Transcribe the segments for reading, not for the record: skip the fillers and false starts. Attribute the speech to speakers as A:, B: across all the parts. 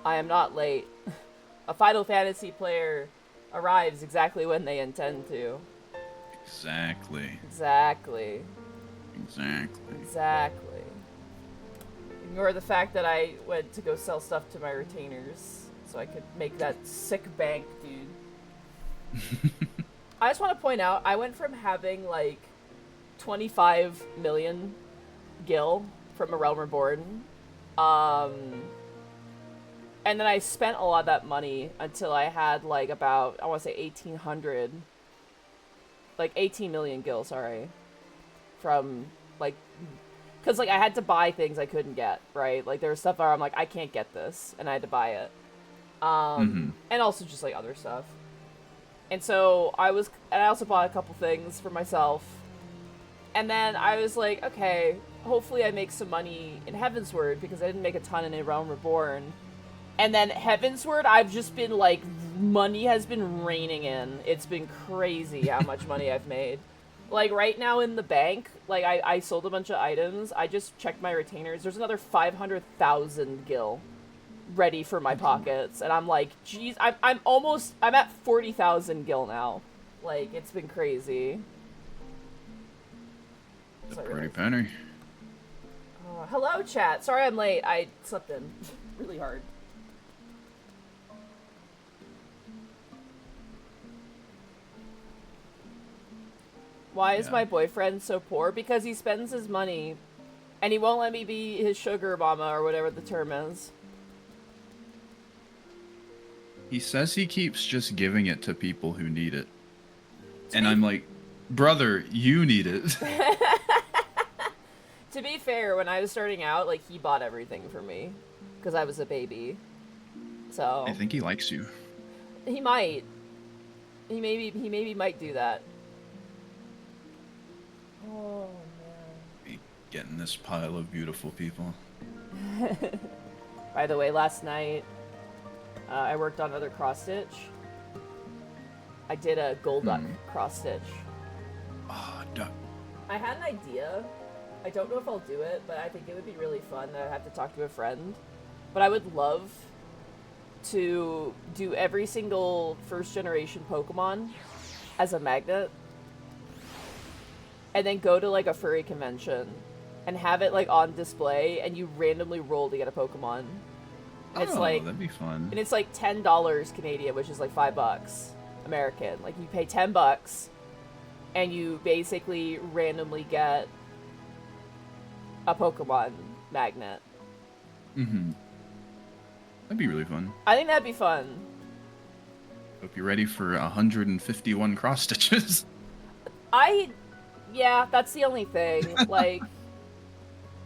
A: I am not late. A Final Fantasy player arrives exactly when they intend to.
B: Exactly.
A: Exactly.
B: Exactly.
A: Exactly. Ignore the fact that I went to go sell stuff to my retainers so I could make that sick bank, dude. I just want to point out, I went from having like 25 million gil from A Realm Reborn, um, and then I spent a lot of that money until I had like about, I want to say 1800, like 18 million gil, sorry, from like, because like I had to buy things I couldn't get, right? Like there was stuff where I'm like, I can't get this, and I had to buy it.
B: Mm-hmm.
A: And also just like other stuff. And so and I also bought a couple things for myself. And then I was like, okay, hopefully I make some money in Heavensward because I didn't make a ton in A Realm Reborn. And then Heavensward, I've just been like, money has been raining in. It's been crazy how much money I've made. Like right now in the bank, like I sold a bunch of items. I just checked my retainers. There's another 500,000 gil ready for my pockets, and I'm like, geez, I'm at 40,000 gil now. Like it's been crazy.
B: A pretty penny.
A: Hello, chat. Sorry I'm late. I slept in really hard. Why is my boyfriend so poor? Because he spends his money, and he won't let me be his sugar mama or whatever the term is.
B: He says he keeps just giving it to people who need it. And I'm like, brother, you need it.
A: To be fair, when I was starting out, like, he bought everything for me. Because I was a baby. So...
B: I think he likes you.
A: He might. He maybe might do that. Oh, man.
B: Getting this pile of beautiful people.
A: By the way, last night, I worked on another cross-stitch. I did a Golduck cross-stitch.
B: Oh, duck.
A: I had an idea. I don't know if I'll do it, but I think it would be really fun. I'd have to talk to a friend. But I would love to do every single first-generation Pokemon as a magnet. And then go to, like, a furry convention. And have it, like, on display, and you randomly roll to get a Pokemon. And it's like,
B: that'd be fun.
A: And it's like $10 Canadian, which is like $5 American. Like you pay $10, and you basically randomly get a Pokemon magnet.
B: Mm-hmm. That'd be really fun.
A: I think that'd be fun.
B: Hope you're ready for 151 cross stitches.
A: Yeah, that's the only thing. Like.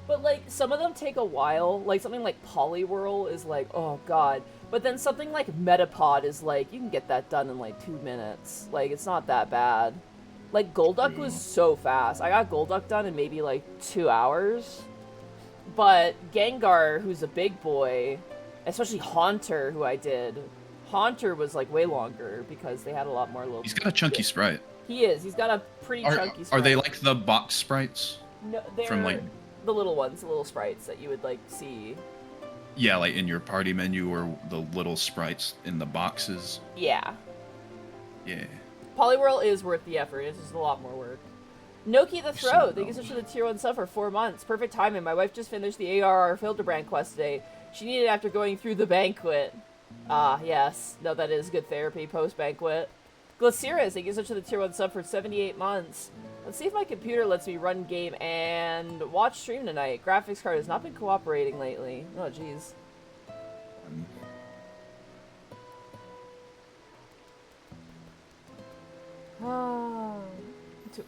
A: But, like, some of them take a while. Like, something like Poliwhirl is like, oh, God. But then something like Metapod is like, you can get that done in, like, 2 minutes. Like, it's not that bad. Like, Golduck was so fast. I got Golduck done in maybe, like, 2 hours. But Gengar, who's a big boy, especially Haunter, who I did, Haunter was, like, way longer because they had a lot more little...
B: He's got a chunky sprite.
A: He is. He's got a pretty chunky sprite.
B: Are they like the box sprites?
A: No, they're...
B: From, like...
A: the little ones, the little sprites that you would, like, see.
B: Yeah, like in your party menu or the little sprites in the boxes.
A: Yeah.
B: Yeah.
A: Poliwhirl is worth the effort. It's just a lot more work. Noki the Throat. Thank you so much for the tier 1 sub for 4 months. Perfect timing. My wife just finished the ARR Filterbrand quest today. She needed it after going through the banquet. Ah, yes. No, that is good therapy post-banquet. Glaciris, thank you so much for the tier 1 sub for 78 months. Let's see if my computer lets me run game and watch stream tonight. Graphics card has not been cooperating lately. Oh, jeez.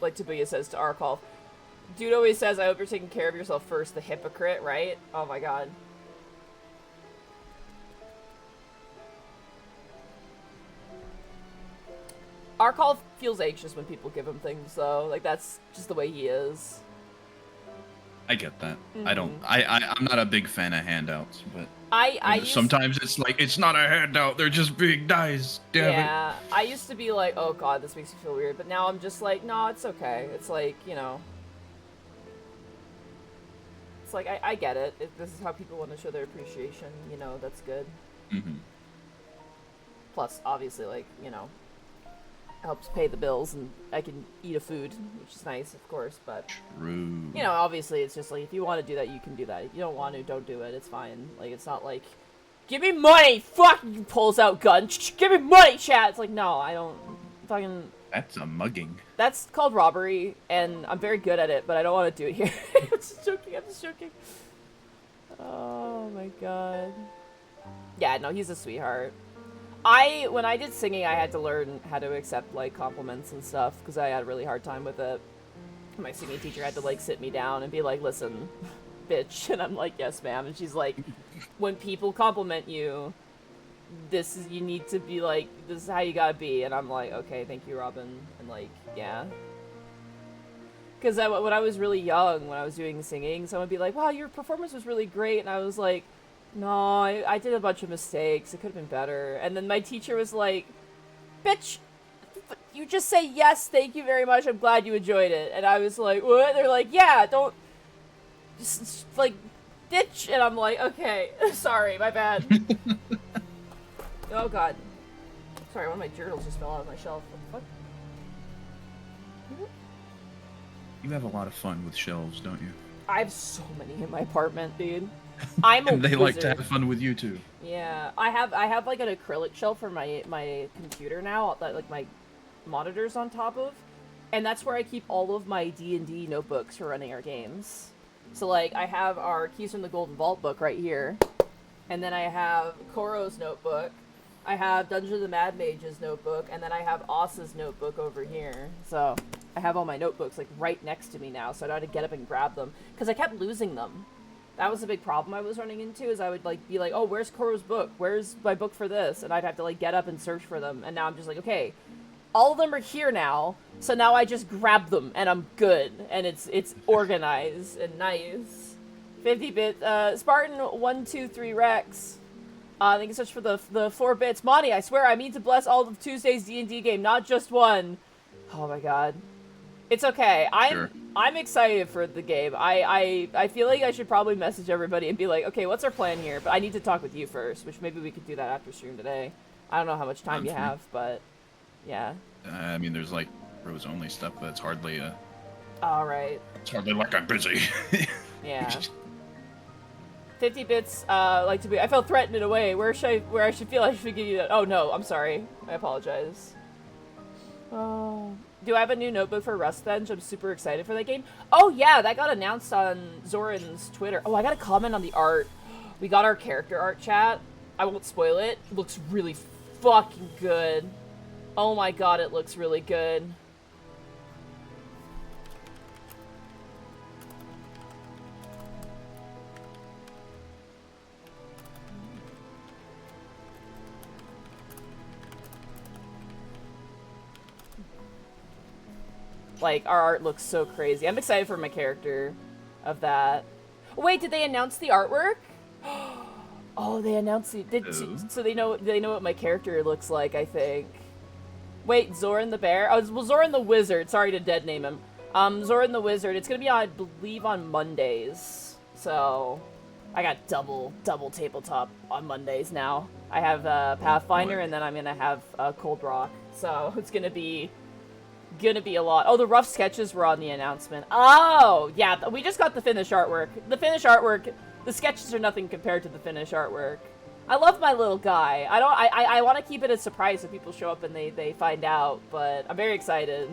A: Like Tabuya says to Arkolf. Dude always says, I hope you're taking care of yourself first. The hypocrite, right? Oh my god. Arkolf feels anxious when people give him things, though. Like, that's just the way he is.
B: I get that. I'm not a big fan of handouts, but sometimes it's like, it's not a handout, they're just big dice, damn it.
A: Yeah, I used to be like, oh god, this makes me feel weird, but now I'm just like, no, it's okay. It's like, you know. It's like, I get it. If this is how people want to show their appreciation, you know, that's good. Plus, obviously, like, you know, helps pay the bills, and I can eat a food, which is nice, of course, but...
B: True.
A: You know, obviously, it's just like, if you want to do that, you can do that. If you don't want to, don't do it. It's fine. Like, it's not like, give me money! Fuck! You pulls out gun. Give me money, chat! It's like, no, I don't... Fucking...
B: That's a mugging.
A: That's called robbery, and I'm very good at it, but I don't want to do it here. I'm just joking. Oh my god. Yeah, no, he's a sweetheart. When I did singing, I had to learn how to accept, like, compliments and stuff, because I had a really hard time with it. My singing teacher had to, like, sit me down and be like, listen, bitch. And I'm like, yes, ma'am. And she's like, when people compliment you, you need to be like, this is how you gotta be. And I'm like, okay, thank you, Robin. And, like, yeah. Because when I was really young, when I was doing singing, someone would be like, wow, your performance was really great. And I was like, no, I did a bunch of mistakes. It could have been better. And then my teacher was like, bitch, you just say yes, thank you very much, I'm glad you enjoyed it. And I was like, what? They're like, yeah, don't, just like, ditch. And I'm like, okay, sorry, my bad. Oh god. Sorry, one of my journals just fell out of my shelf. What the fuck?
B: You have a lot of fun with shelves, don't you?
A: I have so many in my apartment, dude. I'm a
B: and they
A: wizard.
B: like to have fun with you too.
A: Yeah, I have like an acrylic shelf for my computer now that like my monitors on top of, and that's where I keep all of my D&D notebooks for running our games. So like I have our Keys from the Golden Vault book right here, and then I have Koro's notebook, I have Dungeon of the Mad Mage's notebook, and then I have Osa's notebook over here. So I have all my notebooks like right next to me now, so I don't have to get up and grab them because I kept losing them. That was a big problem I was running into, is I would, like, be like, oh, where's Koro's book? Where's my book for this? And I'd have to, like, get up and search for them. And now I'm just like, okay, all of them are here now, so now I just grab them, and I'm good. And it's organized and nice. 50-bit, Spartan123 Rex. Thank you so much for the 4 bits. Monty, I swear I mean to bless all of Tuesday's D&D game, not just one. Oh my god. It's okay. I'm excited for the game. I feel like I should probably message everybody and be like, okay, what's our plan here? But I need to talk with you first, which maybe we could do that after stream today. I don't know how much time you have, but yeah.
B: I mean, there's like Rose only stuff, but it's hardly
A: all right.
B: It's hardly like I'm busy.
A: Yeah. 50 bits. Like to be. I felt threatened in a way. Where I should feel I should give you that. Oh no, I'm sorry. I apologize. Oh. Do I have a new notebook for Rustbench? I'm super excited for that game. Oh yeah, that got announced on Zoran's Twitter. Oh, I got a comment on the art. We got our character art, chat. I won't spoil it. It looks really fucking good. Oh my god, it looks really good. Like, our art looks so crazy. I'm excited for my character of that. Oh, wait, did they announce the artwork? Oh, they announced the... So they know what my character looks like, I think. Wait, Zoran the Bear? Oh, well, Zoran the Wizard. Sorry to dead name him. Zoran the Wizard. It's gonna be, I believe, on Mondays. So, I got double tabletop on Mondays now. I have Pathfinder, and then I'm gonna have Cold Rock. So, it's gonna be a lot. Oh, the rough sketches were on the announcement. Oh, yeah, we just got the finished artwork. The sketches are nothing compared to the finished artwork. I love my little guy. I want to keep it a surprise if people show up and they find out, but I'm very excited.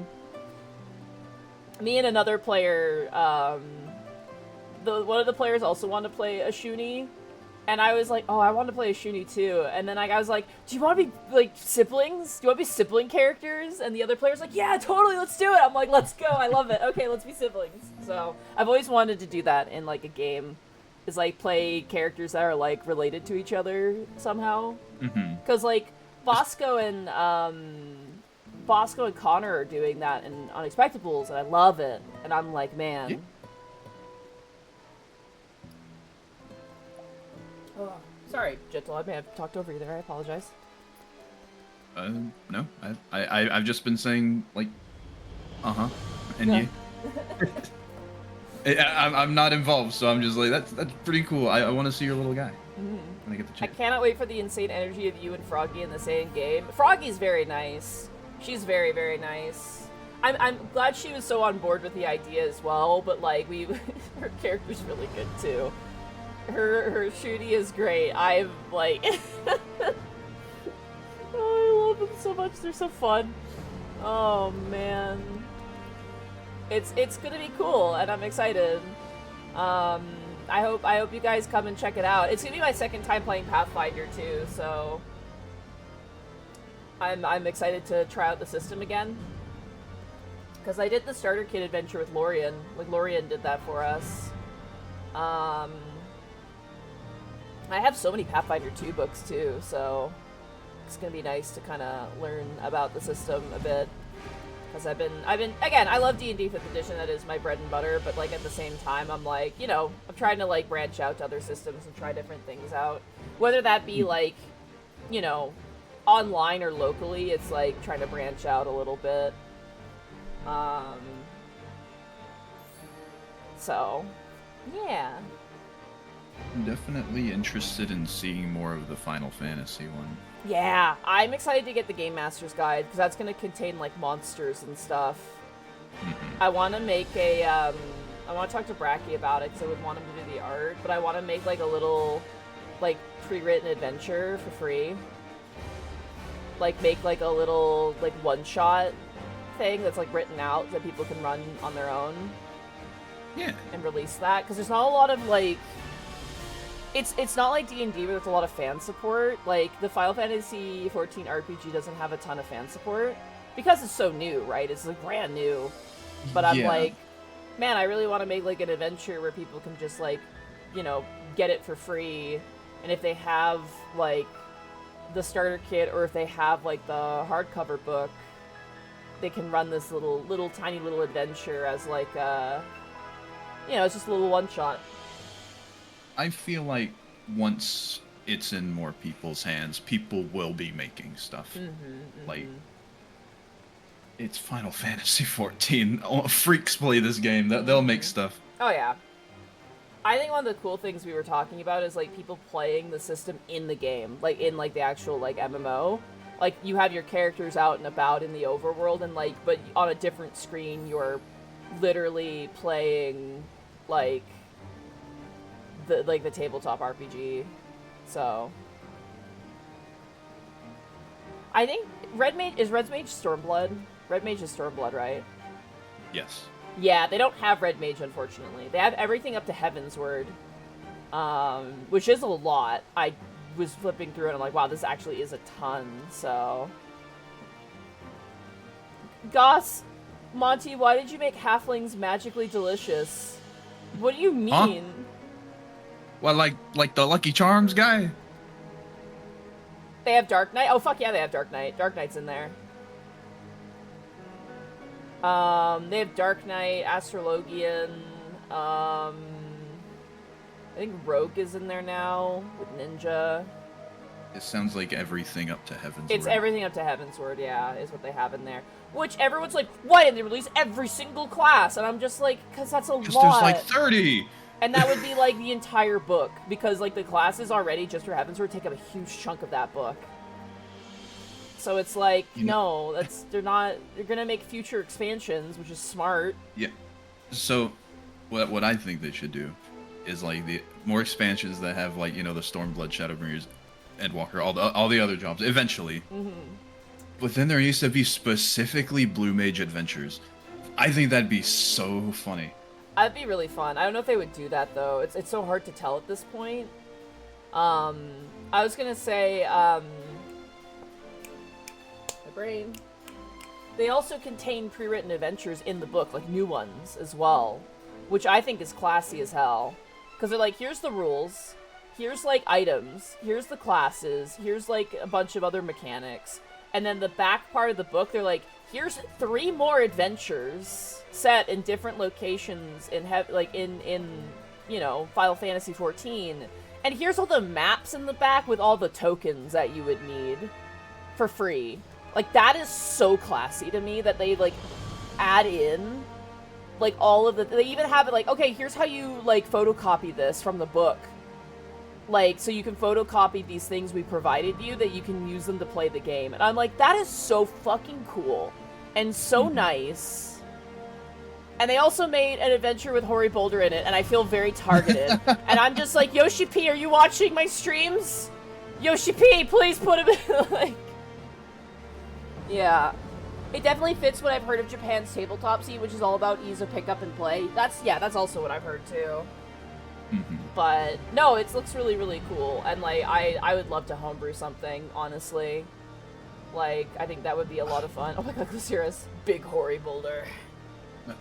A: Me and another player, one of the players also wanted to play a Shuni. And I was like, oh, I want to play a Shuni too. And then I was like, do you want to be, like, siblings? Do you want to be sibling characters? And the other player's like, yeah, totally, let's do it. I'm like, let's go, I love it. Okay, let's be siblings. So, I've always wanted to do that in, like, a game. Is, like, play characters that are, like, related to each other somehow. Because, like, Bosco and Connor are doing that in Unexpectables, and I love it. And I'm like, man... Yeah. Oh, sorry, Gentle. I may have talked over you there. I apologize.
B: No. I've just been saying, like, and you. I'm not involved, so I'm just like, that's pretty cool. I want to see your little guy.
A: when
B: I get the chance.
A: I cannot wait for the insane energy of you and Froggy in the same game. Froggy's very nice. She's very, very nice. I'm glad she was so on board with the idea as well, but like her character's really good too. Her Shooty is great. I'm like oh, I love them so much. They're so fun. Oh man. It's gonna be cool and I'm excited. I hope you guys come and check it out. It's gonna be my second time playing Pathfinder too, so I'm excited to try out the system again. Because I did the starter kit adventure with Lorian. Like, Lorian did that for us. I have so many Pathfinder 2 books, too, so it's gonna be nice to kind of learn about the system a bit. Because I've been, again, I love D&D 5th edition, that is my bread and butter, but, like, at the same time, I'm like, you know, I'm trying to, like, branch out to other systems and try different things out. Whether that be, like, you know, online or locally, it's, like, trying to branch out a little bit. So, yeah.
B: I'm definitely interested in seeing more of the Final Fantasy one.
A: Yeah, I'm excited to get the Game Master's Guide, because that's going to contain, like, monsters and stuff. I want to make a, I want to talk to Bracky about it, because I would want him to do the art, but I want to make, like, a little, like, pre-written adventure for free. Like, make, like, a little, like, one-shot thing that's like written out that people can run on their own.
B: Yeah.
A: And release that, because there's not a lot of like it's not like D&D where there's a lot of fan support. Like the Final Fantasy XIV RPG doesn't have a ton of fan support because it's so new, right? It's like brand new. But I'm like, man, I really want to make like an adventure where people can just like, you know, get it for free, and if they have like the starter kit or if they have like the hardcover book, they can run this little tiny adventure as like you know, it's just a little one shot.
B: I feel like once it's in more people's hands, people will be making stuff. Like it's Final Fantasy XIV. Oh, freaks play this game. They'll make stuff.
A: Oh yeah. I think one of the cool things we were talking about is like people playing the system in the game, like in like the actual like MMO. Like, you have your characters out and about in the overworld, and, like, but on a different screen, you're literally playing, like, the tabletop RPG. So, I think Red Mage Stormblood? Red Mage is Stormblood, right?
B: Yes.
A: Yeah, they don't have Red Mage, unfortunately. They have everything up to Heavensward, which is a lot. I was flipping through and I'm like, wow, this actually is a ton, so... Goss, Monty, why did you make halflings magically delicious? What do you mean?
B: Huh? Well, like the Lucky Charms guy?
A: They have Dark Knight? Oh, fuck yeah, they have Dark Knight. Dark Knight's in there. They have Dark Knight, Astrologian, I think Rogue is in there now, with Ninja.
B: It sounds like everything up to Heavensward.
A: It's everything up to Heavensward, yeah, is what they have in there. Which everyone's like, why didn't they release every single class? And I'm just like, because that's a lot.
B: Because there's like 30!
A: And that would be like the entire book, because like the classes already, just for Heavensward, take up a huge chunk of that book. So it's like, no, they're gonna make future expansions, which is smart.
B: Yeah. So, what I think they should do is like the more expansions that have like, you know, the Stormblood, Shadowbringers, Endwalker, all the other jobs eventually. But then there needs to be specifically Blue Mage adventures. I think that'd be so funny.
A: That'd be really fun. I don't know if they would do that though. It's so hard to tell at this point. I was gonna say my brain. They also contain pre-written adventures in the book, like new ones as well, which I think is classy as hell. Because they're like, here's the rules, here's like items, here's the classes, here's like a bunch of other mechanics, and then the back part of the book, they're like, here's 3 more adventures set in different locations in you know, Final Fantasy XIV, and here's all the maps in the back with all the tokens that you would need for free. Like, that is so classy to me that they like add in like all of the, they even have it like, okay, here's how you like photocopy this from the book. Like, so you can photocopy these things we provided you that you can use them to play the game. And I'm like, that is so fucking cool. And so nice. And they also made an adventure with Hoary Boulder in it, and I feel very targeted. And I'm just like, Yoshi P, are you watching my streams? Yoshi P, please put him in, like... Yeah. It definitely fits what I've heard of Japan's tabletop scene, which is all about ease of pick up and play. That's also what I've heard, too. But, no, it looks really, really cool. And, like, I would love to homebrew something, honestly. Like, I think that would be a lot of fun. Oh my god, Glycera's big Hoary Boulder.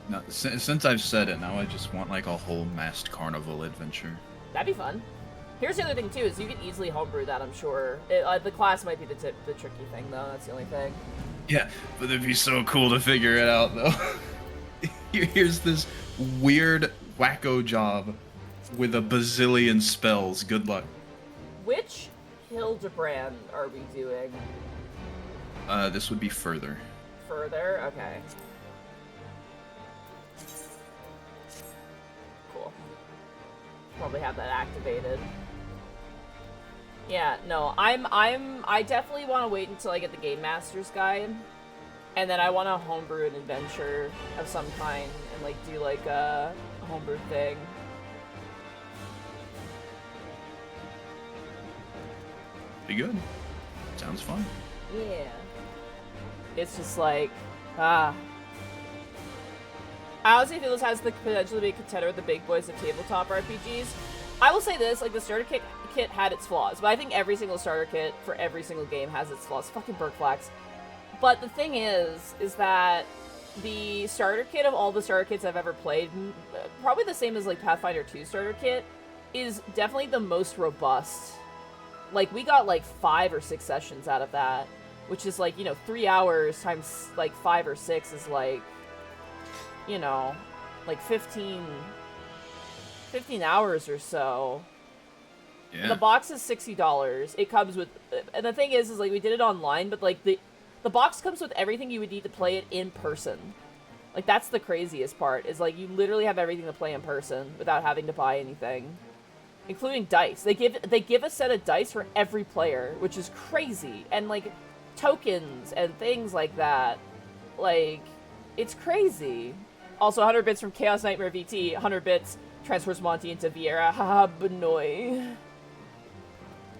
B: No, since I've said it, now I just want, like, a whole masked carnival adventure.
A: That'd be fun. Here's the other thing, too, is you can easily homebrew that, I'm sure. The class might be the tricky thing, though. That's the only thing. Yeah,
B: but it'd be so cool to figure it out, though. Here's this weird wacko job with a bazillion spells. Good luck.
A: Which Hildebrand are we doing?
B: This would be further.
A: Further? Okay. Cool. Probably have that activated. Yeah, no, I definitely want to wait until I get the Game Master's Guide, and then I want to homebrew an adventure of some kind, and, like, do, like, a homebrew thing.
B: Be good. Sounds fun.
A: Yeah. It's just like, I honestly feel this has the potential to be a contender with the big boys of tabletop RPGs. I will say this, like, the starter kit had its flaws, but I think every single starter kit for every single game has its flaws. Fucking Burkflax. But the thing is that the starter kit of all the starter kits I've ever played, probably the same as, like, Pathfinder 2 starter kit, is definitely the most robust. Like, we got, like, 5 or 6 sessions out of that, which is, like, you know, 3 hours times, like, 5 or 6 is, like, you know, like, 15 hours or so.
B: Yeah.
A: The box is $60. It comes with, and the thing is like, we did it online, but, like, the box comes with everything you would need to play it in person. Like, that's the craziest part, is, like, you literally have everything to play in person without having to buy anything. Including dice. They give a set of dice for every player, which is crazy. And, like, tokens and things like that. Like, it's crazy. Also, 100 bits from Chaos Nightmare VT. 100 bits transfers Monty into Vieira. Haha, Benoy.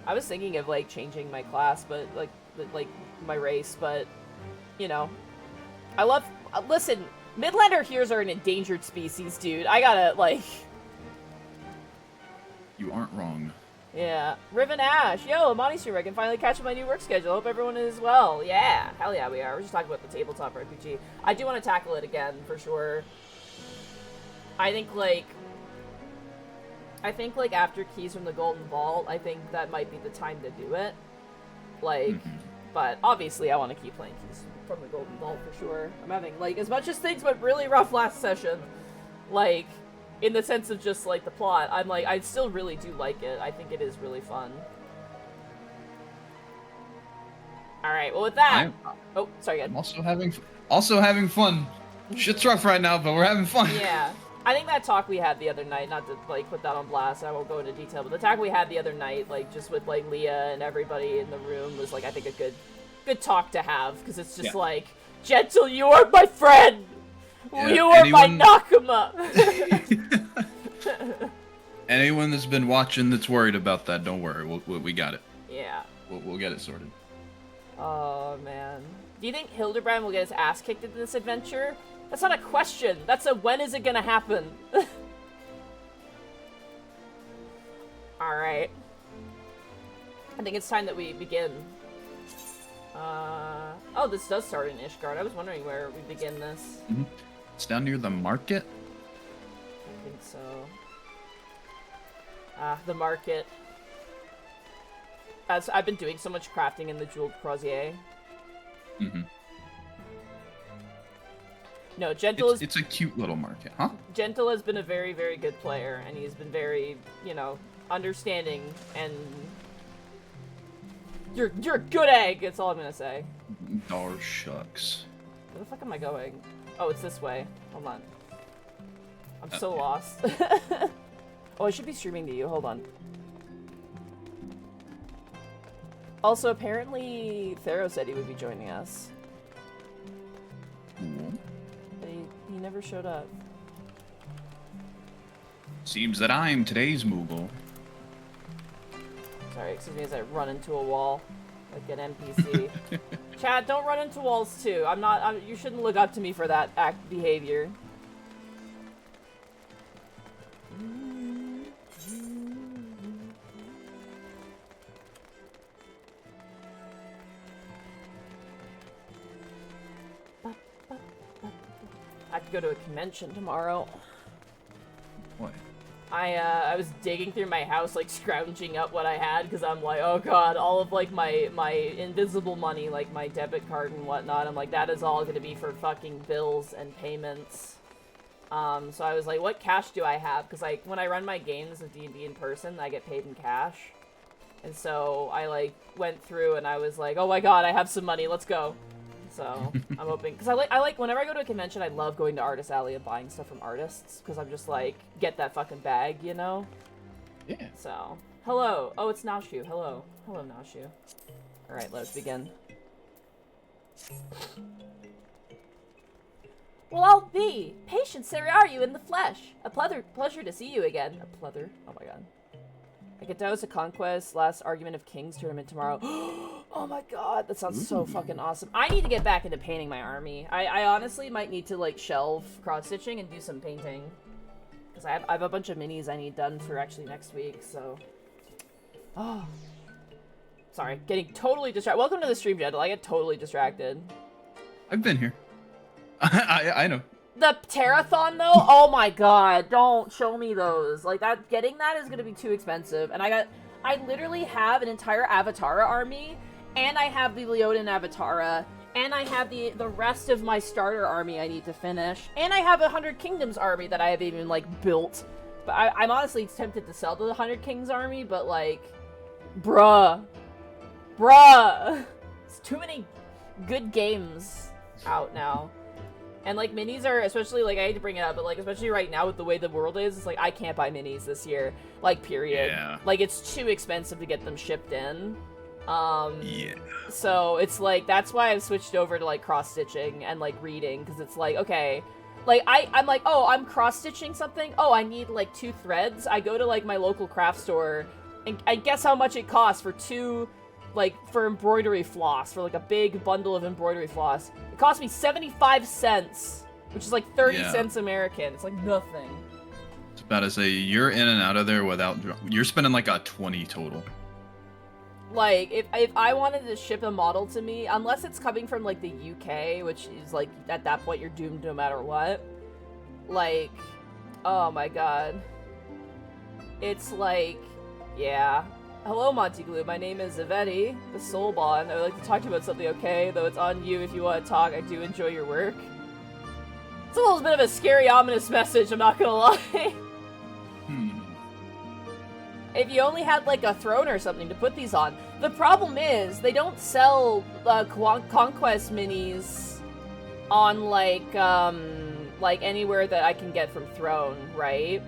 A: I was thinking of, like, changing my class, but, like my race, but, you know. Listen, Midlander here's are an endangered species, dude. I gotta, like...
B: You aren't wrong.
A: Yeah. Riven Ash. Yo, Amani streamer. I can finally catch up my new work schedule. Hope everyone is well. Yeah. Hell yeah, we are. We're just talking about the tabletop RPG. I do want to tackle it again, for sure. I think, like, after Keys from the Golden Vault, I think that might be the time to do it. Like, but obviously I want to keep playing Keys from the Golden Vault, for sure. I'm having, like, as much as things went really rough last session, like... in the sense of just, like, the plot, I'm like, I still really do like it. I think it is really fun. Alright, well, with that... Oh, sorry, good.
B: I'm also having fun. Shit's rough right now, but we're having fun.
A: Yeah. I think that talk we had the other night, not to, like, put that on blast, I won't go into detail, but the talk we had the other night, like, just with, like, Leah and everybody in the room was, like, I think a good talk to have, because it's just, like, Gentle, you are my friend! Yeah, you are my Nakama!
B: Anyone that's been watching that's worried about that, don't worry. We got it.
A: Yeah.
B: We'll get it sorted.
A: Oh, man. Do you think Hildebrand will get his ass kicked in this adventure? That's not a question. That's a when is it gonna happen? Alright. I think it's time that we begin. Oh, this does start in Ishgard. I was wondering where we begin this.
B: It's down near the market?
A: I think so. The market. As I've been doing so much crafting in the Jeweled Crozier. No, Gentle is...
B: It's a cute little market, huh?
A: Gentle has been a very, very good player, and he's been very, you know, understanding, and... You're a good egg, that's all I'm gonna say.
B: Dar shucks.
A: Where the fuck am I going? Oh, it's this way. Hold on. I'm so lost. Oh, I should be streaming to you. Hold on. Also, apparently, Thero said he would be joining us.
B: Cool.
A: But he never showed up.
B: Seems that I'm today's Moogle.
A: Sorry, excuse me as I run into a wall. Like an NPC. Chad, don't run into walls too. You shouldn't look up to me for that behavior. I have to go to a convention tomorrow.
B: What?
A: I was digging through my house, like, scrounging up what I had, because I'm like, oh god, all of, like, my invisible money, like, my debit card and whatnot, I'm like, that is all gonna be for fucking bills and payments. So I was like, what cash do I have? Because, like, when I run my games of D&D in person, I get paid in cash. And so I, like, went through and I was like, oh my god, I have some money, let's go. So, I'm hoping, because I like, whenever I go to a convention, I love going to Artist Alley and buying stuff from artists, because I'm just like, get that fucking bag, you know?
B: Yeah.
A: So, hello. Oh, it's Nashu. Hello. Hello, Nashu. Alright, let's begin. Well, I'll be. Patience, where are you in the flesh? A pleasure to see you again. A pleather. Oh my god. I get down to Conquest, last Argument of Kings tournament tomorrow. Oh my god, that sounds so fucking awesome. I need to get back into painting my army. I honestly might need to, like, shelve cross-stitching and do some painting. Because I have a bunch of minis I need done for actually next week, so... Oh. Sorry, getting totally distracted. Welcome to the stream, Gentle. I get totally distracted.
B: I've been here. I know.
A: The Terrathon, though? Oh my god, don't show me those. Like, getting that is gonna be too expensive. And I literally have an entire Avatara army, and I have the Leonin Avatara, and I have the rest of my starter army I need to finish, and I have a 100 Kingdoms army that I have even, like, built. But I'm honestly tempted to sell the 100 Kings army, but, like, bruh. It's too many good games out now. And, like, minis are, especially, like, I hate to bring it up, but, like, especially right now with the way the world is, it's like, I can't buy minis this year. Like, period.
B: Yeah.
A: Like, it's too expensive to get them shipped in.
B: Yeah.
A: So, it's like, that's why I've switched over to, like, cross-stitching and, like, reading, because it's like, okay, like, I'm like, oh, I'm cross-stitching something? Oh, I need, like, 2 threads? I go to, like, my local craft store, and I guess how much it costs for 2... like, for embroidery floss, for, like, a big bundle of embroidery floss. It cost me 75 cents, which is, like, 30 cents American. It's, like, nothing.
B: It's about to say, you're in and out of there without... You're spending, like, a 20 total.
A: Like, if I wanted to ship a model to me, unless it's coming from, like, the UK, which is, like, at that point, you're doomed no matter what. Like, oh my god. It's, like, yeah... Hello, Monty Glue. My name is Yvetti, the Soul Bond. I would like to talk to you about something, okay? Though it's on you if you want to talk. I do enjoy your work. It's a little bit of a scary, ominous message, I'm not gonna lie. If you only had, like, a throne or something to put these on. The problem is, they don't sell Conquest minis on, like, anywhere that I can get from Throne, right?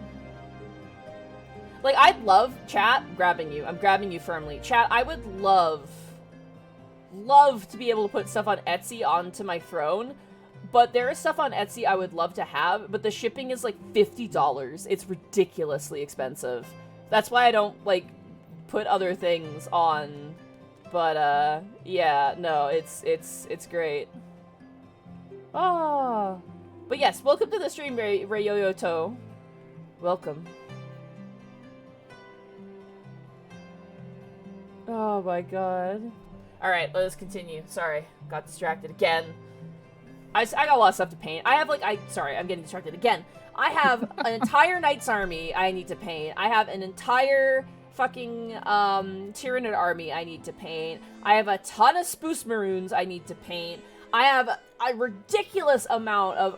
A: Like, I'd love, chat, I'm grabbing you firmly. Chat, I would love to be able to put stuff on Etsy onto my throne, but there is stuff on Etsy I would love to have, but the shipping is, like, $50. It's ridiculously expensive. That's why I don't, like, put other things on, but, yeah, no, it's great. Oh. But yes, welcome to the stream, Rayoyoto. Welcome. Oh my god. Alright, let's continue. Sorry, got distracted again. I got a lot of stuff to paint. I have, like, sorry, I'm getting distracted again. I have an entire Knight's army I need to paint. I have an entire fucking, Tyrannid army I need to paint. I have a ton of Spoos Maroons I need to paint. I have a ridiculous amount of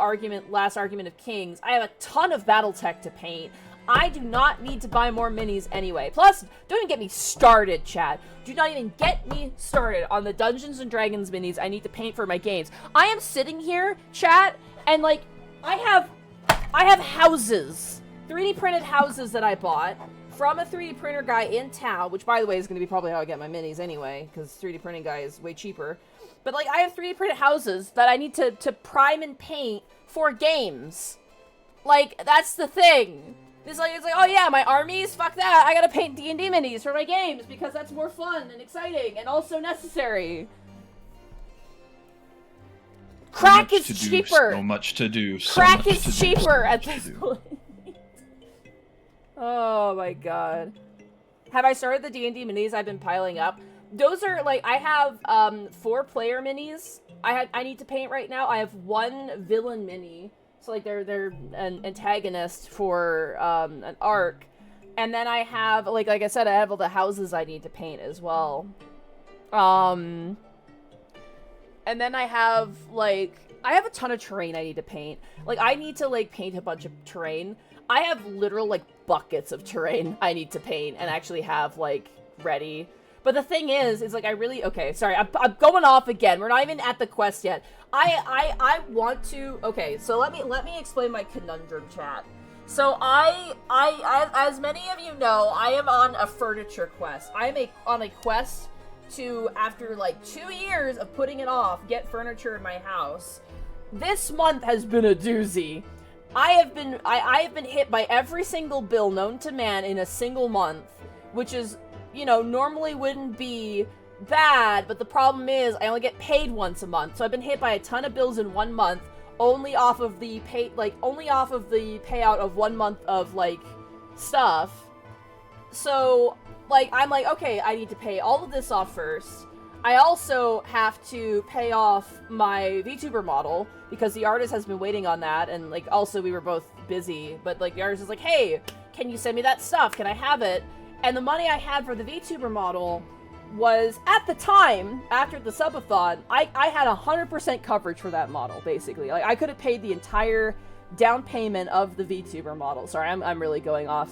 A: Last Argument of Kings. I have a ton of Battletech to paint. I do not need to buy more minis anyway. Plus, don't even get me started, chat. Do not even get me started on the Dungeons & Dragons minis I need to paint for my games. I am sitting here, chat, and, like, I have houses. 3D printed houses that I bought from a 3D printer guy in town, which by the way is going to be probably how I get my minis anyway, because 3D printing guy is way cheaper. But like, I have 3D printed houses that I need to prime and paint for games. Like, that's the thing. It's like, oh yeah, my armies, fuck that. I gotta paint D&D minis for my games because that's more fun and exciting and also necessary. Crack is cheaper.
B: So much to do.
A: Crack is cheaper at this point. Oh my god. Have I started the D&D minis I've been piling up? Those are like, I have 4 player minis I need to paint right now. I have 1 villain mini. So like they're an antagonist for an arc. And then I have like I said, I have all the houses I need to paint as well. And then I have a ton of terrain I need to paint. Like I need to like paint a bunch of terrain. I have literal like buckets of terrain I need to paint and actually have like ready. But the thing is like I really, okay, sorry, I'm going off again. We're not even at the quest yet. I want to, okay, so let me explain my conundrum, chat. So I as many of you know, I am on a furniture quest. I am on a quest to, after like 2 years of putting it off, get furniture in my house. This month has been a doozy. I have been hit by every single bill known to man in a single month, which is, you know, normally wouldn't be bad, but the problem is I only get paid once a month. So I've been hit by a ton of bills in 1 month, only off of the payout of 1 month of like stuff. So like I'm like, okay, I need to pay all of this off first. I also have to pay off my VTuber model because the artist has been waiting on that, and like also we were both busy, but like the artist is like, hey, can you send me that stuff? Can I have it? And the money I had for the VTuber model was, at the time, after the subathon, I had 100% coverage for that model, basically. Like, I could have paid the entire down payment of the VTuber model. Sorry, I'm really going off.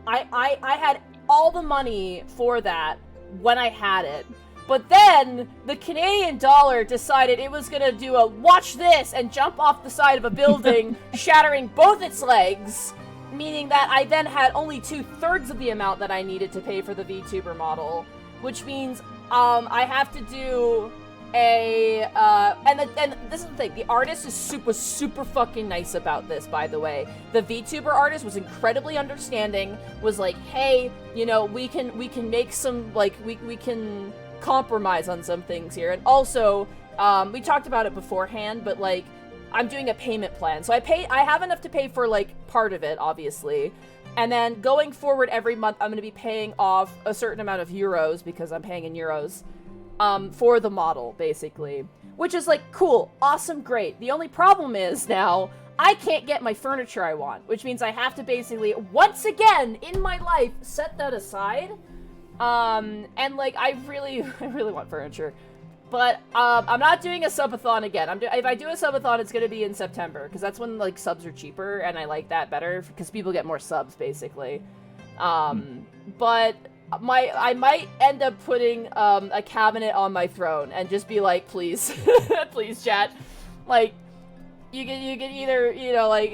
A: I had all the money for that when I had it. But then, the Canadian dollar decided it was gonna do a watch this and jump off the side of a building, shattering both its legs. Meaning that I then had only 2/3 of the amount that I needed to pay for the VTuber model, which means I have to do a and this is the thing, the artist is super fucking nice about this, by the way. The VTuber artist was incredibly understanding, was like, hey, you know, we can make some, like, we can compromise on some things here. And also we talked about it beforehand, but like I'm doing a payment plan. So I have enough to pay for like part of it, obviously. And then going forward every month, I'm going to be paying off a certain amount of euros, because I'm paying in euros, for the model, basically. Which is like, cool, awesome, great. The only problem is now, I can't get my furniture I want, which means I have to basically, once again, in my life, set that aside. And like, I really want furniture. But, I'm not doing a subathon again. If I do a subathon, it's gonna be in September, because that's when, like, subs are cheaper, and I like that better, because people get more subs, basically. But I might end up putting, a cabinet on my throne, and just be like, please, please, chat. Like, you can either, you know, like,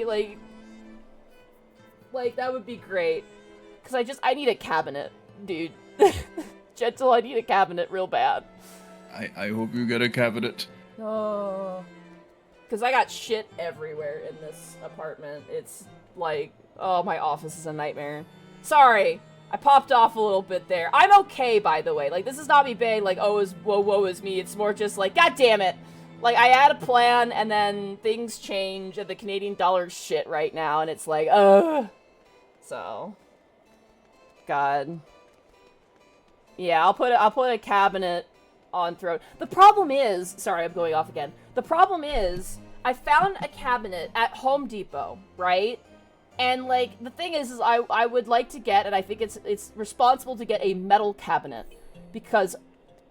A: that would be great. Because I need a cabinet, dude. Gentle, I need a cabinet real bad.
B: I hope you get a cabinet.
A: Oh. Because I got shit everywhere in this apartment. It's like, oh, my office is a nightmare. Sorry, I popped off a little bit there. I'm okay, by the way. Like, this is not me being like, oh, woe is me. It's more just like, god damn it. Like, I had a plan, and then things change, and the Canadian dollar's shit right now, and it's like, ugh. So, God. Yeah, I'll put a cabinet on throne. The problem is, sorry, I'm going off again. The problem is, I found a cabinet at Home Depot, right? And like, the thing is I would like to get, and I think it's responsible to get a metal cabinet, because,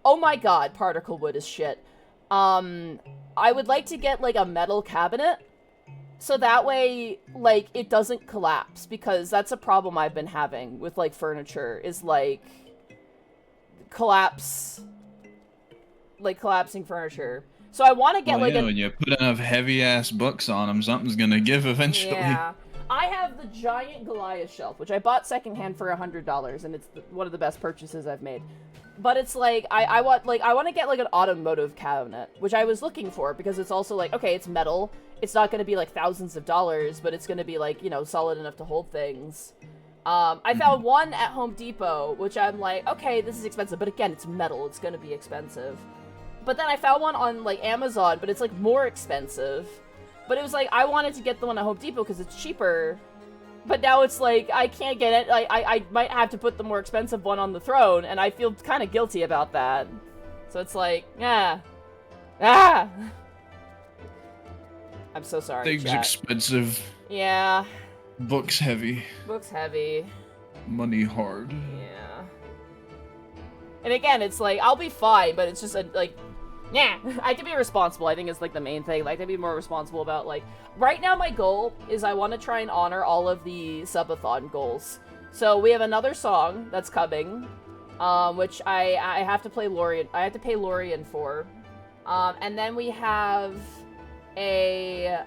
A: oh my god, particle wood is shit. I would like to get like a metal cabinet, so that way, like, it doesn't collapse, because that's a problem I've been having with like furniture, is like, collapsing furniture. So I want to get when you put
B: enough heavy ass books on them, something's gonna give eventually.
A: Yeah. I have the giant Goliath shelf, which I bought secondhand for $100, and it's one of the best purchases I've made. But it's like, I want to get like an automotive cabinet, which I was looking for, because it's also like, okay, it's metal. It's not going to be like thousands of dollars, but it's going to be like, you know, solid enough to hold things. I found one at Home Depot, which I'm like, okay, this is expensive, but again, it's metal. It's going to be expensive. But then I found one on like Amazon, but it's like more expensive. But it was like, I wanted to get the one at Home Depot because it's cheaper. But now it's like, I can't get it. I might have to put the more expensive one on the throne, and I feel kind of guilty about that. So it's like, yeah. Ah! I'm so sorry,
B: Things
A: chat.
B: expensive.
A: Yeah.
B: Books heavy.
A: Books heavy.
B: Money hard.
A: Yeah. And again, it's like, I'll be fine, but it's just like, yeah, I have to be responsible, I think is like the main thing. Like, I have to be more responsible about like, right now my goal is I want to try and honor all of the subathon goals. So we have another song that's coming, which I have to play Lorian. I have to pay Lorian for. And then we have a,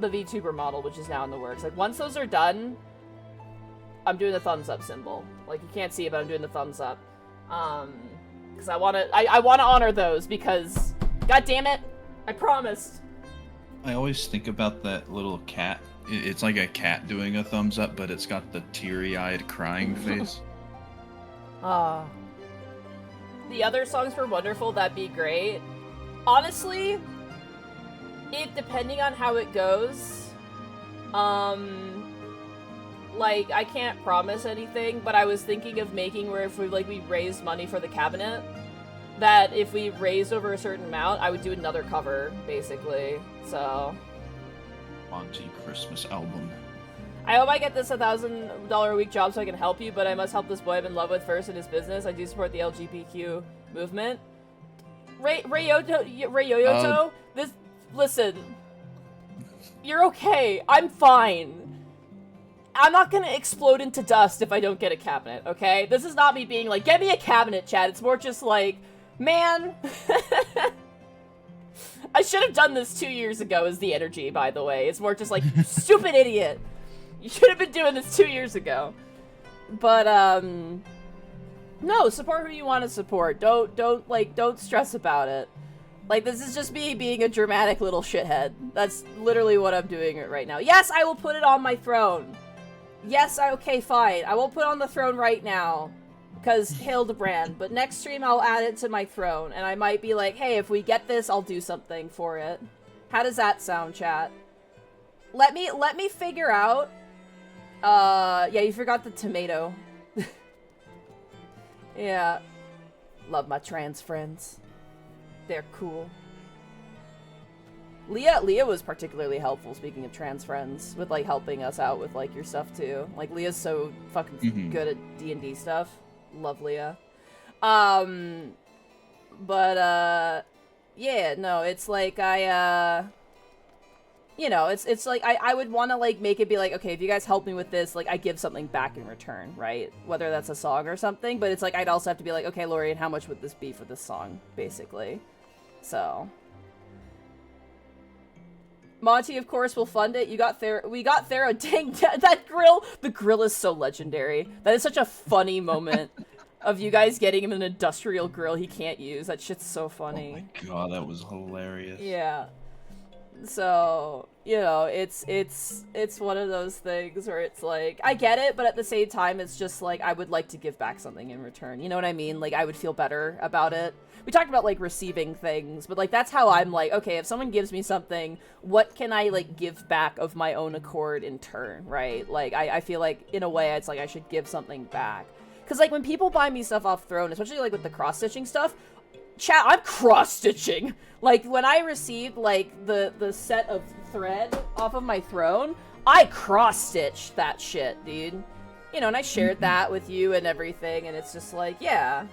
A: the VTuber model, which is now in the works. Like, once those are done, I'm doing the thumbs up symbol. Like, you can't see it, but I'm doing the thumbs up. Because I want to honor those, because, god damn it, I promised.
B: I always think about that little cat. It's like a cat doing a thumbs up, but it's got the teary-eyed crying face.
A: The other songs were wonderful, that'd be great. Honestly, depending on how it goes, like, I can't promise anything, but I was thinking of making where if we raised money for the cabinet, that if we raised over a certain amount, I would do another cover, basically, so.
B: Monty Christmas album.
A: I hope I get this $1,000 a week job so I can help you, but I must help this boy I'm in love with first in his business. I do support the LGBTQ movement. Ray Yoyoto, listen, you're okay, I'm fine. I'm not gonna explode into dust if I don't get a cabinet, okay? This is not me being like, get me a cabinet, Chad. It's more just like, man. I should have done this 2 years ago is the energy, by the way. It's more just like, stupid idiot. You should have been doing this 2 years ago. But, no, support who you want to support. Don't stress about it. Like, this is just me being a dramatic little shithead. That's literally what I'm doing right now. Yes, I will put it on my throne. Yes, okay, fine. I won't put it on the throne right now, because Hildebrand, but next stream I'll add it to my throne, and I might be like, hey, if we get this, I'll do something for it. How does that sound, chat? Let me figure out, yeah, you forgot the tomato. Yeah. Love my trans friends. They're cool. Leah was particularly helpful, speaking of trans friends, with, like, helping us out with, like, your stuff, too. Like, Leah's so fucking good at D&D stuff. Love Leah. Yeah, no, it's like, you know, it's like, I would want to, like, make it be like, okay, if you guys help me with this, like, I give something back in return, right? Whether that's a song or something, but it's like, I'd also have to be like, okay, Lorian, how much would this be for this song, basically? So... Monty, of course, will fund it. We got Thera. Dang, that grill. The grill is so legendary. That is such a funny moment of you guys getting him an industrial grill he can't use. That shit's so funny.
B: Oh my god, that was hilarious.
A: Yeah. So, you know, it's one of those things where it's like, I get it, but at the same time, it's just like, I would like to give back something in return. You know what I mean? Like, I would feel better about it. We talked about, like, receiving things, but, like, that's how I'm like, okay, if someone gives me something, what can I, like, give back of my own accord in turn, right? Like, I feel like, in a way, it's like I should give something back. Because, like, when people buy me stuff off Throne, especially, like, with the cross-stitching stuff, chat, I'm cross-stitching. Like, when I received, like, the set of thread off of my throne, I cross-stitched that shit, dude. You know, and I shared that with you and everything, and it's just like, yeah.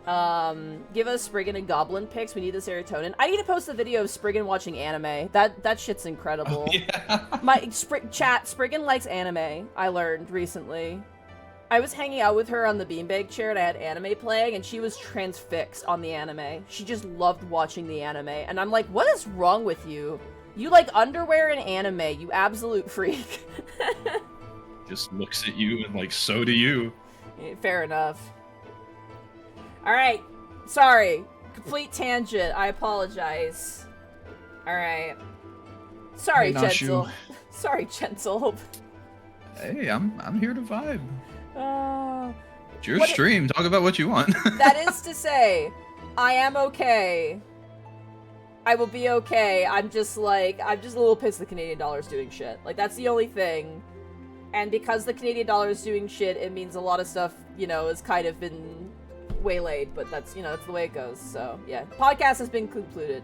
A: Give us Spriggan and Goblin pics. We need the serotonin. I need to post a video of Spriggan watching anime. That shit's incredible.
B: Oh, yeah.
A: Spriggan likes anime, I learned recently. I was hanging out with her on the beanbag chair and I had anime playing and she was transfixed on the anime. She just loved watching the anime. And I'm like, what is wrong with you? You like underwear and anime, you absolute freak.
B: Just looks at you and like, so do you.
A: Fair enough. Alright. Sorry. Complete tangent. I apologize. Alright. Sorry,
B: Hey,
A: Gentle.
B: Nashu.
A: Sorry, Gentle.
B: Hey, I'm here to vibe.
A: Uh,
B: It's your stream. Talk about what you want.
A: that is to say, I am okay. I will be okay. I'm just a little pissed the Canadian dollar's doing shit. Like, that's the only thing. And because the Canadian dollar is doing shit, it means a lot of stuff, you know, has kind of been waylaid, but that's, you know, that's the way it goes. So, yeah. Podcast has been concluded.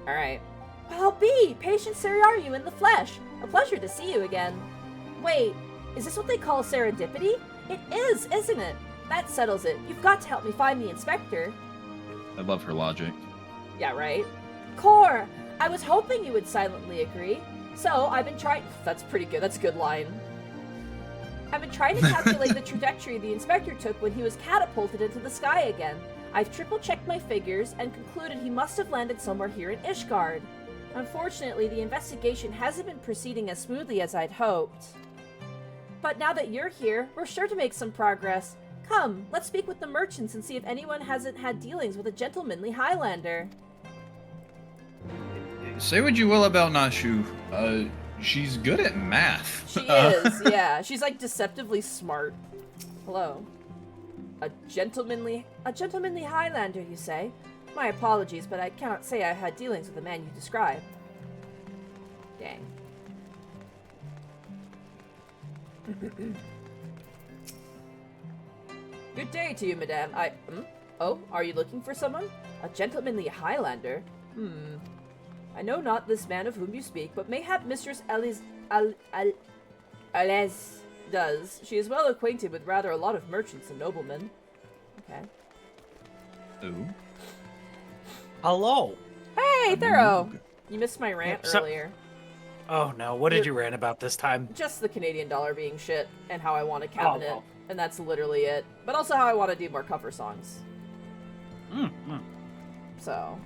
A: Alright. Well, B, patient Sariaru in the flesh. A pleasure to see you again. Wait, is this what they call serendipity? It is, isn't it? That settles it. You've got to help me find the inspector.
B: I love her logic.
A: Yeah, right? Core, I was hoping you would silently agree. So, I've been trying... That's pretty good. That's a good line. I've been trying to calculate the trajectory the inspector took when he was catapulted into the sky again. I've triple-checked my figures and concluded he must have landed somewhere here in Ishgard. Unfortunately, the investigation hasn't been proceeding as smoothly as I'd hoped. But now that you're here, we're sure to make some progress. Come, let's speak with the merchants and see if anyone hasn't had dealings with a gentlemanly Highlander.
B: Say what you will about Nashu. She's good at math.
A: She is, yeah. She's like deceptively smart. Hello. A gentlemanly Highlander, you say? My apologies, but I cannot say I had dealings with the man you describe. Dang. Good day to you, madame. Oh, are you looking for someone? A gentlemanly Highlander? I know not this man of whom you speak, but mayhap Mistress Alice does. She is well acquainted with rather a lot of merchants and noblemen. Okay.
B: Ooh.
C: Hello.
A: Hey, Thero! You missed my rant earlier.
C: Oh no, what did you rant about this time?
A: Just the Canadian dollar being shit, and how I want a cabinet, and that's literally it. But also how I want to do more cover songs. So...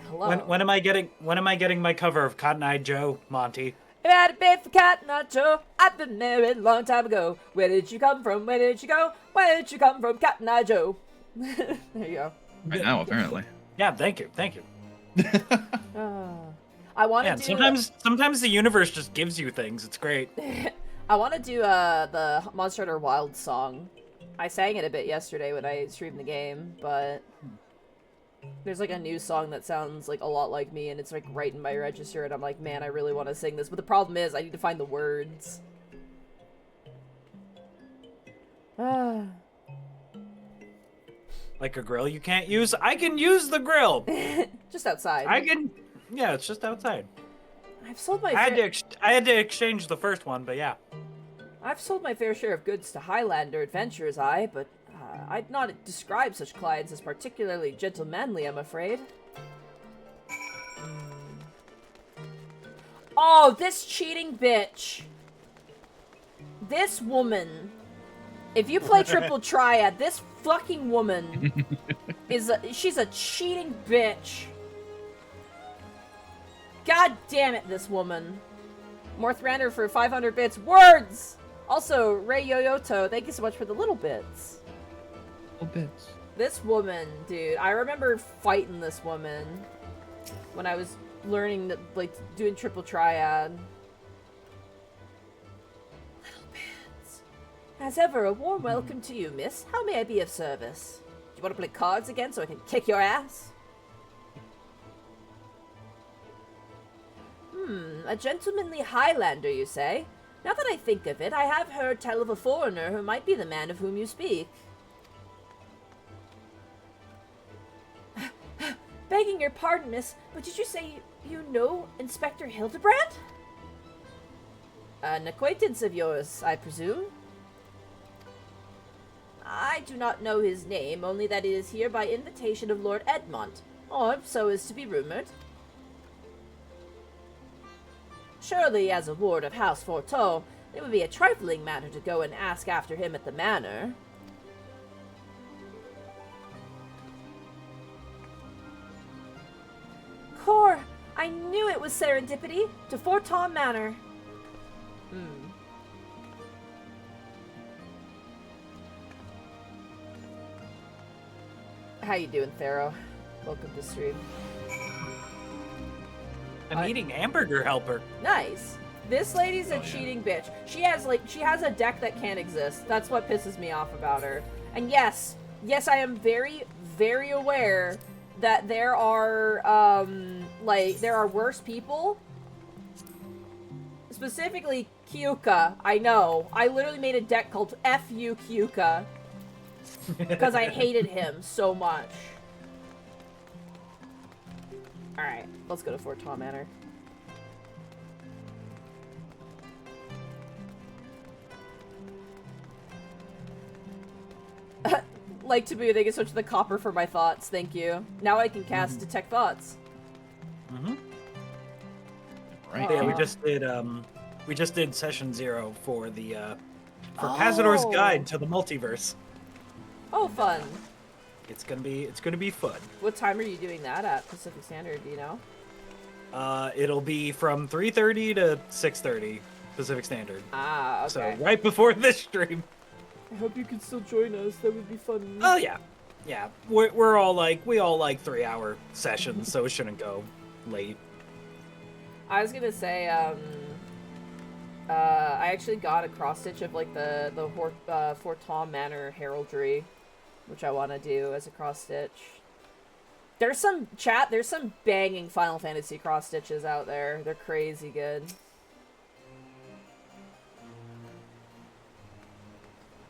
A: Hello.
C: When am I getting my cover of Cotton Eye Joe, Monty?
A: If I had a bed for Cotton Eye Joe, I've been married a long time ago. Where did you come from? Where did you go? Where did you come from, Cotton Eye Joe? There you go.
B: Right now, apparently.
C: Yeah, thank you.
A: I want to do...
C: Sometimes the universe just gives you things. It's great.
A: I want to do the Monster Hunter Wild song. I sang it a bit yesterday when I streamed the game, but... There's like a new song that sounds like a lot like me, and it's like right in my register, and I'm like, man, I really want to sing this. But the problem is, I need to find the words.
C: Like a grill you can't use? I can use the grill!
A: Just outside.
C: Yeah, it's just outside.
A: I've sold my
C: I had to exchange the first one, but yeah.
A: I've sold my fair share of goods to Highlander adventurers, but I'd not describe such clients as particularly gentlemanly, I'm afraid. Oh, this cheating bitch. This woman. If you play Triple Triad, this fucking woman she's a cheating bitch. God damn it, this woman. Morthrander for 500 bits. Words! Also, Ray Yoyoto, thank you so much for the little bits.
B: Bits.
A: This woman, dude, I remember fighting this woman when I was learning that, like, doing Triple Triad. Little bits. As ever, a warm welcome to you, miss. How may I be of service? Do you want to play cards again so I can kick your ass? A gentlemanly Highlander, you say? Now that I think of it, I have heard tell of a foreigner who might be the man of whom you speak. Begging your pardon, miss, but did you say you know Inspector Hildebrand? An acquaintance of yours, I presume? I do not know his name, only that it is here by invitation of Lord Edmont, or so is to be rumored. Surely, as a ward of House Forteau, it would be a trifling matter to go and ask after him at the manor.
D: I knew it was serendipity. To Fort Tom Manor.
A: How you doing, Thero? Welcome to stream.
C: I'm eating hamburger helper.
A: Nice. This lady's a
B: yeah.
A: cheating bitch. She has a deck that can't exist. That's what pisses me off about her. And yes, I am very, very aware that there are there are worse people. Specifically Kyuka. I know. I literally made a deck called F.U. Kyuka. Because I hated him so much. Alright, let's go to Fort Tom Manor. Like Taboo, they can switch to the copper for my thoughts, thank you. Now I can cast Detect Thoughts.
B: Right.
C: Yeah, we just did session 0 for the for Cazador's Guide to the Multiverse.
A: Oh, fun.
C: It's gonna be fun.
A: What time are you doing that at, Pacific Standard, do you know?
C: It'll be from 3:30 to 6:30 Pacific Standard.
A: Ah, okay.
C: So right before this stream.
A: I hope you can still join us, that would be fun.
C: Oh yeah, yeah. We all like 3-hour sessions, so it shouldn't go late.
A: I was gonna say, I actually got a cross stitch of like the Fort Tom Manor heraldry, which I want to do as a cross stitch. There's some banging Final Fantasy cross stitches out there. They're crazy good.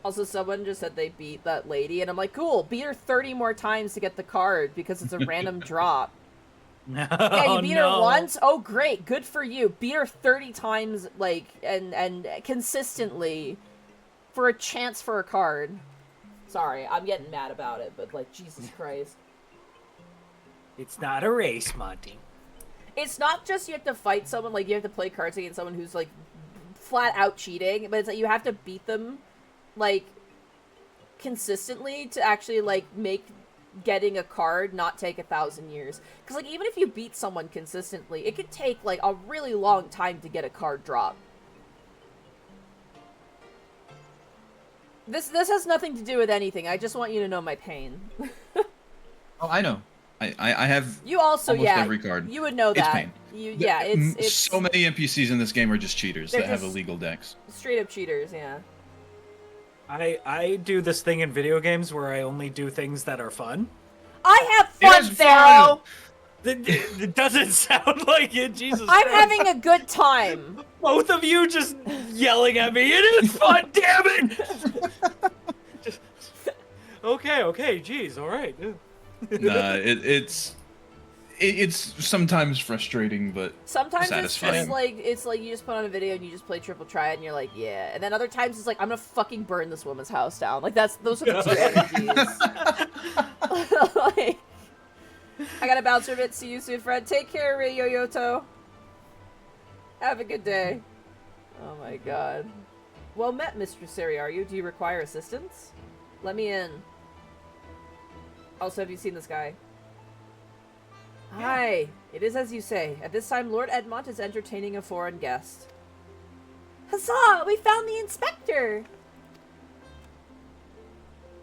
A: Also, someone just said they beat that lady, and I'm like, cool, beat her 30 more times to get the card because it's a random drop.
C: No,
A: Yeah, you beat her once? Oh, great. Good for you. Beat her 30 times, like, and consistently for a chance for a card. Sorry, I'm getting mad about it, but, like, Jesus Christ.
C: It's not a race, Monty.
A: It's not just you have to fight someone, like, you have to play cards against someone who's, like, flat out cheating, but it's like you have to beat them, like, consistently to actually, like, make getting a card not take 1,000 years. Because, like, even if you beat someone consistently, it could take, like, a really long time to get a card drop. This has nothing to do with anything. I just want you to know my pain.
B: Oh, I know. I have
A: You also,
B: almost
A: yeah,
B: every card.
A: you would know
B: It's
A: that.
B: pain.
A: It's
B: so many NPCs in this game are just cheaters
A: They're
B: that have
A: just-
B: illegal decks.
A: straight up cheaters, yeah.
C: I do this thing in video games where I only do things that are fun.
A: I have
B: It
A: fun,
B: is
A: Pharaoh!
C: It doesn't sound like it, Jesus
A: I'm
C: Christ.
A: having a good time.
C: Both of you just yelling at me. It is fun, damn it! Okay, jeez, all right.
B: Nah, it's sometimes frustrating, but
A: Sometimes
B: satisfying.
A: it's like you just put on a video and you just play Triple Triad and you're like, yeah. And then other times it's like, I'm gonna fucking burn this woman's house down. Like those are the two energies. Like, I gotta bounce for a bit. See you soon, Fred. Take care, Ray Yoyoto. Have a good day. Oh my god. Well met, Mr. Sariaru. Do you require assistance? Let me in. Also, have you seen this guy? Hi. It is as you say. At this time, Lord Edmont is entertaining a foreign guest. Huzzah! We found the inspector!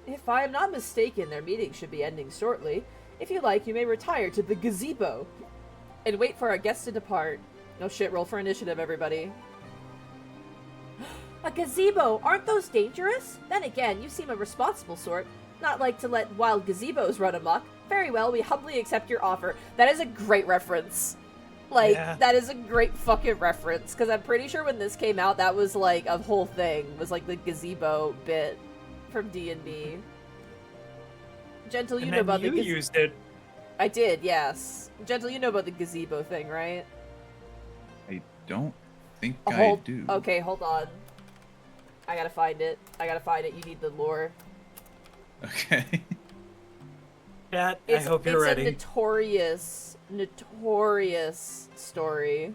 A: If I am not mistaken, their meeting should be ending shortly. If you like, you may retire to the gazebo and wait for our guests to depart. No shit, roll for initiative, everybody. A gazebo! Aren't those dangerous? Then again, you seem a responsible sort. Not like to let wild gazebos run amok. Very well, we humbly accept your offer. That is a great reference. Like,
C: Yeah.
A: that is a great fucking reference. Because I'm pretty sure when this came out, that was like a whole thing. Was like the gazebo bit from D&D. Gentle, you
C: And
A: know
C: then
A: about
C: you
A: the
C: used it.
A: I did, yes. Gentle, you know about the gazebo thing, right?
B: I don't think
A: Oh,
B: I do.
A: Okay, hold on. I gotta find it. You need the lore.
B: Okay.
C: Chat, I hope you're ready.
A: It's a notorious story.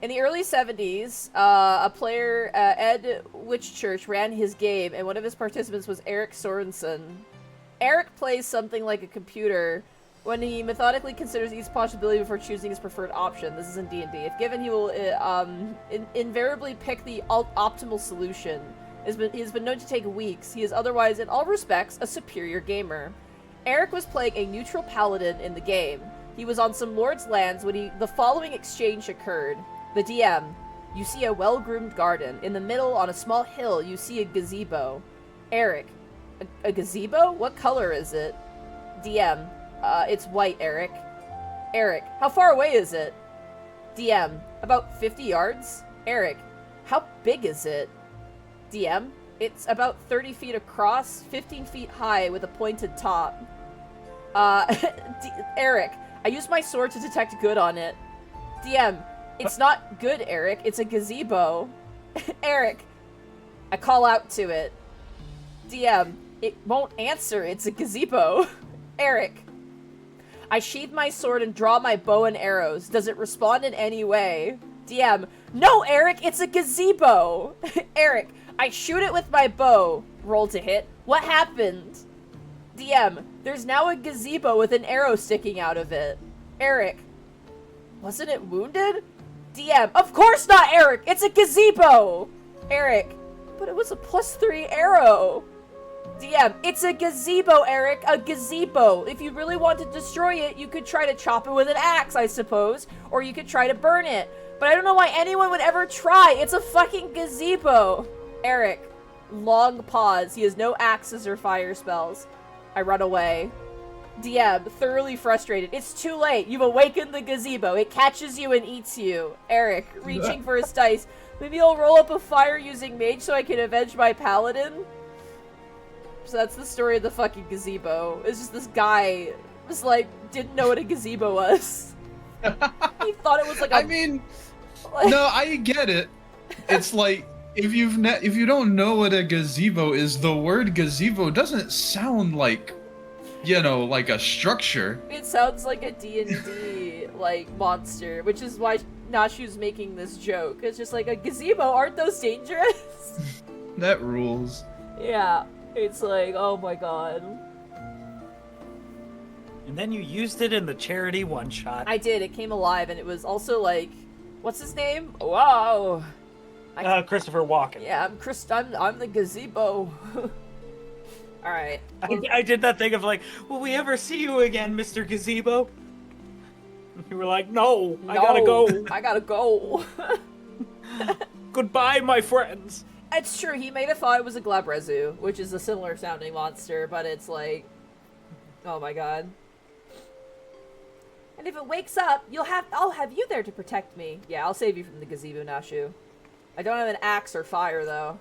A: In the early 70s, a player, Ed Witchchurch, ran his game, and one of his participants was Eric Sorensen. Eric plays something like a computer When he methodically considers each possibility before choosing his preferred option. This is in D&D. If given, he will invariably pick the optimal solution. He has been known to take weeks. He is otherwise, in all respects, a superior gamer. Eric was playing a neutral paladin in the game. He was on some lord's lands when the following exchange occurred. The DM. You see a well-groomed garden. In the middle, on a small hill, you see a gazebo. Eric. A gazebo? What color is it? DM. It's white, Eric. Eric. How far away is it? DM. About 50 yards? Eric. How big is it? DM. It's about 30 feet across, 15 feet high with a pointed top. Eric. I used my sword to detect good on it. DM. It's not good, Eric. It's a gazebo. Eric. I call out to it. DM. It won't answer. It's a gazebo. Eric. I sheath my sword and draw my bow and arrows. Does it respond in any way? DM. No, Eric. It's a gazebo. Eric. I shoot it with my bow. Roll to hit. What happened? DM. There's now a gazebo with an arrow sticking out of it. Eric. Wasn't it wounded? DM. Of course not, Eric! It's a gazebo! Eric. But it was a +3 arrow. DM. It's a gazebo, Eric. A gazebo. If you really want to destroy it, you could try to chop it with an axe, I suppose. Or you could try to burn it. But I don't know why anyone would ever try. It's a fucking gazebo. Eric. Long pause. He has no axes or fire spells. I run away. DM. Thoroughly frustrated. It's too late. You've awakened the gazebo. It catches you and eats you. Eric. Reaching for his dice. Maybe I'll roll up a fire using mage so I can avenge my paladin? So that's the story of the fucking gazebo. It's just this guy just like didn't know what a gazebo was. He thought it was like a...
B: I mean, no, I get it. It's like if you don't know what a gazebo is, the word gazebo doesn't sound like, you know, like a structure.
A: It sounds like a D&D like monster, which is why Nashu's making this joke. It's just like a gazebo. Aren't those dangerous?
B: That rules.
A: Yeah. It's like, oh my god.
C: And then you used it in the charity one-shot.
A: I did. It came alive, and it was also like, what's his name? Wow.
C: Christopher Walken.
A: Yeah, I'm the gazebo. All right.
C: I did that thing of like, will we ever see you again, Mr. Gazebo? You were like, no, I gotta go.
A: I gotta go.
C: Goodbye, my friends.
A: It's true, he may have thought it was a Glabrezu, which is a similar sounding monster, but it's like, oh my god. And if it wakes up, I'll have you there to protect me. Yeah, I'll save you from the gazebo, Nashu. I don't have an axe or fire, though.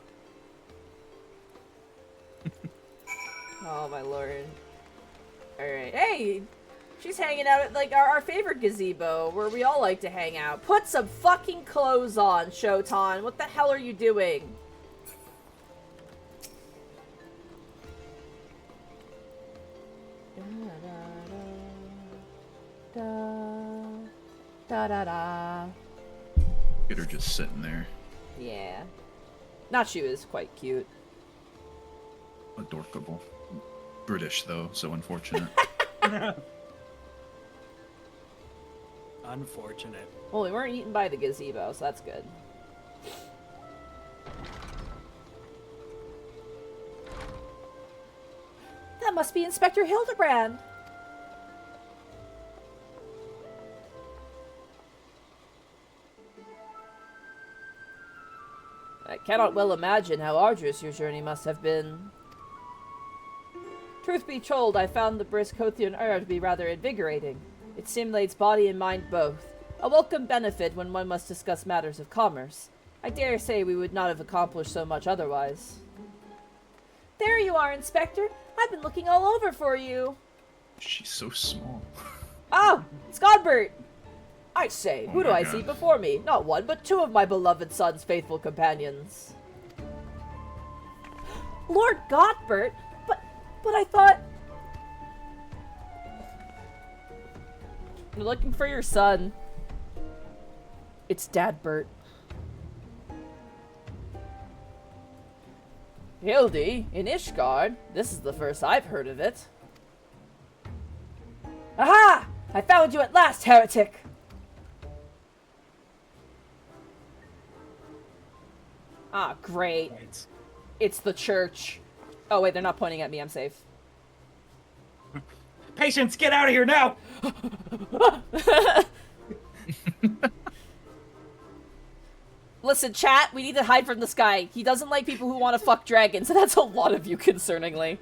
A: Oh my lord. Alright, hey! She's hanging out at, like, our favorite gazebo, where we all like to hang out. Put some fucking clothes on, Shotan. What the hell are you doing? Da-da-da.
B: Get her just sitting there.
A: Yeah. Nachu is quite cute.
B: Adorkable. British, though, so unfortunate.
C: Unfortunate.
A: Well, we weren't eaten by the gazebo, so that's good. That must be Inspector Hildebrand. I cannot well imagine how arduous your journey must have been. Truth be told, I found the brisk Hothian air to be rather invigorating. It stimulates body and mind both. A welcome benefit when one must discuss matters of commerce. I dare say we would not have accomplished so much otherwise. There you are, Inspector. I've been looking all over for you.
B: She's so small.
A: Oh, it's Godbert. I say, who do
B: my
A: I
B: God.
A: see before me? Not one, but two of my beloved son's faithful companions. Lord Godbert? But I thought... You're looking for your son. It's Dadbert. Hildy, in Ishgard? This is the first I've heard of it.
D: Aha! I found you at last, heretic! Ah, great.
C: Right.
A: It's the church. Oh, wait, they're not pointing at me. I'm safe.
C: Patience, get out of here now!
A: Listen, chat, we need to hide from this guy. He doesn't like people who want to fuck dragons, and that's a lot of you, concerningly.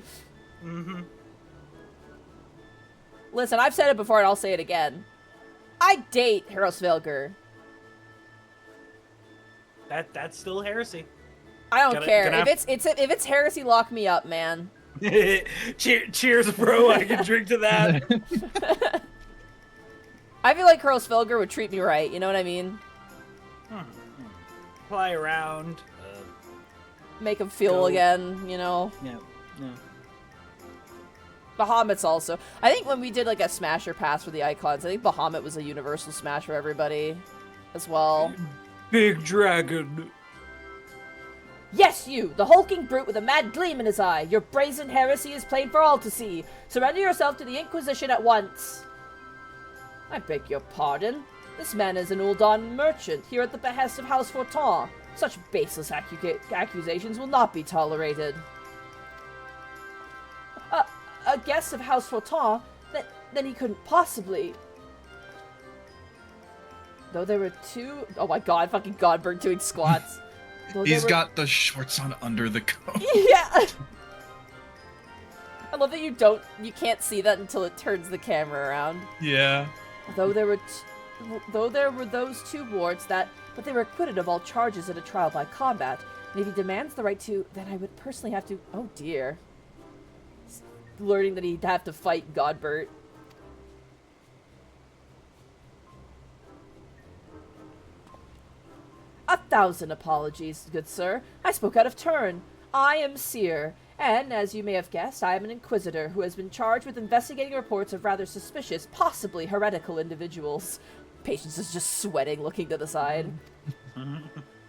C: Mm-hmm.
A: Listen, I've said it before, and I'll say it again. I date Herovsvelgr.
C: That's still heresy.
A: I don't care.
C: Gonna
A: If it's heresy, lock me up, man.
C: Cheers, bro. I can drink to that.
A: I feel like Herovsvelgr would treat me right, you know what I mean?
C: Fly around.
A: Make him feel
C: Go.
A: again, you know?
C: Yeah.
A: Bahamut's also. I think when we did like a smasher pass for the icons, I think Bahamut was a universal smash for everybody as well.
C: Big dragon.
D: Yes, you, the hulking brute with a mad gleam in his eye. Your brazen heresy is plain for all to see. Surrender yourself to the Inquisition at once.
A: I beg your pardon. This man is an Uldan merchant here at the behest of House Fortin. Such baseless accusations will not be tolerated. A guest of House Fortin? Then he couldn't possibly... Though there were two... Oh my god, fucking Godbird doing squats.
B: He's got the shorts on under the coat.
A: Yeah! I love that you can't see that until it turns the camera around.
B: Yeah.
A: Though there were those two wards but they were acquitted of all charges at a trial by combat. And if he demands the right to, then I would personally have to... Oh dear. Learning that he'd have to fight Godbert. A thousand apologies, good sir. I spoke out of turn. I am Seer, and as you may have guessed, I am an inquisitor who has been charged with investigating reports of rather suspicious, possibly heretical individuals. Patience is just sweating, looking to the side.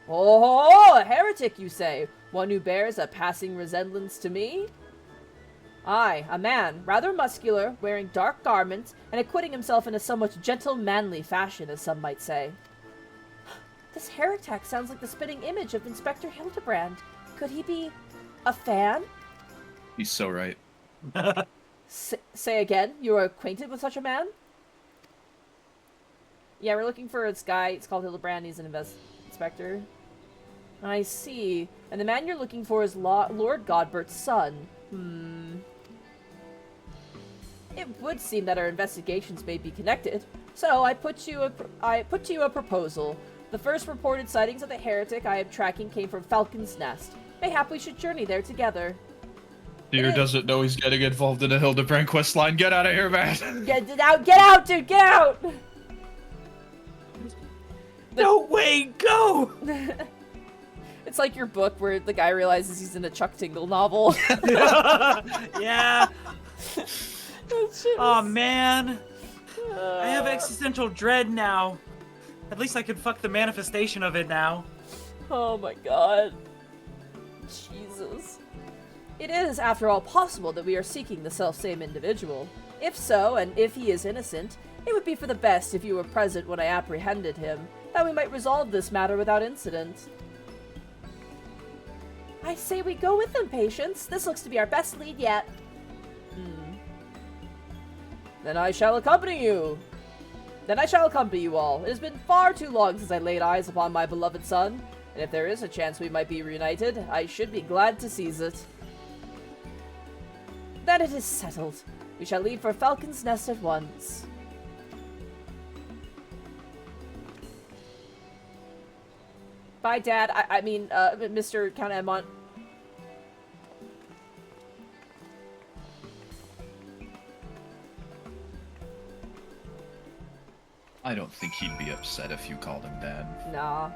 A: Oh, a heretic, you say? One who bears a passing resemblance to me? Aye, a man, rather muscular, wearing dark garments, and acquitting himself in a somewhat gentlemanly fashion, as some might say. This heretic sounds like the spitting image of Inspector Hildebrand. Could he be a fan?
B: He's so right.
A: Say again, you are acquainted with such a man? Yeah, we're looking for this guy. It's called Hildebrand. He's an inspector. I see. And the man you're looking for is Lord Godbert's son. It would seem that our investigations may be connected. So I put to you a proposal. The first reported sightings of the heretic I am tracking came from Falcon's Nest. Mayhap we should journey there together.
B: Deer doesn't know he's getting involved in a Hildebrand quest line. Get out of here, man!
A: Get out, dude! Get out!
C: No way, go!
A: It's like your book where the guy realizes he's in a Chuck Tingle novel.
C: Yeah.
A: That
C: Oh man, I have existential dread now. At least I can fuck the manifestation of it now.
A: Oh my god. Jesus. It is, after all, possible that we are seeking the selfsame individual. If so, and if he is innocent, it would be for the best if you were present when I apprehended him, that we might resolve this matter without incident. I say we go with them, Patience. This looks to be our best lead yet. Then I shall accompany you. Then I shall accompany you all. It has been far too long since I laid eyes upon my beloved son, and if there is a chance we might be reunited, I should be glad to seize it. Then it is settled. We shall leave for Falcon's Nest at once. Bye, Dad. I mean, Mr. Count Edmont.
B: I don't think he'd be upset if you called him Dad.
A: Nah.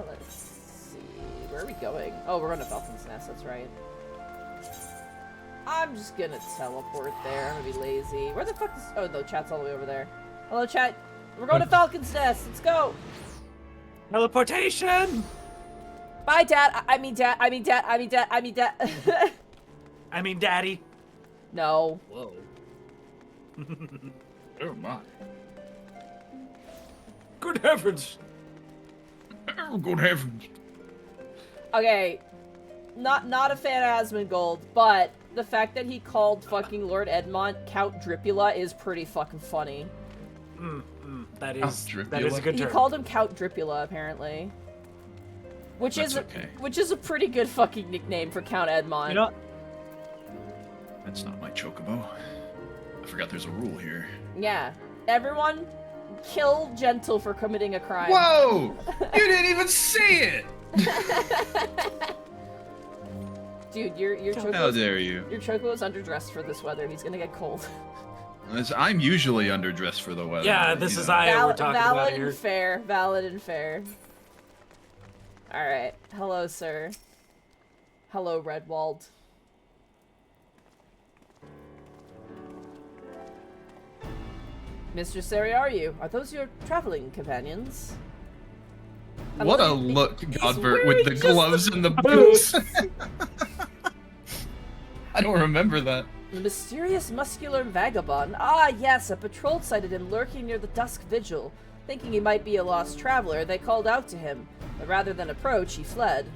A: Let's see. Where are we going? Oh, we're going to Falcon's Nest, that's right. I'm just gonna teleport there. I'm gonna be lazy. Where the fuck is... Oh, no, chat's all the way over there. Hello, chat. We're going to Falcon's Nest. Let's go.
C: Teleportation!
D: Bye, Dad. I mean, Dad. I mean, Dad. I mean, Dad. I mean, Dad.
C: I mean, Daddy.
D: No.
C: Whoa.
B: Oh my.
C: Good heavens.
B: Oh, good heavens.
D: Okay. Not a fan of Asmongold, but the fact that he called fucking Lord Edmont Count Dripula is pretty fucking funny.
C: That
B: Count
C: is a
B: Dripula?
C: good
D: He
C: term.
D: called him Count Dripula, apparently. Which
B: That's
D: is
B: okay.
D: which is a pretty good fucking nickname for Count Edmont.
C: You know,
B: That's not my chocobo. I forgot there's a rule here.
D: Yeah. Everyone kill Gentle for committing a crime.
B: Whoa! You didn't even see it!
D: Dude, your
B: How
D: Choco's,
B: dare you?
D: your Choco is underdressed for this weather. He's gonna get cold.
B: I'm usually underdressed for the weather.
C: yeah,
B: but,
C: this
B: you
C: is
B: know.
C: Aya we're talking
D: valid
C: about
D: and
C: here.
D: fair. Valid and fair. Alright. Hello, sir. Hello, Redwald. Mr. Sari, are you? Are those your traveling companions?
B: What a
D: He's
B: look, Godbert,
D: wearing
B: with the
D: just
B: gloves and the boots. I don't remember that.
D: The mysterious muscular vagabond. Ah, yes, a patrol sighted him lurking near the dusk vigil. Thinking he might be a lost traveler, they called out to him, but rather than approach, he fled.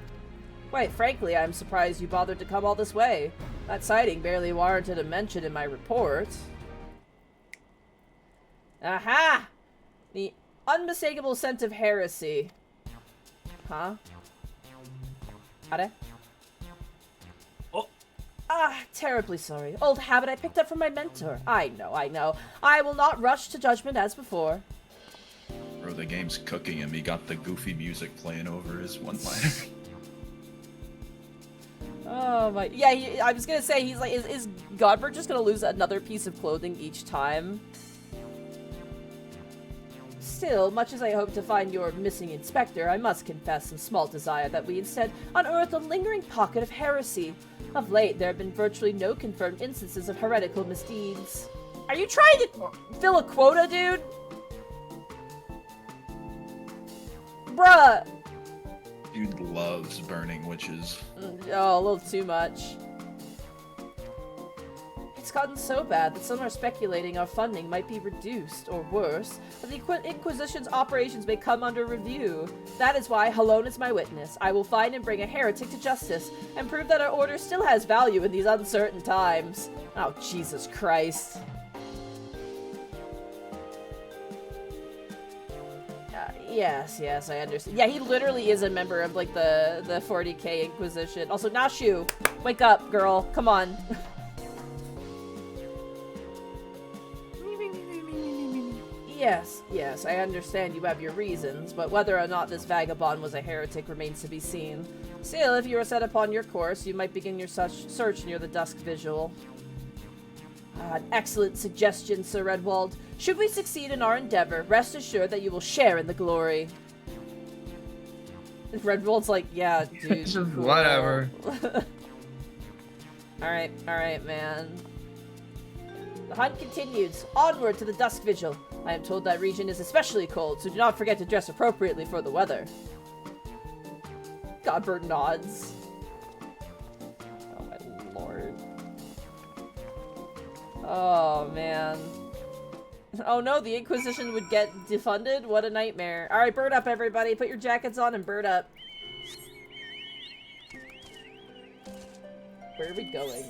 D: Quite frankly, I'm surprised you bothered to come all this way. That sighting barely warranted a mention in my report. Aha! The unmistakable scent of heresy. Huh? Are?
C: Oh.
D: Ah, terribly sorry. Old habit I picked up from my mentor. I know. I will not rush to judgment as before.
B: Bro, the game's cooking him. He got the goofy music playing over his one-liner.
D: Oh my... Yeah, I was gonna say, he's like, is Godbert just gonna lose another piece of clothing each time? Still, much as I hope to find your missing inspector, I must confess some small desire that we instead unearth a lingering pocket of heresy. Of late, there have been virtually no confirmed instances of heretical misdeeds. Are you trying to fill a quota, dude? Bruh!
B: Dude loves burning witches.
D: Oh, a little too much. It's gotten so bad that some are speculating our funding might be reduced, or worse, that the Inquisition's operations may come under review. That is why Halone is my witness. I will find and bring a heretic to justice, and prove that our order still has value in these uncertain times. Oh, Jesus Christ. Yes, I understand. Yeah, he literally is a member of, like, the 40k Inquisition. Also, Nashu, wake up, girl. Come on. Yes, I understand you have your reasons, but whether or not this vagabond was a heretic remains to be seen. Still, if you are set upon your course, you might begin your search near the dusk vigil. An excellent suggestion, Sir Redwald. Should we succeed in our endeavor, rest assured that you will share in the glory. Redwald's like, yeah, dude.
B: Just
D: cool.
B: whatever.
D: Alright, man. The hunt continues. Onward to the dusk vigil. I am told that region is especially cold, so do not forget to dress appropriately for the weather. Godbert nods. Oh my lord. Oh man. Oh no, the Inquisition would get defunded? What a nightmare. Alright, bird up everybody. Put your jackets on and bird up. Where are we going?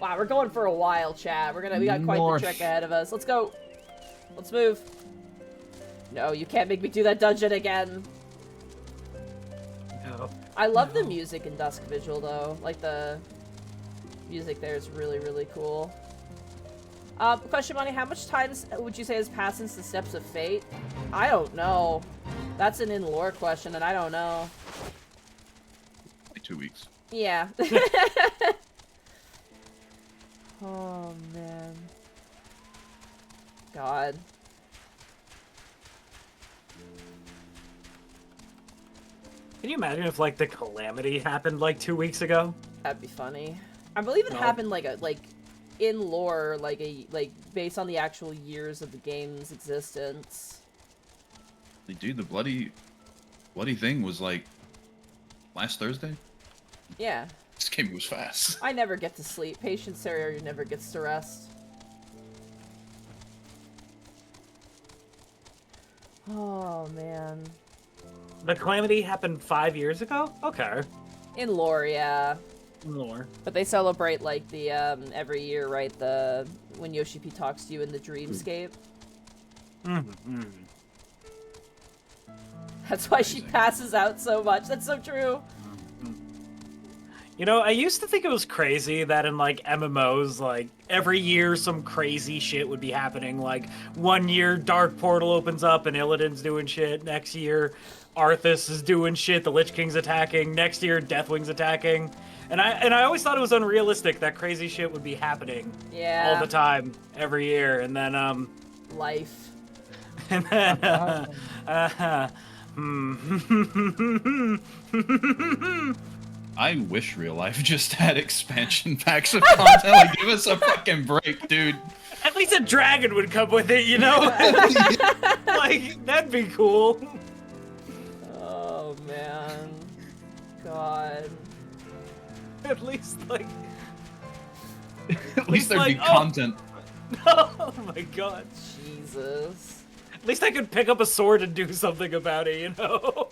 D: Wow, we're going for a while, chat. We got quite
B: North.
D: the trek ahead of us. Let's go. Let's move. No, you can't make me do that dungeon again.
C: No.
D: I love the music in Dusk Vigil, though. Like, the music there is really, really cool. Question, Money, how much time would you say has passed since the Steps of Fate? I don't know. That's an in-lore question, and I don't know.
B: Like 2 weeks.
D: Yeah. Oh, man. God.
C: Can you imagine if, like, the calamity happened, like, 2 weeks ago?
D: That'd be funny. I believe it
C: No.
D: happened in lore, based on the actual years of the game's existence.
B: Like, dude, the bloody bloody thing was like last Thursday.
D: Yeah.
B: This game moves fast.
D: I never get to sleep. Patient Sarah never gets to rest. Oh, man.
C: The calamity happened 5 years ago? Okay.
D: In lore, yeah.
C: Lore.
D: But they celebrate, like, the, every year, right? The, when Yoshi P talks to you in the dreamscape.
C: Mm-hmm.
D: That's why she passes out so much. That's so true.
C: You know, I used to think it was crazy that in, like, MMOs, like, every year some crazy shit would be happening. Like, one year Dark Portal opens up and Illidan's doing shit. Next year Arthas is doing shit, the Lich King's attacking. Next year Deathwing's attacking. And I always thought it was unrealistic that crazy shit would be happening all the time, every year. And then,
D: Life.
C: And then,
B: I wish real life just had expansion packs of content. Like, give us a fucking break, dude.
C: At least a dragon would come with it, you know? Like, that'd be cool.
D: Oh, man. God.
C: At least, like...
B: At least there'd be
C: like,
B: content.
C: Oh my god.
D: Jesus.
C: At least I could pick up a sword and do something about it, you know?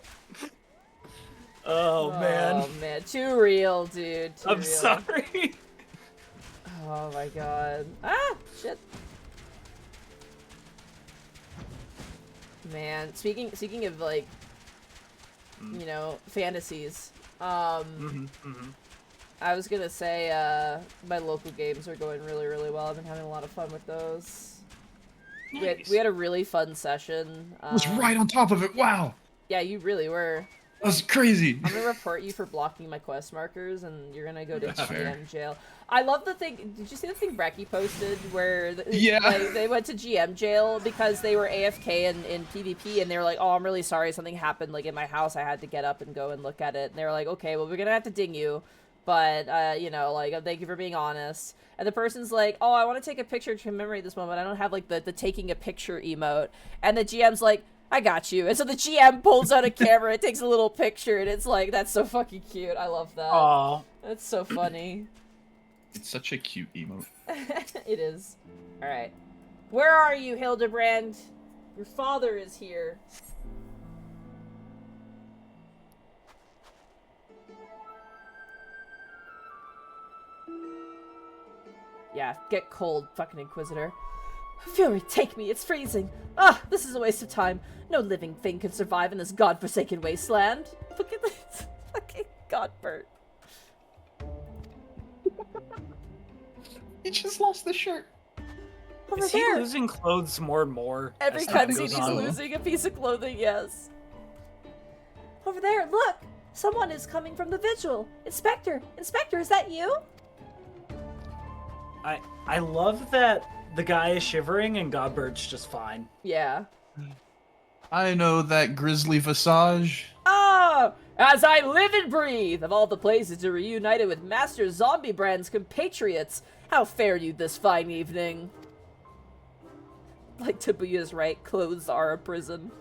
C: Oh, man.
D: Oh, man. Too real, dude. Too
C: I'm
D: real.
C: sorry.
D: Oh, my God. Ah! Shit. Man, speaking of, like, you know, fantasies, I was gonna say, my local games are going really, really well. I've been having a lot of fun with those.
C: Nice.
D: We had a really fun session.
B: I was right on top of it. Wow.
D: Yeah, you really were.
B: That was crazy.
D: I'm gonna report you for blocking my quest markers, and you're gonna go to
B: That's fair.
D: GM jail. I love the thing. Did you see the thing Brecky posted where
B: Yeah.
D: like, they went to GM jail because they were AFK in PvP, and they were like, "Oh, I'm really sorry. Something happened like in my house. I had to get up and go and look at it." And they were like, "Okay, well, we're gonna have to ding you, but you know, like, thank you for being honest." And the person's like, "Oh, I want to take a picture to commemorate this moment. I don't have like the taking a picture emote." And the GM's like, "I got you." And so the GM pulls out a camera and takes a little picture, and it's like, that's so fucking cute. I love that.
C: Aw.
D: That's so funny.
B: It's such a cute emote.
D: It is. Alright. Where are you, Hildebrand? Your father is here. Yeah, get cold, fucking Inquisitor. Fury, take me, it's freezing. Ah, this is a waste of time. No living thing can survive in this godforsaken wasteland. Look at this fucking Godbert.
B: He just lost the shirt.
D: Over
C: Is he
D: there.
C: losing clothes more and more?
D: Every
C: as time
D: cutscene
C: goes
D: he's
C: on?
D: losing a piece of clothing, yes. Over there, look! Someone is coming from the vigil. Inspector! Inspector, is that you?
C: I love that the guy is shivering and Godbird's just fine.
D: Yeah.
B: I know that grisly visage.
D: Ah! As I live and breathe! Of all the places to reunite with Master Zombie Brand's compatriots, how fare you this fine evening? Like Tabuya's right, clothes are a prison.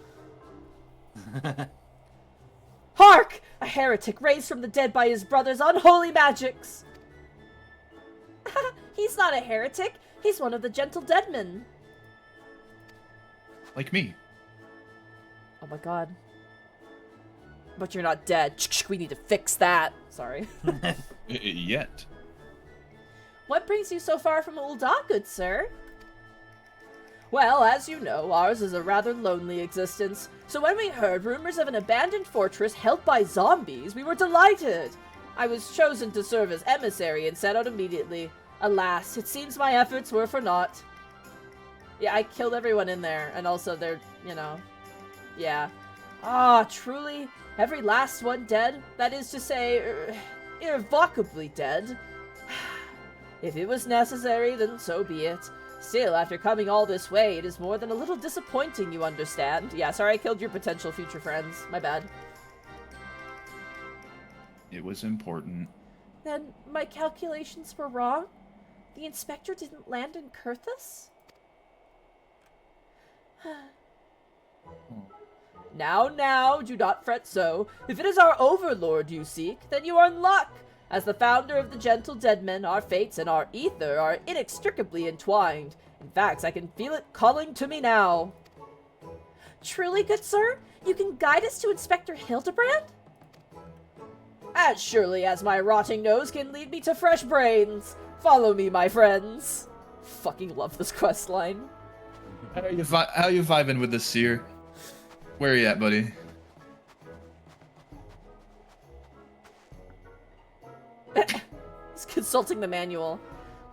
D: Hark! A heretic raised from the dead by his brother's unholy magics! He's not a heretic. He's one of the gentle deadmen.
B: Like me.
D: Oh my god. But you're not dead. We need to fix that. Sorry.
B: Yet.
D: What brings you so far from Ul'dah, good sir? Well, as you know, ours is a rather lonely existence. So when we heard rumors of an abandoned fortress held by zombies, we were delighted. I was chosen to serve as emissary and set out immediately. Alas, it seems my efforts were for naught. Yeah, I killed everyone in there, and also they're, you know, yeah. Ah, truly, every last one dead? That is to say, irrevocably dead. If it was necessary, then so be it. Still, after coming all this way, it is more than a little disappointing, you understand. Yeah, sorry I killed your potential future friends. My bad.
B: It was important.
D: Then my calculations were wrong? The inspector didn't land in Kurthus? Now, do not fret so. If it is our overlord you seek, then you are in luck. As the founder of the Gentle Deadmen, our fates and our ether are inextricably entwined. In fact, I can feel it calling to me now. Truly, good sir? You can guide us to Inspector Hildebrand? As surely as my rotting nose can lead me to fresh brains. Follow me, my friends. Fucking love this quest line.
B: How you vibing with this seer? Where are you at, buddy?
D: He's consulting the manual.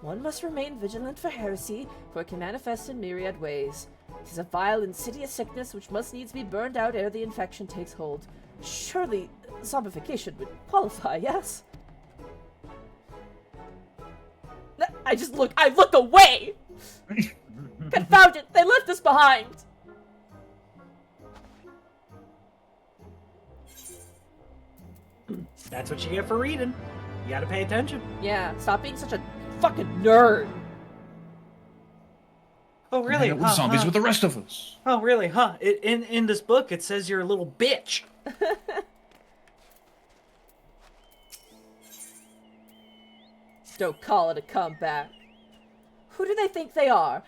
D: One must remain vigilant for heresy, for it can manifest in myriad ways. It is a vile, insidious sickness which must needs be burned out ere the infection takes hold. Surely, zombification would qualify, yes? I look away! Confound it, they left us behind!
C: That's what you get for reading. You gotta pay attention.
D: Yeah, stop being such a fucking nerd.
C: Oh, really?
B: Hang out with zombies with the rest of us.
C: Oh, really? Huh? In this book, it says you're a little bitch.
D: Don't call it a comeback. Who do they think they are?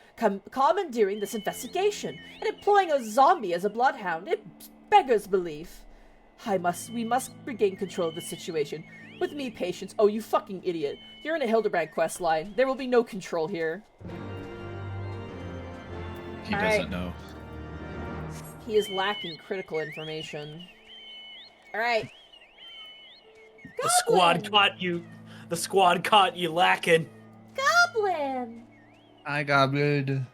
D: Commandeering this investigation and employing a zombie as a bloodhound. It beggars belief. We must regain control of the situation. With me, Patience. Oh, you fucking idiot. You're in a Hildebrand quest line. There will be no control here.
B: He doesn't know.
D: He is lacking critical information. Alright.
C: The squad caught you. The squad caught you lacking.
D: Goblin!
B: I got blood.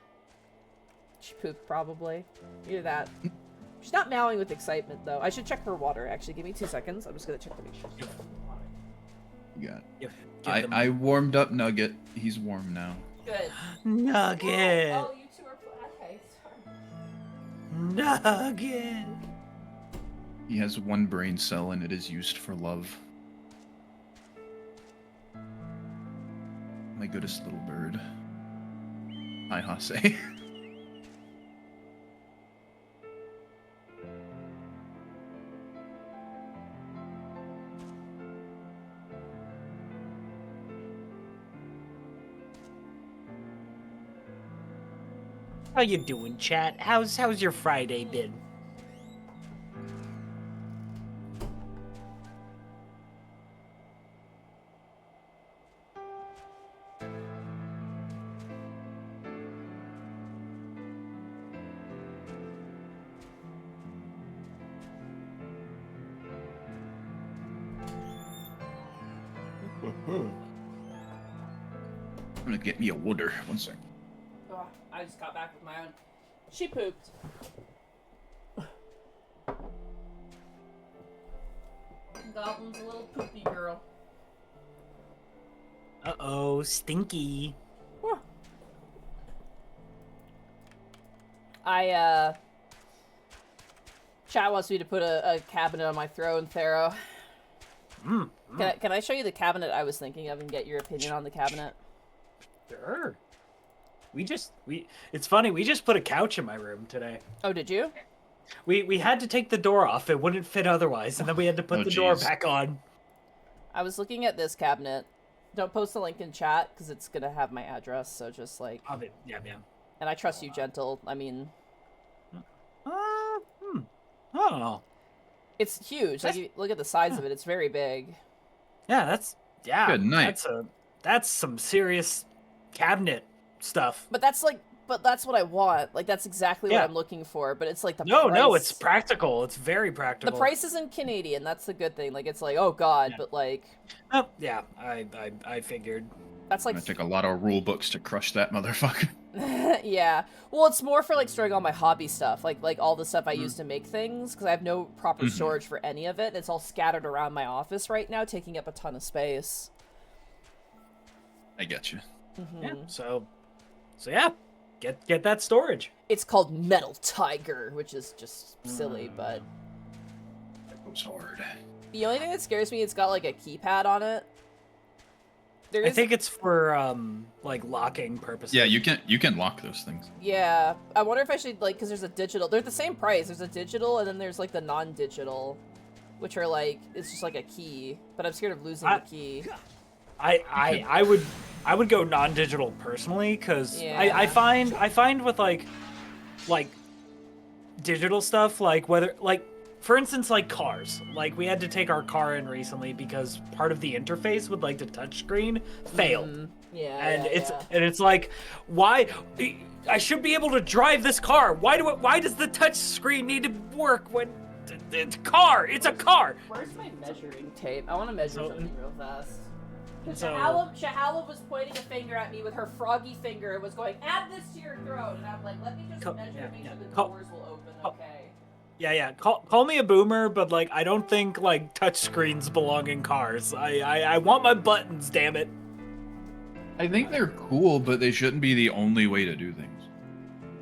D: She pooped, probably. Either that. She's not meowing with excitement, though. I should check her water, actually. Give me 2 seconds. I'm just gonna check the make sure.
B: You got it.
C: Give them-
B: I warmed up Nugget. He's warm now.
D: Good.
C: Nugget.
D: Oh, you two are... Okay, sorry.
C: Nugget.
B: He has one brain cell and it is used for love. My goodest little bird. Hi, Hase.
C: How you doing, chat? How's your Friday been?
B: I'm gonna get me a water. One second.
D: Oh, I just got back with my own. She pooped. Goblin's a little poopy girl.
C: Uh-oh, stinky.
D: Whew. Chat wants me to put a cabinet on my throne, Thero. Can I show you the cabinet I was thinking of and get your opinion on the cabinet?
C: Sure. It's funny, we just put a couch in my room today.
D: Oh, did you?
C: We had to take the door off, it wouldn't fit otherwise, and then we had to put the door back on.
D: I was looking at this cabinet. Don't post the link in chat, because it's gonna have my address, so just like...
C: Yeah.
D: And I trust you, Gentle. I mean...
C: I don't know.
D: It's huge. Like, look at the size of it. It's very big.
C: Yeah,
B: Good night.
C: That's some serious cabinet stuff.
D: But that's what I want. Like, that's exactly what I'm looking for. But it's like the price...
C: No, it's practical. It's very practical.
D: The price isn't Canadian. That's the good thing. Like, it's like, oh god, but like...
C: Oh, yeah, I figured.
D: That's like...
B: It's gonna take a lot of rule books to crush that motherfucker.
D: Yeah. Well, it's more for like storing all my hobby stuff. Like all the stuff I use to make things. Because I have no proper storage for any of it. It's all scattered around my office right now, taking up a ton of space.
B: I get you.
C: Yeah, so yeah, get that storage.
D: It's called Metal Tiger, which is just silly, but...
B: That goes hard.
D: The only thing that scares me, it's got like a keypad on it. There
C: I
D: is.
C: think it's for like locking purposes.
B: Yeah, you can lock those things.
D: Yeah, I wonder if I should like, because there's a digital. They're the same price. There's a digital, and then there's like the non-digital, which are like it's just like a key. But I'm scared of losing the key.
C: I would go non-digital personally, because
D: Yeah.
C: I find with like digital stuff, like whether like for instance like cars, like we had to take our car in recently because part of the interface with like the touchscreen failed.
D: Yeah.
C: And
D: yeah.
C: it's like, why? I should be able to drive this car. Why does the touch screen need to work when it's a car? It's a car.
D: Where's my measuring tape? I want to measure something real fast.
C: So-
D: Shahala was pointing a finger at me with her froggy finger and was going, "Add this to your throat," and I'm like, "Let me just measure and make sure the doors will open." Okay.
C: Yeah. Call me a boomer, but like I don't think like touch screens belong in cars. I want my buttons, damn it.
B: I think they're cool, but they shouldn't be the only way to do things.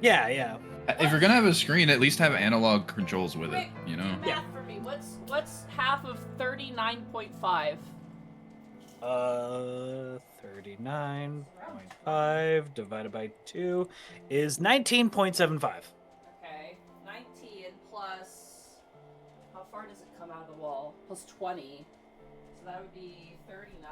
C: Yeah.
B: If you're gonna have a screen, at least have analog controls with it. You know.
D: Do math for me. What's half of 39.5?
C: 39.5 divided by 2 is 19.75.
D: Okay, 19 plus. How far does it come out of the wall? Plus 20. So that would be 39.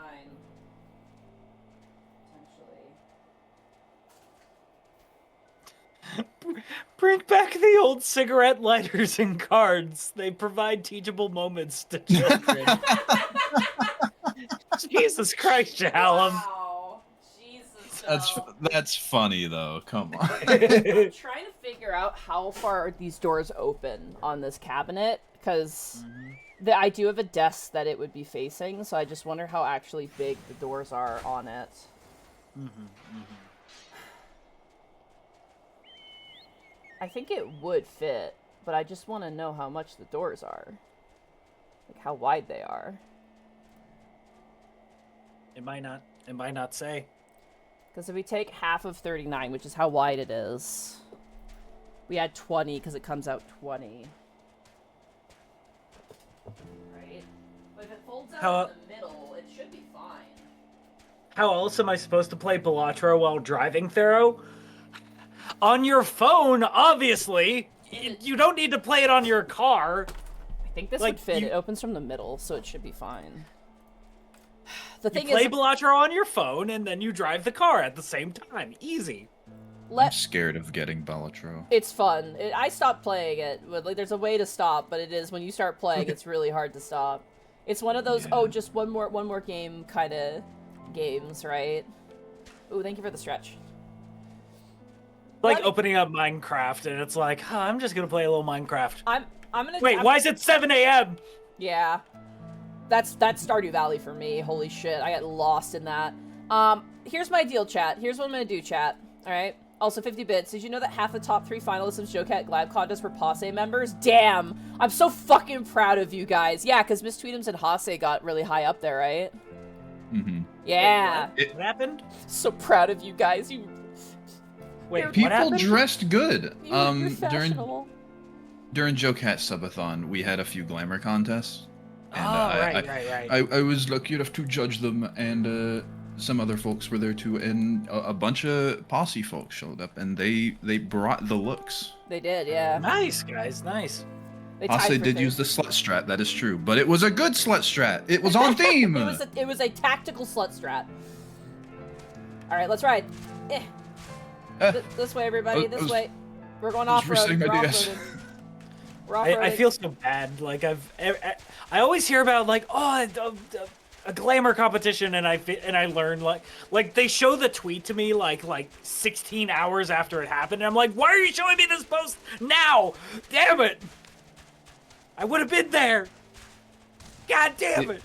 D: Potentially.
C: Bring back the old cigarette lighters and cards. They provide teachable moments to children. Jesus Christ, Shalom.
D: Wow. Jesus.
B: That's funny though. Come on.
D: I'm trying to figure out how far these doors open on this cabinet, because I do have a desk that it would be facing, so I just wonder how actually big the doors are on it. I think it would fit, but I just want to know how much the doors are. Like how wide they are.
C: It might not say.
D: Because if we take half of 39, which is how wide it is, we add 20 because it comes out 20. Right? But if it folds out in the middle, it should be fine.
C: How else am I supposed to play Balatro while driving, Thero? On your phone, obviously. You don't need to play it on your car.
D: I think this
C: Like,
D: would fit.
C: you-
D: It opens from the middle, so it should be fine. The
C: You
D: thing
C: play
D: is,
C: Balatro on your phone, and then you drive the car at the same time. Easy.
B: I'm scared of getting Balatro.
D: It's fun. I stopped playing it. Like, there's a way to stop, but it is when you start playing, it's really hard to stop. It's one of those just one more game kind of games, right? Ooh, thank you for the stretch.
C: Like
D: Let me-
C: opening up Minecraft, and it's like, I'm just gonna play a little Minecraft.
D: I'm gonna
C: Wait, why is it 7 a.m.?
D: Yeah, that's Stardew Valley for me. Holy shit, I got lost in that. Here's my deal, chat. Here's what I'm gonna do, chat. All right. Also, 50 bits. Did you know that half the top 3 finalists of Jocat Glad Contest were Posse members? Damn! I'm so fucking proud of you guys. Yeah, because Miss Tweetums and Hase got really high up there, right?
B: Mm-hmm.
D: Yeah.
C: What happened?
D: So proud of you guys.
C: Wait, what
B: People
C: happened?
B: dressed good.
D: You're fashionable.
B: During Jocat Subathon, we had a few glamour contests. And,
C: right.
B: I was lucky enough to judge them, and some other folks were there too, and a bunch of posse folks showed up, and they brought the looks.
D: They did, yeah.
C: Nice, guys, nice.
D: They tied
B: Posse
D: for
B: did
D: third.
B: use the slut strat, that is true, but it was a good slut strat. It was on theme.
D: It was a tactical slut strat. All right, let's ride. This way, everybody. This way. We're going off road.
B: reciting
D: We're
B: my
D: off
B: DS.
D: roading. We're off roading.
C: I feel so bad. Like I always hear about like a glamour competition, and I learn like they show the tweet to me like 16 hours after it happened, and I'm like, why are you showing me this post now? Damn it! I would have been there. God damn it!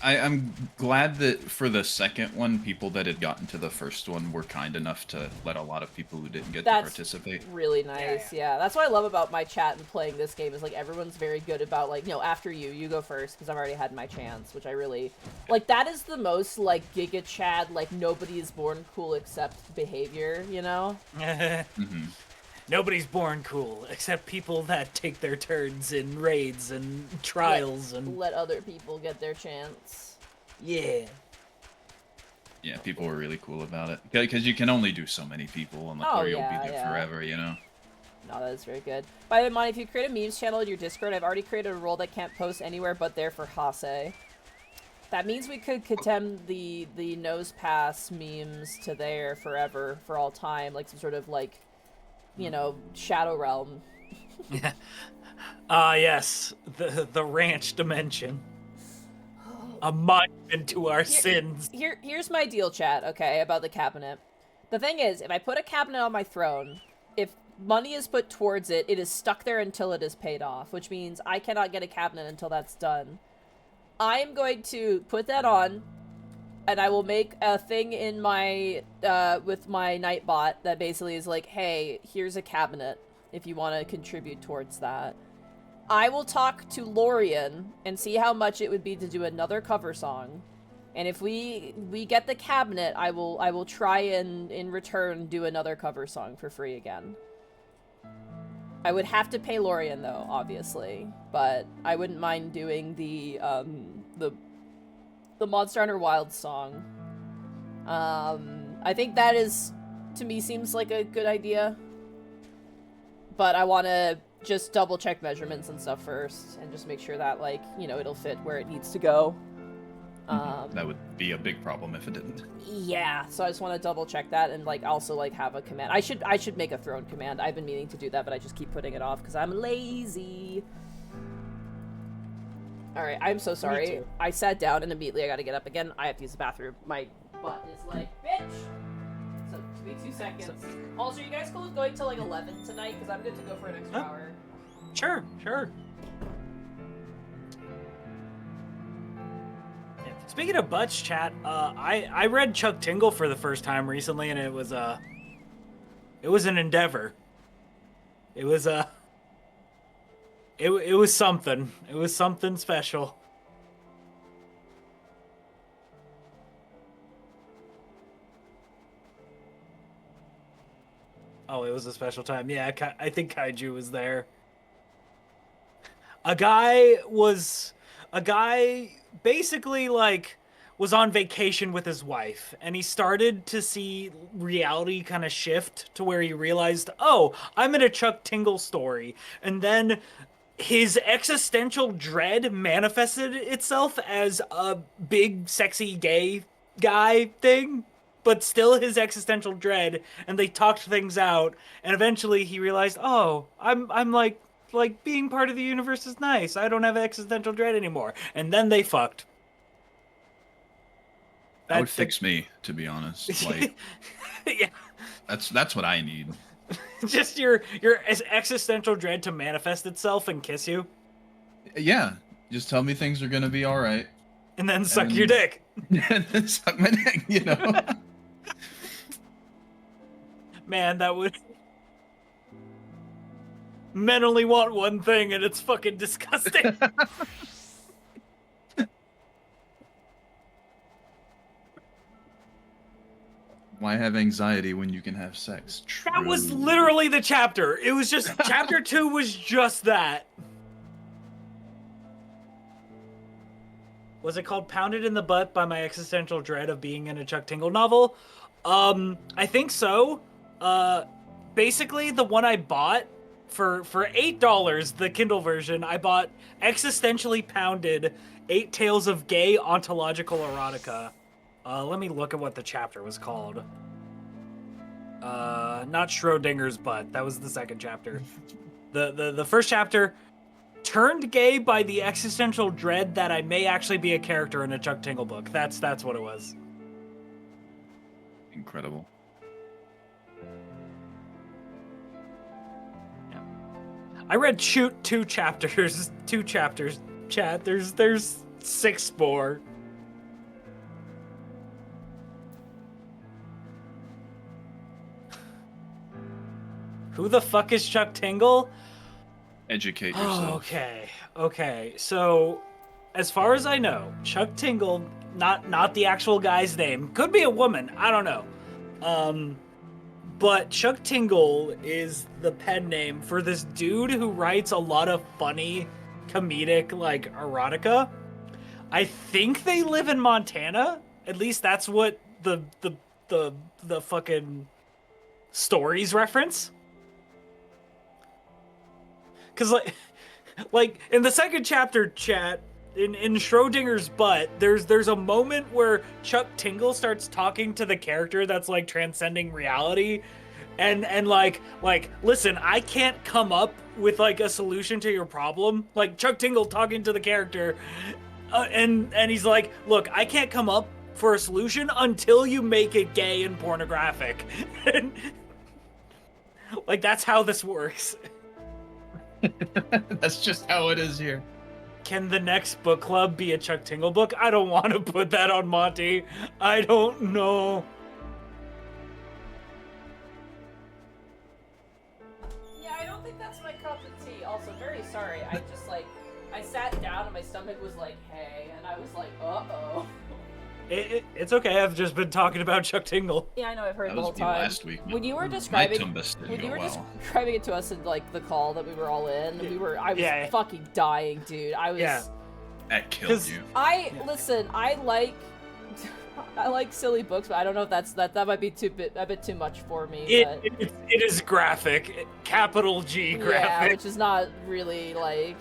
B: I'm glad that for the second one, people that had gotten to the first one were kind enough to let a lot of people who didn't get to participate.
D: Really nice, yeah. That's what I love about my chat and playing this game is like everyone's very good about like, after you go first because I've already had my chance, which I really like. That is the most like Giga Chad, like nobody is born cool except behavior, you know?
B: Mm-hmm.
C: Nobody's born cool except people that take their turns in raids and trials and
D: let other people get their chance.
C: yeah.
B: Yeah, people were really cool about it because you can only do so many people, and
D: Oh,
B: or you'll
D: yeah,
B: be there
D: yeah.
B: forever, you know.
D: No, that is very good. By the way, Monty, if you create a memes channel in your Discord, I've already created a role that can't post anywhere but there for Hase. That means we could condemn the nose pass memes to there forever, for all time, like some sort of like, you know, Shadow Realm.
C: Yeah. Yes, the ranch dimension. A monument to our sins.
D: Here's my deal, chat, okay, about the cabinet. The thing is, if I put a cabinet on my throne, if money is put towards it, it is stuck there until it is paid off, which means I cannot get a cabinet until that's done. I am going to put that on, and I will make a thing in my, with my Nightbot that basically is like, hey, here's a cabinet if you want to contribute towards that. I will talk to Lorian and see how much it would be to do another cover song. And if we get the cabinet, I will try and in return do another cover song for free again. I would have to pay Lorian though, obviously, but I wouldn't mind doing the Monster Hunter Wilds song. I think that is, to me, seems like a good idea. But I want to just double check measurements and stuff first, and just make sure that, like, you know, it'll fit where it needs to go.
B: That would be a big problem if it didn't.
D: Yeah, so I just want to double check that and, like, also, like, have a command. I should make a throne command. I've been meaning to do that, but I just keep putting it off because I'm lazy. Alright, I'm so sorry. I sat down and immediately I gotta get up again. I have to use the bathroom. My butt is like, bitch! So, give me 2 seconds. Also, are you guys cool with going till, like, 11 tonight? Because I'm good to go for an extra hour.
C: Sure. Speaking of butts, chat, I read Chuck Tingle for the first time recently, and it was an endeavor. It was something. It was something special. Oh, it was a special time. Yeah, I think Kaiju was there. A guy basically, like, was on vacation with his wife, and he started to see reality kind of shift to where he realized, oh, I'm in a Chuck Tingle story. And then his existential dread manifested itself as a big, sexy, gay guy thing, but still his existential dread, and they talked things out, and eventually he realized, oh, I'm like being part of the universe is nice. I don't have existential dread anymore. And then they fucked.
B: That would fix me, to be honest. Like,
C: yeah,
B: that's what I need.
C: just your existential dread to manifest itself and kiss you,
B: Yeah, just tell me things are gonna be all right,
C: and then suck your dick.
B: and then suck my dick. You know.
C: Man, that would. Men only want one thing, and it's fucking disgusting.
B: Why have anxiety when you can have sex? True.
C: That was literally the chapter. It was just chapter 2 was just that. Was it called Pounded in the Butt by My Existential Dread of Being in a Chuck Tingle Novel? I think so. Basically, the one I bought for $8, the Kindle version, I bought Existentially Pounded, 8 Tales of Gay Ontological Erotica. Let me look at what the chapter was called. Not Schrodinger's Butt. That was the second chapter. The first chapter, Turned Gay by the Existential Dread that I may actually be a character in a Chuck Tingle book. That's what it was.
B: Incredible.
C: Yeah. I read two chapters. Chat. There's 6 more. Who the fuck is Chuck Tingle?
B: Educate yourself.
C: Okay. So, as far as I know, Chuck Tingle, not the actual guy's name, could be a woman. I don't know. But Chuck Tingle is the pen name for this dude who writes a lot of funny, comedic, like, erotica. I think they live in Montana. At least that's what the fucking stories reference? Because like in the second chapter, chat, in Schrodinger's butt, there's a moment where Chuck Tingle starts talking to the character that's like transcending reality, and like listen, I can't come up with like a solution to your problem. Like Chuck Tingle talking to the character, and he's like, look, I can't come up for a solution until you make it gay and pornographic. And, like that's how this works.
B: That's just how it is here.
C: Can the next book club be a Chuck Tingle book? I don't want to put that on Monty. I don't know.
D: Yeah, I don't think that's my cup of tea. Also, very sorry. I just I sat down and my stomach was like, hey, and I was like, uh-oh.
C: It's okay. I've just been talking about Chuck Tingle.
D: Yeah, I know. I've heard
B: That
D: the
B: was
D: whole
B: me
D: time.
B: last week.
D: When you were
B: My
D: describing,
B: Tumbus didn't
D: when you
B: go
D: were
B: well.
D: describing it to us in like the call that we were all in, I was
C: Yeah.
D: fucking dying, dude. I was.
C: Yeah.
B: That killed you.
D: Listen. I like silly books, but I don't know if that might be a bit too much for me.
C: It is graphic, capital G
D: Yeah,
C: graphic.
D: which is not really like.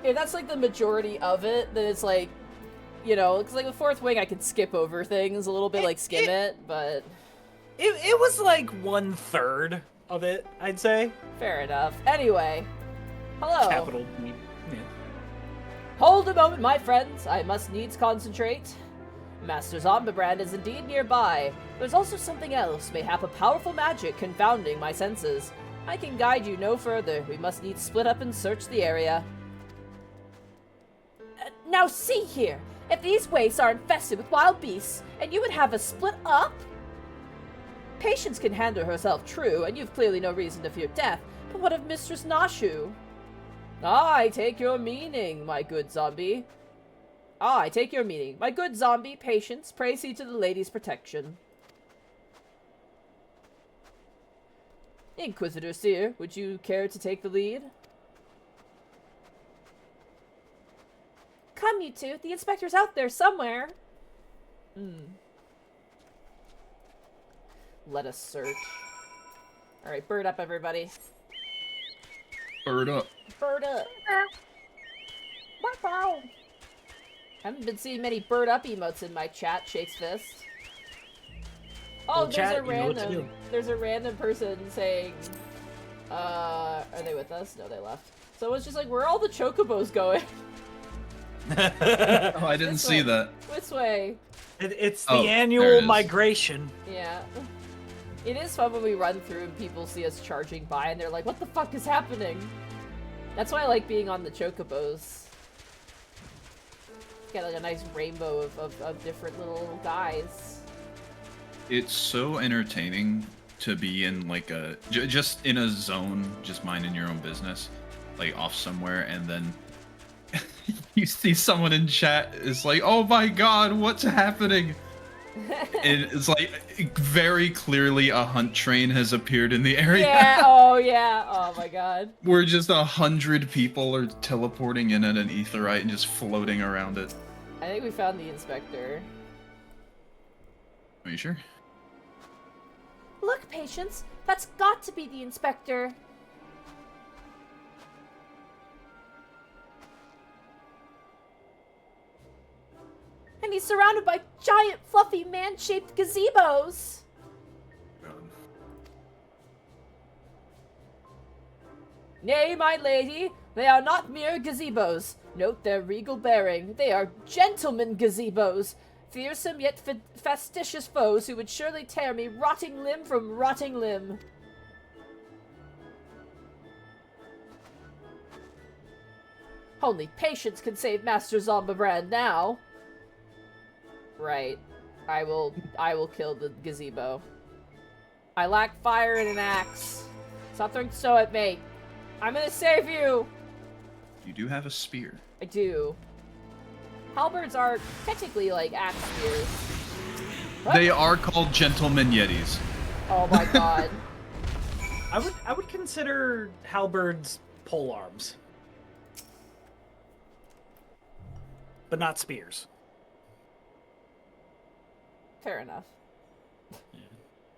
D: If that's like the majority of it, then it's like, you know, because like with Fourth Wing, I could skip over things a little bit, like skim it, but
C: It was like 1/3 of it, I'd say.
D: fair enough. Anyway, hello.
C: Capital G. Yeah.
D: Hold a moment, my friends. I must needs concentrate. Master Zombibrand is indeed nearby. There's also something else, mayhap a powerful magic confounding my senses. I can guide you no further. We must needs split up and search the area. Now see here. If these wastes are infested with wild beasts, and you would have us split up? Patience can handle herself, true, and you've clearly no reason to fear death, but what of Mistress Nashu? I take your meaning, my good zombie. I take your meaning. My good zombie, Patience, praise ye to the lady's protection. Inquisitor Seer, would you care to take the lead? Come, you two. The inspector's out there somewhere. Let us search. Alright, bird up, everybody.
B: Bird up.
D: Bird up. Wow. Haven't been seeing many bird up emotes in my chat, Shakes Fist. Oh,
C: Well, chat, you know what to do.
D: there's a random person saying, are they with us? No, they left. So it was just like, where are all the chocobos going?
B: Oh, I didn't
D: This
B: see
D: way.
B: that.
D: This way.
C: It's the
B: Oh, there it
C: annual
B: is.
C: migration.
D: Yeah. It is fun when we run through and people see us charging by and they're like, what the fuck is happening? That's why I like being on the chocobos. Get like a nice rainbow of different little guys.
B: It's so entertaining to be in like a just in a zone, just minding your own business, like off somewhere, and then you see someone in chat is like, "Oh my god, what's happening?" And it's like very clearly a hunt train has appeared in the area.
D: Yeah, oh yeah, oh my god.
B: Where just 100 people are teleporting in at an aetherite and just floating around it.
D: I think we found the inspector.
B: Are you sure?
D: Look, Patience, that's got to be the inspector. And he's surrounded by giant, fluffy, man-shaped gazebos. Nay, my lady, they are not mere gazebos. Note their regal bearing. They are gentlemen gazebos. Fearsome yet fastidious foes who would surely tear me rotting limb from rotting limb. Only Patience can save Master Zombibrand now. Right. I will kill the gazebo. I lack fire and an axe. Stop throwing snow at me. I'm gonna save you!
B: You do have a spear.
D: I do. Halberds are technically like axe spears. What?
B: They are called gentlemen yetis.
D: Oh my god.
C: I would consider halberds pole arms, but not spears.
D: Fair enough.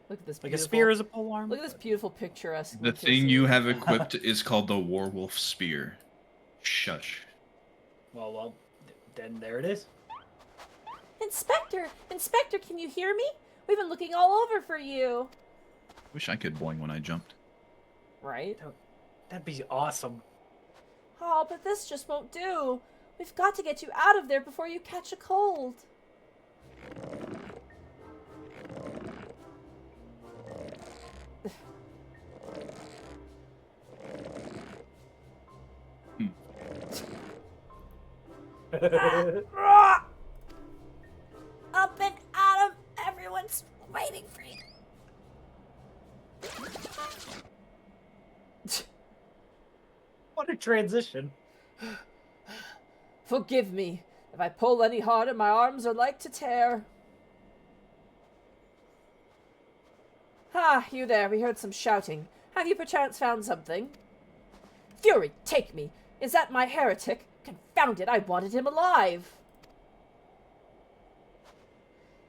D: Look at this.
C: Like
D: Beautiful,
C: a spear is a polearm.
D: Look at this beautiful picturesque.
B: The thing you have equipped is called the Warwolf Spear. Shush.
C: Well, then there it is.
D: Inspector, can you hear me? We've been looking all over for you.
B: Wish I could boing when I jumped.
D: Right?
C: That'd be awesome.
D: Oh, but this just won't do. We've got to get you out of there before you catch a cold. Up and Adam, everyone's waiting for you.
C: What a transition.
D: Forgive me. If I pull any harder, my arms are like to tear. Ah, you there. We heard some shouting. Have you perchance found something? Fury, take me. Is that my heretic? Confound it, I wanted him alive.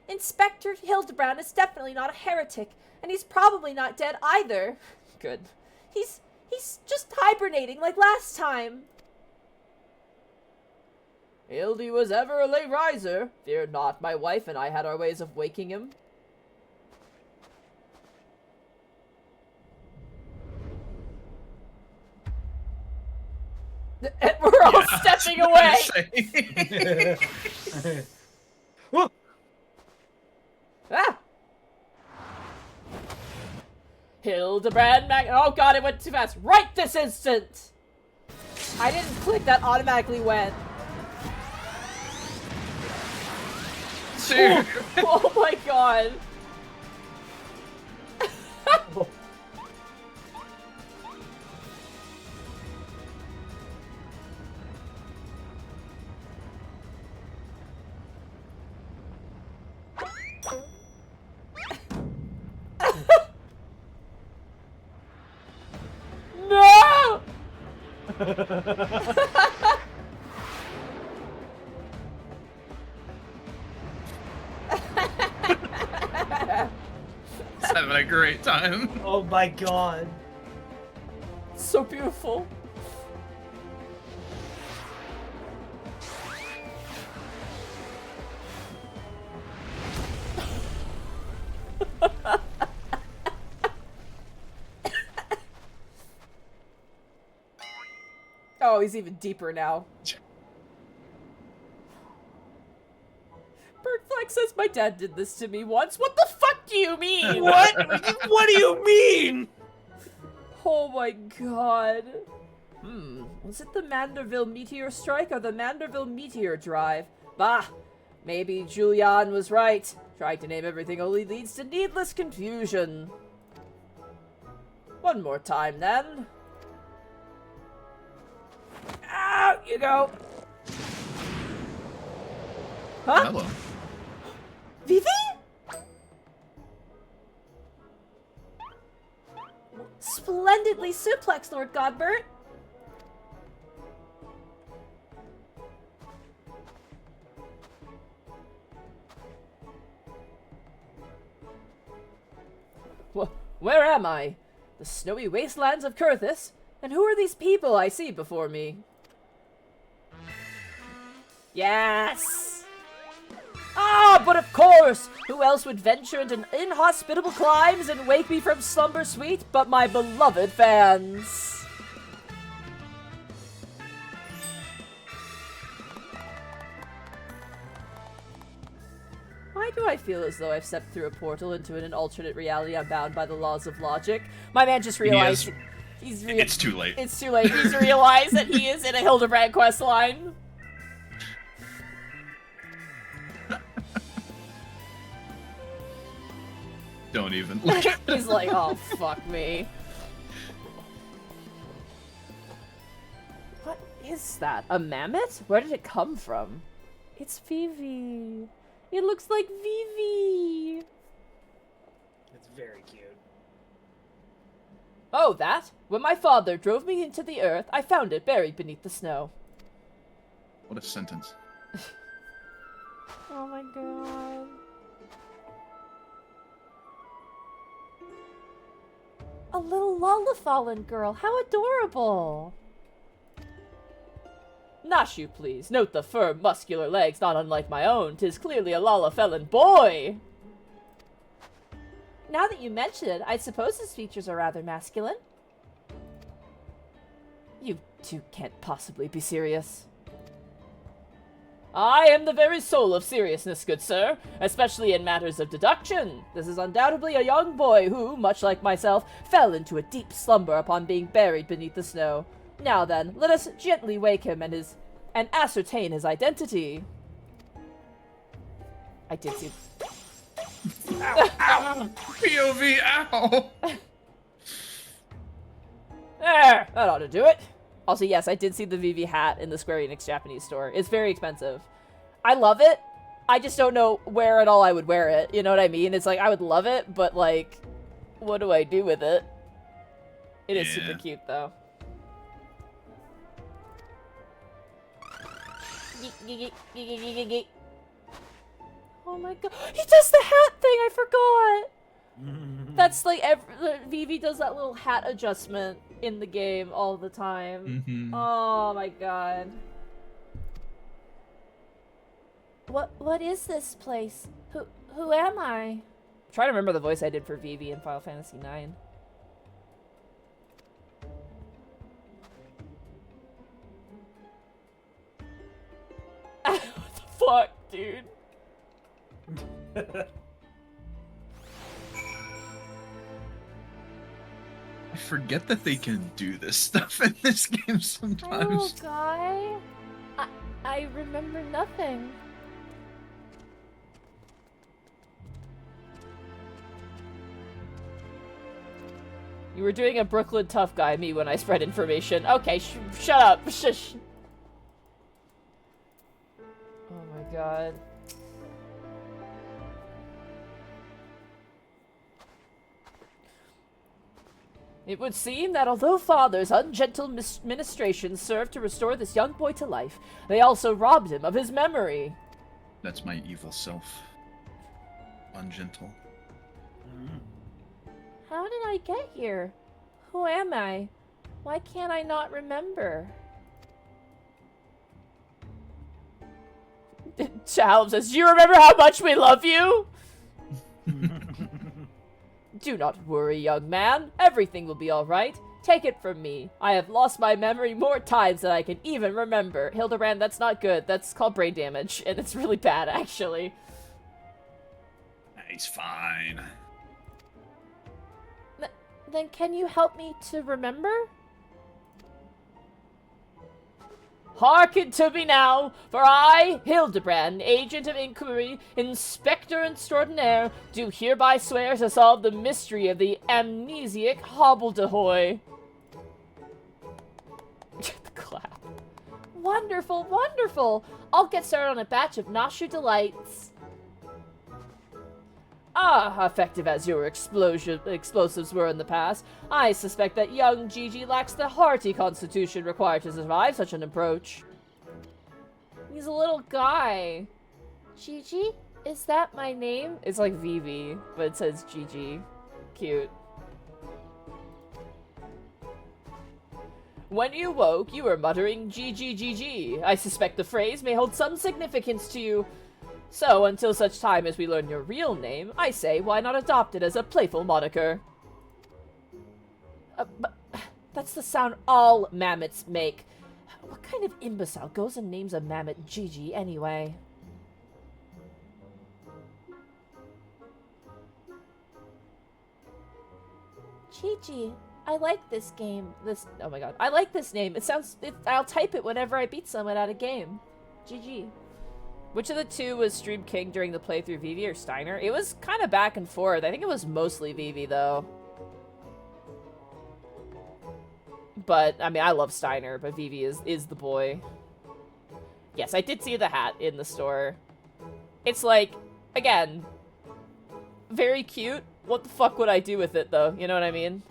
D: Inspector Hildebrand is definitely not a heretic, and he's probably not dead either. Good. He's just hibernating like last time. Hildy was ever a late riser. Fear not, my wife and I had our ways of waking him. And we're all stepping away. Ah! Hildebrand oh god, it went too fast. Right this instant! I didn't click, that automatically went.
B: Dude.
D: Oh my god. No!
B: 's having a great time.
C: Oh my god.
D: So beautiful. Oh, he's even deeper now. Birdflag says my dad did this to me once. What the fuck do you mean?
C: What? What do you mean?
D: Oh my god. Was it the Manderville meteor strike or the Manderville meteor drive? Bah, maybe Julian was right. Trying to name everything only leads to needless confusion. One more time then. Out you go. Huh?
B: Hello.
D: Vivi? Splendidly suplex, Lord Godbert. Where am I? The snowy wastelands of Kurthis? And who are these people I see before me? Yes! Ah, but of course! Who else would venture into inhospitable climes and wake me from slumber sweet but my beloved fans? Why do I feel as though I've stepped through a portal into an alternate reality I'm bound by the laws of logic? My man just realized...
B: It's too late.
D: It's too late. He's realized that he is in a Hildebrand quest line.
B: Don't even.
D: He's like, oh, fuck me. What is that? A mammoth? Where did it come from? It's Vivi. It looks like Vivi.
C: It's very cute.
D: Oh, that? When my father drove me into the earth, I found it buried beneath the snow.
B: What a sentence.
D: Oh my god. A little Lullafallen girl. How adorable.
A: Nashu, please. Note the firm, muscular legs, not unlike my own. 'Tis clearly a Lullafellan boy.
D: Now that you mention it, I suppose his features are rather masculine.
A: You two can't possibly be serious. I am the very soul of seriousness, good sir, especially in matters of deduction. This is undoubtedly a young boy who, much like myself, fell into a deep slumber upon being buried beneath the snow. Now then, let us gently wake him and ascertain his identity. I did see...
B: Ow! POV, ow!
A: There! That ought to do it. Also, yes, I did see the VV hat in the Square Enix Japanese store. It's very expensive. I love it. I just don't know where at all I would wear it. You know what I mean? It's like, I would love it, but like, what do I do with it? It is super cute, though. Oh my god. He does the hat thing! I forgot! That's like, Vivi does that little hat adjustment in the game all the time. Oh my god.
D: What is this place? Who am I?
A: I'm trying to remember the voice I did for Vivi in Final Fantasy IX. What the fuck, dude?
B: I forget that they can do this stuff in this game sometimes.
D: Guy? I remember nothing.
A: You were doing a Brooklyn tough guy, me, when I spread information. Okay, shut up. Shush. Oh my god. It would seem that although Father's ungentle ministrations served to restore this young boy to life, they also robbed him of his memory.
B: That's my evil self. Ungentle.
D: How did I get here? Who am I? Why can't I not remember?
A: Chalm says, "Do you remember how much we love you?" Do not worry, young man. Everything will be alright. Take it from me. I have lost my memory more times than I can even remember. Hildebrand, that's not good. That's called brain damage, and it's really bad, actually.
B: He's fine.
D: Then can you help me to remember?
A: Hearken to me now, for I, Hildebrand, agent of inquiry, inspector extraordinaire, do hereby swear to solve the mystery of the amnesiac Hobbledehoy. The clap.
D: Wonderful, wonderful! I'll get started on a batch of Nashu delights.
A: Ah, effective as your explosives were in the past, I suspect that young Gigi lacks the hearty constitution required to survive such an approach. He's a little guy.
D: Gigi? Is that my name?
A: It's like Vivi, but it says Gigi. Cute. When you woke, you were muttering GG. I suspect the phrase may hold some significance to you. So, until such time as we learn your real name, I say, why not adopt it as a playful moniker?
D: But that's the sound all mammoths make. What kind of imbecile goes and names a mammoth Gigi anyway? Gigi, I like this game.
A: Oh my god. I like this name. I'll type it whenever I beat someone at a game. GG. Which of the two was Stream King during the playthrough, Vivi or Steiner? It was kind of back and forth. I think it was mostly Vivi, though. But, I mean, I love Steiner, but Vivi is the boy. Yes, I did see the hat in the store. It's like, again, very cute. What the fuck would I do with it, though? You know what I mean?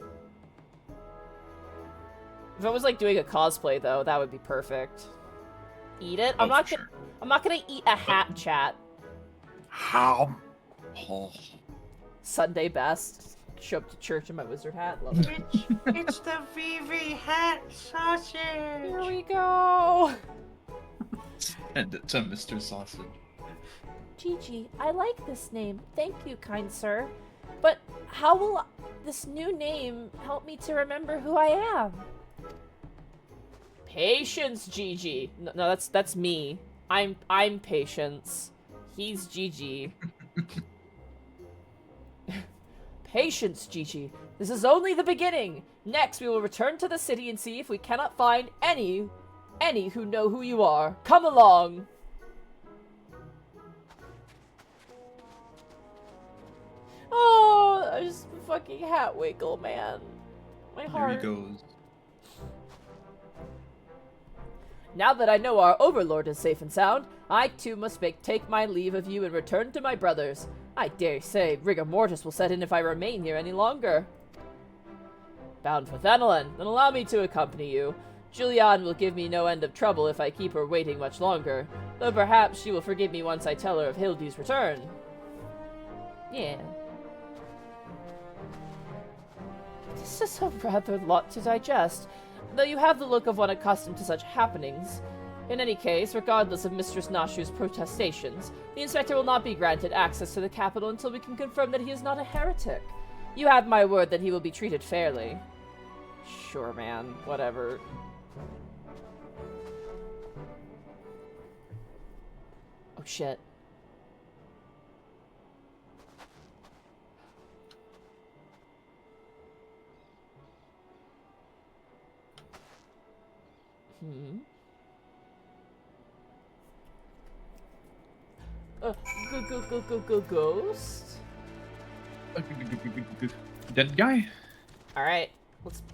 A: If I was, like, doing a cosplay, though, that would be perfect. Eat it? I'm not gonna eat a hat, chat.
C: How?
B: Oh.
A: Sunday best.
D: show up to church in my wizard hat. Love it.
C: It's the VV hat sausage.
D: Here we go.
B: And it's a Mr. Sausage.
D: Gigi, I like this name. Thank you, kind sir. But how will this new name help me to remember who I am?
A: Patience, Gigi. No, that's me. I'm Patience. He's Gigi. Patience, Gigi. This is only the beginning. Next, we will return to the city and see if we cannot find any who know who you are. Come along. Oh, I just fucking hat wiggle, man. My heart.
B: Here he goes.
A: Now that I know our overlord is safe and sound, I too must take my leave of you and return to my brothers. I dare say rigor mortis will set in if I remain here any longer. Bound for Thenelin, then allow me to accompany you. Julianne will give me no end of trouble if I keep her waiting much longer, though perhaps she will forgive me once I tell her of Hildy's return. Yeah. This is a rather lot to digest, though you have the look of one accustomed to such happenings. In any case, regardless of Mistress Nashu's protestations, the inspector will not be granted access to the capital until we can confirm that he is not a heretic. You have my word that he will be treated fairly. Sure, man. Whatever. Oh, shit. Ghost?
B: Dead guy?
A: Alright,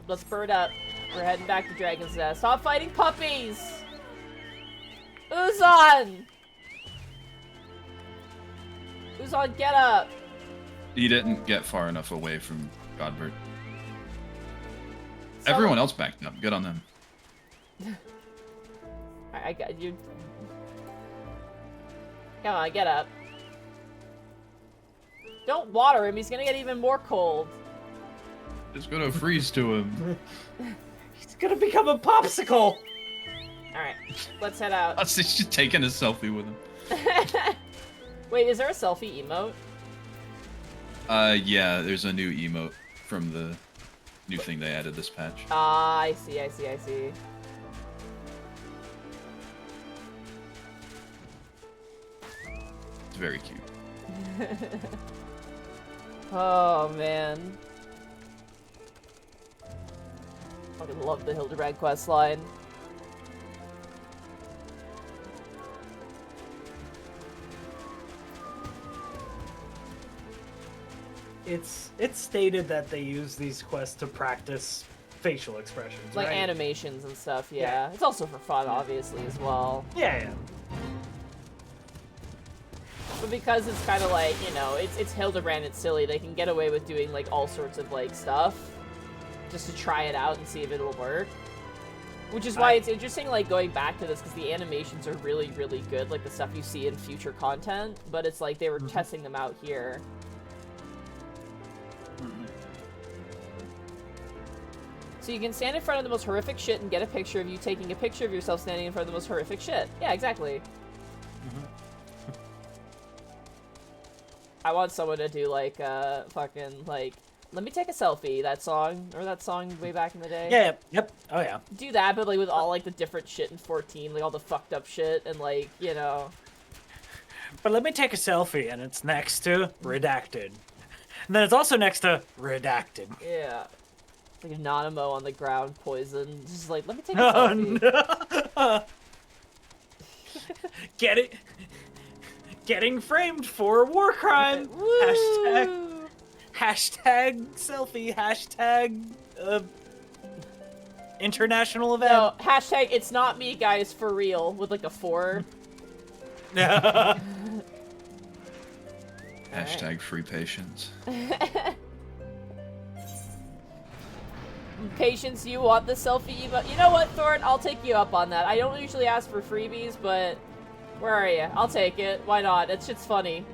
A: let's bird up. We're heading back to Dragon's Nest. Stop fighting puppies! Uzan! Uzan, get up!
B: He didn't get far enough away from Godbert. Everyone else backed up. Good on them.
A: I got you. Come on, get up. Don't water him, he's gonna get even more cold.
B: It's gonna freeze to him.
C: He's gonna become a popsicle.
A: Alright, let's head out.
B: She's just taking a selfie with him.
A: Wait, is there a selfie emote?
B: Yeah, there's a new emote from the new thing they added this patch.
A: Ah, I see.
B: It's very cute.
A: Oh, man. Fucking love the Hildebrand questline.
C: It's stated that they use these quests to practice facial expressions,
A: Like
C: right?
A: animations and stuff, yeah.
C: Yeah.
A: It's also for fun, obviously, as well.
C: Yeah.
A: But because it's kind of like, you know, it's Hildebrand, it's silly, they can get away with doing, like, all sorts of, like, stuff just to try it out and see if it'll work. Which is why it's interesting, like, going back to this, because the animations are really, really good, like the stuff you see in future content, but it's like they were testing them out here. So you can stand in front of the most horrific shit and get a picture of you taking a picture of yourself standing in front of the most horrific shit. Yeah, exactly. I want someone to do, like, fucking, like, Let Me Take a Selfie, that song, or that song way back in the day.
C: Yeah, yep. Oh, yeah.
A: Do that, but, like, with all, like, the different shit in 14, like, all the fucked up shit, and, like, you know.
C: But let me take a selfie, and it's next to redacted. And then it's also next to redacted.
A: Yeah. Like Anonymous on the ground, poisoned. Just like, let me take a selfie.
C: No. Get it? Getting framed for a war crime. Hashtag selfie. Hashtag international event.
A: No, hashtag it's not me, guys, for real, with like a 4.
B: Hashtag free patience.
A: Patience, you want the selfie emote? You know what, Thorn? I'll take you up on that. I don't usually ask for freebies, but where are you? I'll take it. Why not? That shit's funny.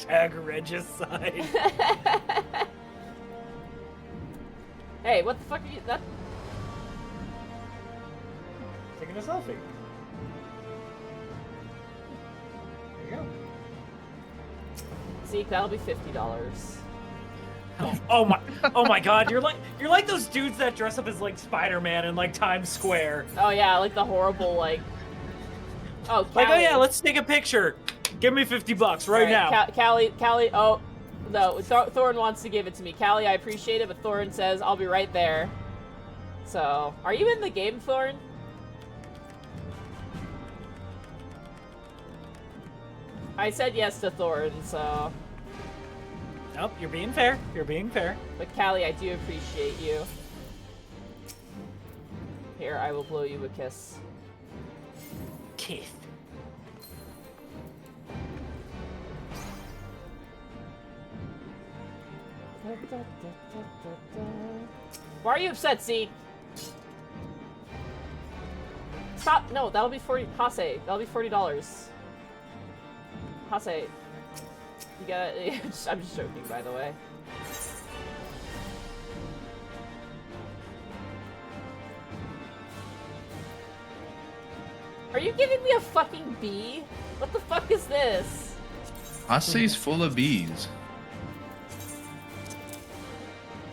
C: Hashtag regicide.
A: Hey, what the fuck are you? That.
C: Taking a selfie. There you go.
A: See, that'll be $50.
C: Oh my God! You're like those dudes that dress up as like Spider-Man in like Times Square.
A: Oh yeah, like the horrible like. Oh, Callie.
C: Like, oh yeah, let's take a picture. Give me $50 right now.
A: Callie. Oh, no. Thorin wants to give it to me. Callie, I appreciate it, but Thorin says I'll be right there. So, are you in the game, Thorin? I said yes to Thorin, so.
C: Nope, you're being fair. You're being fair.
A: But Callie, I do appreciate you. Here, I will blow you a kiss.
C: Kiss.
A: Why are you upset, Z? Stop! No, that'll be 40. Hase, that'll be $40. Hase, you gotta. I'm just joking, by the way. Are you giving me a fucking bee? What the fuck is this?
B: Hase's full of bees.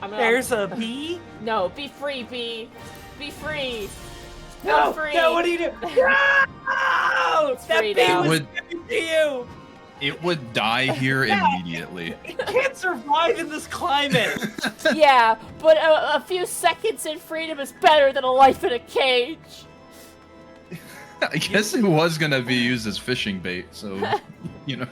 C: There's a bee?
A: No, be free, bee. Be free.
C: No,
A: Be free.
C: no, what do you do? No! That
A: free
C: bee
A: now.
C: was giving to you!
B: It would die here immediately.
C: It can't survive in this climate!
A: Yeah, but a few seconds in freedom is better than a life in a cage.
B: I guess it was gonna be used as fishing bait, so you know.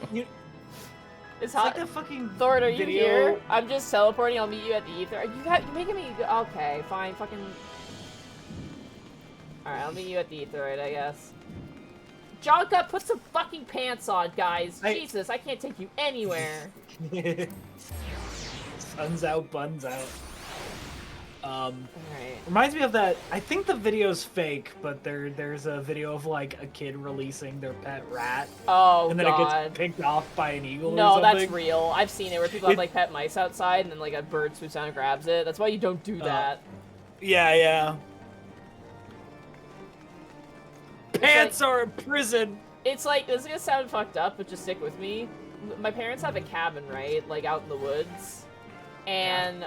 A: It's
C: like
A: hot.
C: a fucking
A: Thor, are you
C: video.
A: here? I'm just teleporting. I'll meet you at the ether. You're making me. Okay, fine. Fucking. All right, I'll meet you at the ether, right? I guess. Jonka, put some fucking pants on, guys. Jesus, I can't take you anywhere.
C: Sun's out, buns out.
A: Alright.
C: Reminds me of that. I think the video's fake, but there's a video of like a kid releasing their pet rat,
A: Oh,
C: and then
A: God.
C: it gets picked off by an eagle.
A: No,
C: or
A: that's
C: something.
A: real. I've seen it where people have like pet mice outside, and then like a bird swoops down and grabs it. That's why you don't do that.
C: Yeah. Pants are in prison.
A: It's like, this is gonna sound fucked up, but just stick with me. My parents have a cabin, right? Like out in the woods. And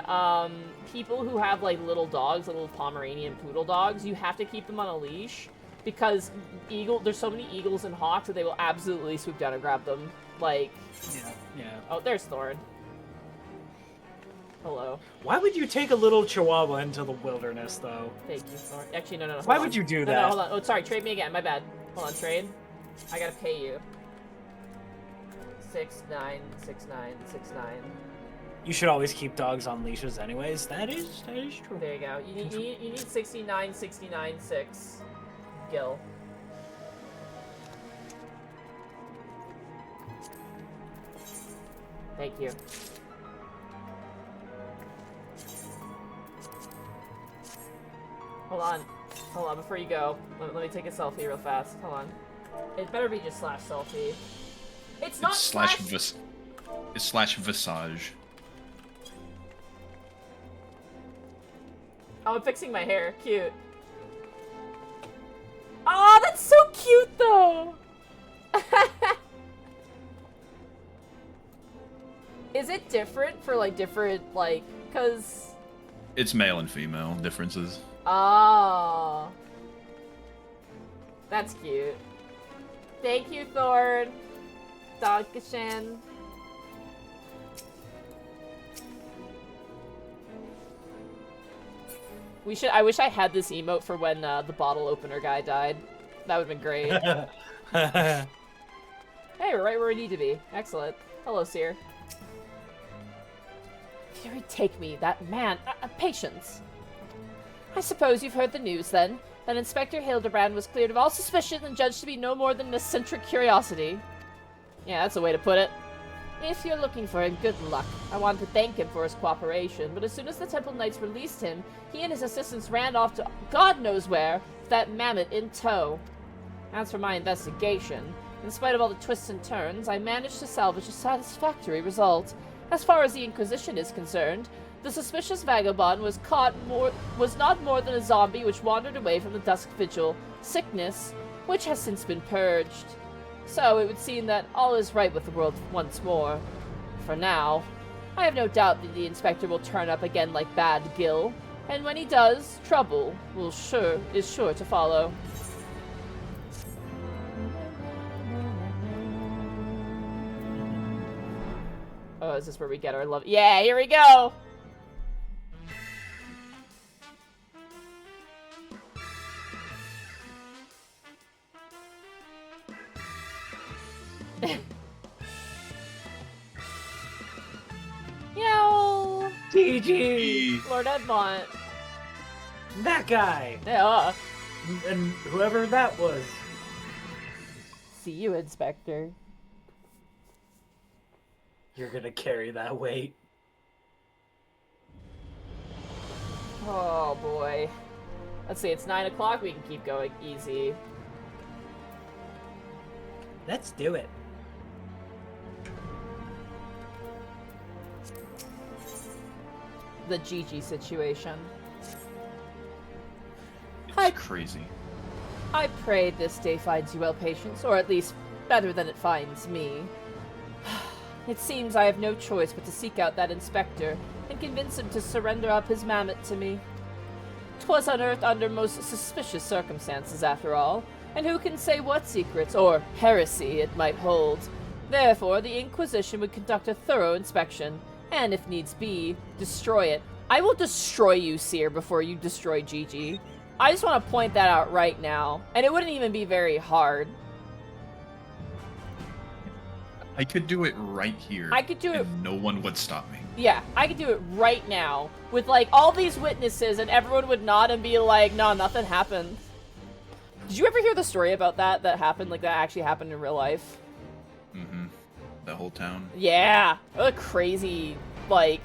A: people who have like little dogs, little Pomeranian poodle dogs, you have to keep them on a leash because there's so many eagles and hawks that they will absolutely swoop down and grab them. Like,
C: Yeah.
A: oh, there's Thorn. Hello.
C: Why would you take a little chihuahua into the wilderness, though?
A: Thank you, Thorn. Actually, no.
C: Why
A: hold
C: would
A: on.
C: you do
A: No,
C: that?
A: hold on. Oh, sorry. Trade me again. My bad. Hold on. Trade. I gotta pay you. 6,969,69.
C: You should always keep dogs on leashes, anyways. That is true.
A: There you go. You need 69,69,6. Gil. Thank you. Hold on, before you go, let me take a selfie real fast. Hold on. It better be just slash selfie. It's not
B: It's slash visage.
A: Oh, I'm fixing my hair. Cute. Oh, that's so cute, though! Is it different for, like, cause...
B: It's male and female differences.
A: Oh. That's cute. Thank you, Thorn. Dankeschön. I wish I had this emote for when the bottle opener guy died. That would've been great. Hey, we're right where we need to be. Excellent. Hello, Seer. Fury, take me, that man. Patience. I suppose you've heard the news, then, that Inspector Hildebrand was cleared of all suspicion and judged to be no more than an eccentric curiosity. Yeah, that's a way to put it. If you're looking for him, good luck. I wanted to thank him for his cooperation, but as soon as the Temple Knights released him, he and his assistants ran off to God knows where, with that mammoth in tow. As for my investigation,
D: In spite of all the twists and turns, I managed to salvage a satisfactory result. As far as the Inquisition is concerned, the suspicious vagabond was not more than a zombie which wandered away from the Dusk Vigil sickness, which has since been purged. So it would seem that all is right with the world once more. For now. I have no doubt that the Inspector will turn up again like Bad Gil, and when he does, trouble is sure to follow. Oh, is this where we get our love? Yeah, here we go! Yo!
C: GG!
D: Lord Edmont.
C: That guy!
D: Yeah.
C: And whoever that was.
D: See you, Inspector.
C: You're gonna carry that weight.
D: Oh boy. Let's see, it's 9 o'clock, we can keep going easy.
C: Let's do it.
D: The Gigi situation.
B: It's crazy.
D: I pray this day finds you well, Patience, or at least better than it finds me. It seems I have no choice but to seek out that inspector and convince him to surrender up his mammoth to me. 'Twas unearthed under most suspicious circumstances, after all, and who can say what secrets or heresy it might hold? Therefore, the Inquisition would conduct a thorough inspection, and if needs be, destroy it. I will destroy you, Seer, before you destroy Gigi. I just want to point that out right now, and it wouldn't even be very hard.
B: I could do it right here.
D: I could do it.
B: And no one would stop me.
D: Yeah, I could do it right now with like all these witnesses, and everyone would nod and be like, "No, nothing happened." Did you ever hear the story about that happened? Like that actually happened in real life?
B: Mm-hmm. That whole town.
D: Yeah, what a crazy like.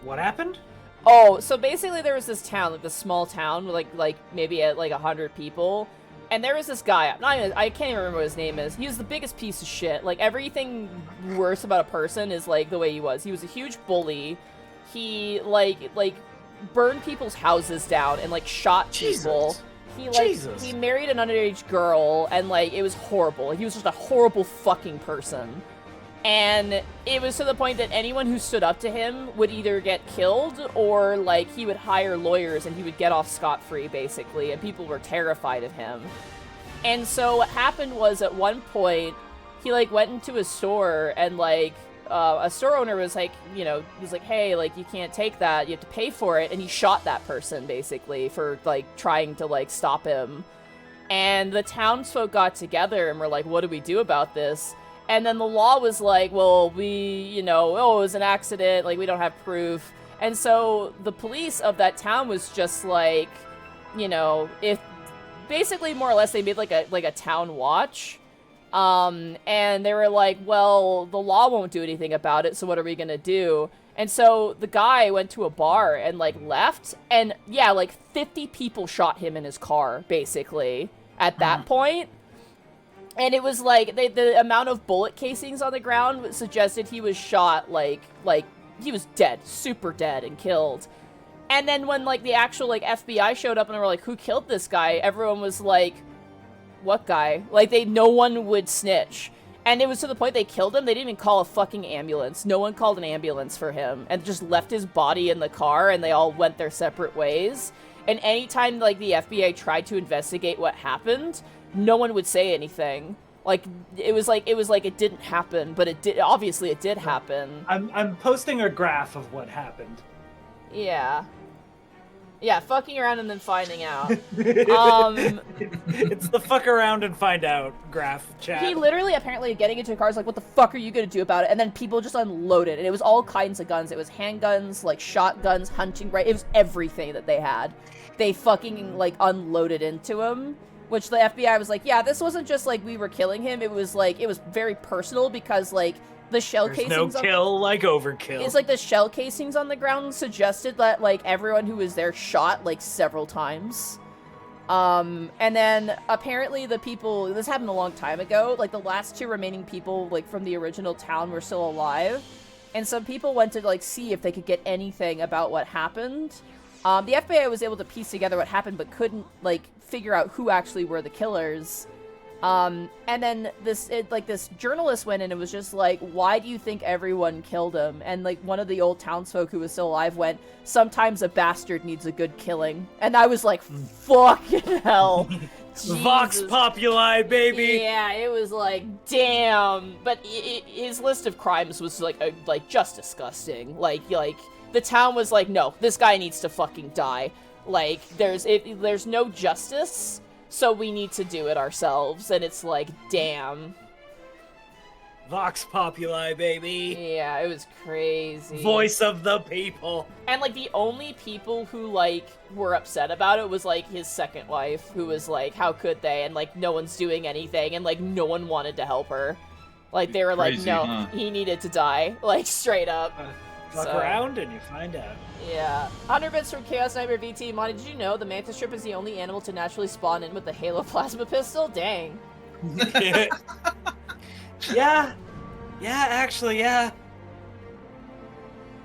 C: What happened?
D: Oh, so basically there was this town, like this small town with like maybe at like 100 people. And there was this guy, I can't even remember what his name is. He was the biggest piece of shit. Like, everything worse about a person is, like, the way he was. He was a huge bully. He, like burned people's houses down and, like, shot people. He married an underage girl, and, like, it was horrible. He was just a horrible fucking person. And it was to the point that anyone who stood up to him would either get killed or, like, he would hire lawyers and he would get off scot-free, basically, and people were terrified of him. And so what happened was, at one point, he, like, went into a store and, like, a store owner was like, you know, was like, hey, like, you can't take that, you have to pay for it, and he shot that person, basically, for, like, trying to, like, stop him. And the townsfolk got together and were like, what do we do about this? And then the law was like, well, it was an accident, like, we don't have proof. And so the police of that town was just like, you know, if basically more or less they made like a town watch. And they were like, well, the law won't do anything about it, so what are we gonna do? And so the guy went to a bar and like left, and yeah, like 50 people shot him in his car, basically, at that point. And it was like, the amount of bullet casings on the ground suggested he was shot, like, he was dead, super dead and killed. And then when, like, the actual, like, FBI showed up and they were like, who killed this guy? Everyone was like, what guy? Like, no one would snitch. And it was to the point they killed him, they didn't even call a fucking ambulance. No one called an ambulance for him. And just left his body in the car and they all went their separate ways. And anytime, like, the FBI tried to investigate what happened, no one would say anything. Like, it was like it didn't happen, but it did. Obviously, it did happen.
C: I'm posting a graph of what happened.
D: Yeah, fucking around and then finding out.
C: It's the fuck around and find out graph chat.
D: He literally, apparently, getting into a car is like, what the fuck are you gonna do about it? And then people just unloaded, and it was all kinds of guns. It was handguns, like shotguns, hunting rifles. It was everything that they had. They fucking like unloaded into him. Which the FBI was like, yeah, this wasn't just, like, we were killing him. It was, like, it was very personal because, like, the shell
C: There's
D: casings...
C: no kill like overkill.
D: It's, like, the shell casings on the ground suggested that, like, everyone who was there shot, like, several times. And then apparently the people, this happened a long time ago, like the last 2 remaining people like from the original town were still alive. And some people went to like see if they could get anything about what happened. The FBI was able to piece together what happened, but couldn't like figure out who actually were the killers. And then this journalist went in and was just like, why do you think everyone killed him? And like one of the old townsfolk who was still alive went, sometimes a bastard needs a good killing. And I was like, fucking hell.
C: Vox Populi, baby.
D: Yeah, it was like, damn. But his list of crimes was like just disgusting. Like the town was like, no, this guy needs to fucking die. Like there's no justice. So we need to do it ourselves, and it's like, damn.
C: Vox Populi, baby.
D: Yeah, it was crazy.
C: Voice of the people.
D: And, like, the only people who, like, were upset about it was, like, his second wife, who was like, how could they? And, like, no one's doing anything, and, like, no one wanted to help her. Like, they were
B: Crazy,
D: like, no,
B: huh?
D: he needed to die. Like, straight up.
C: Fuck around and you find out.
D: Yeah. 100 bits from Chaos Nightmare VT. Monty, did you know the mantis shrimp is the only animal to naturally spawn in with the Halo plasma pistol? Dang.
C: Yeah. Yeah, actually, yeah.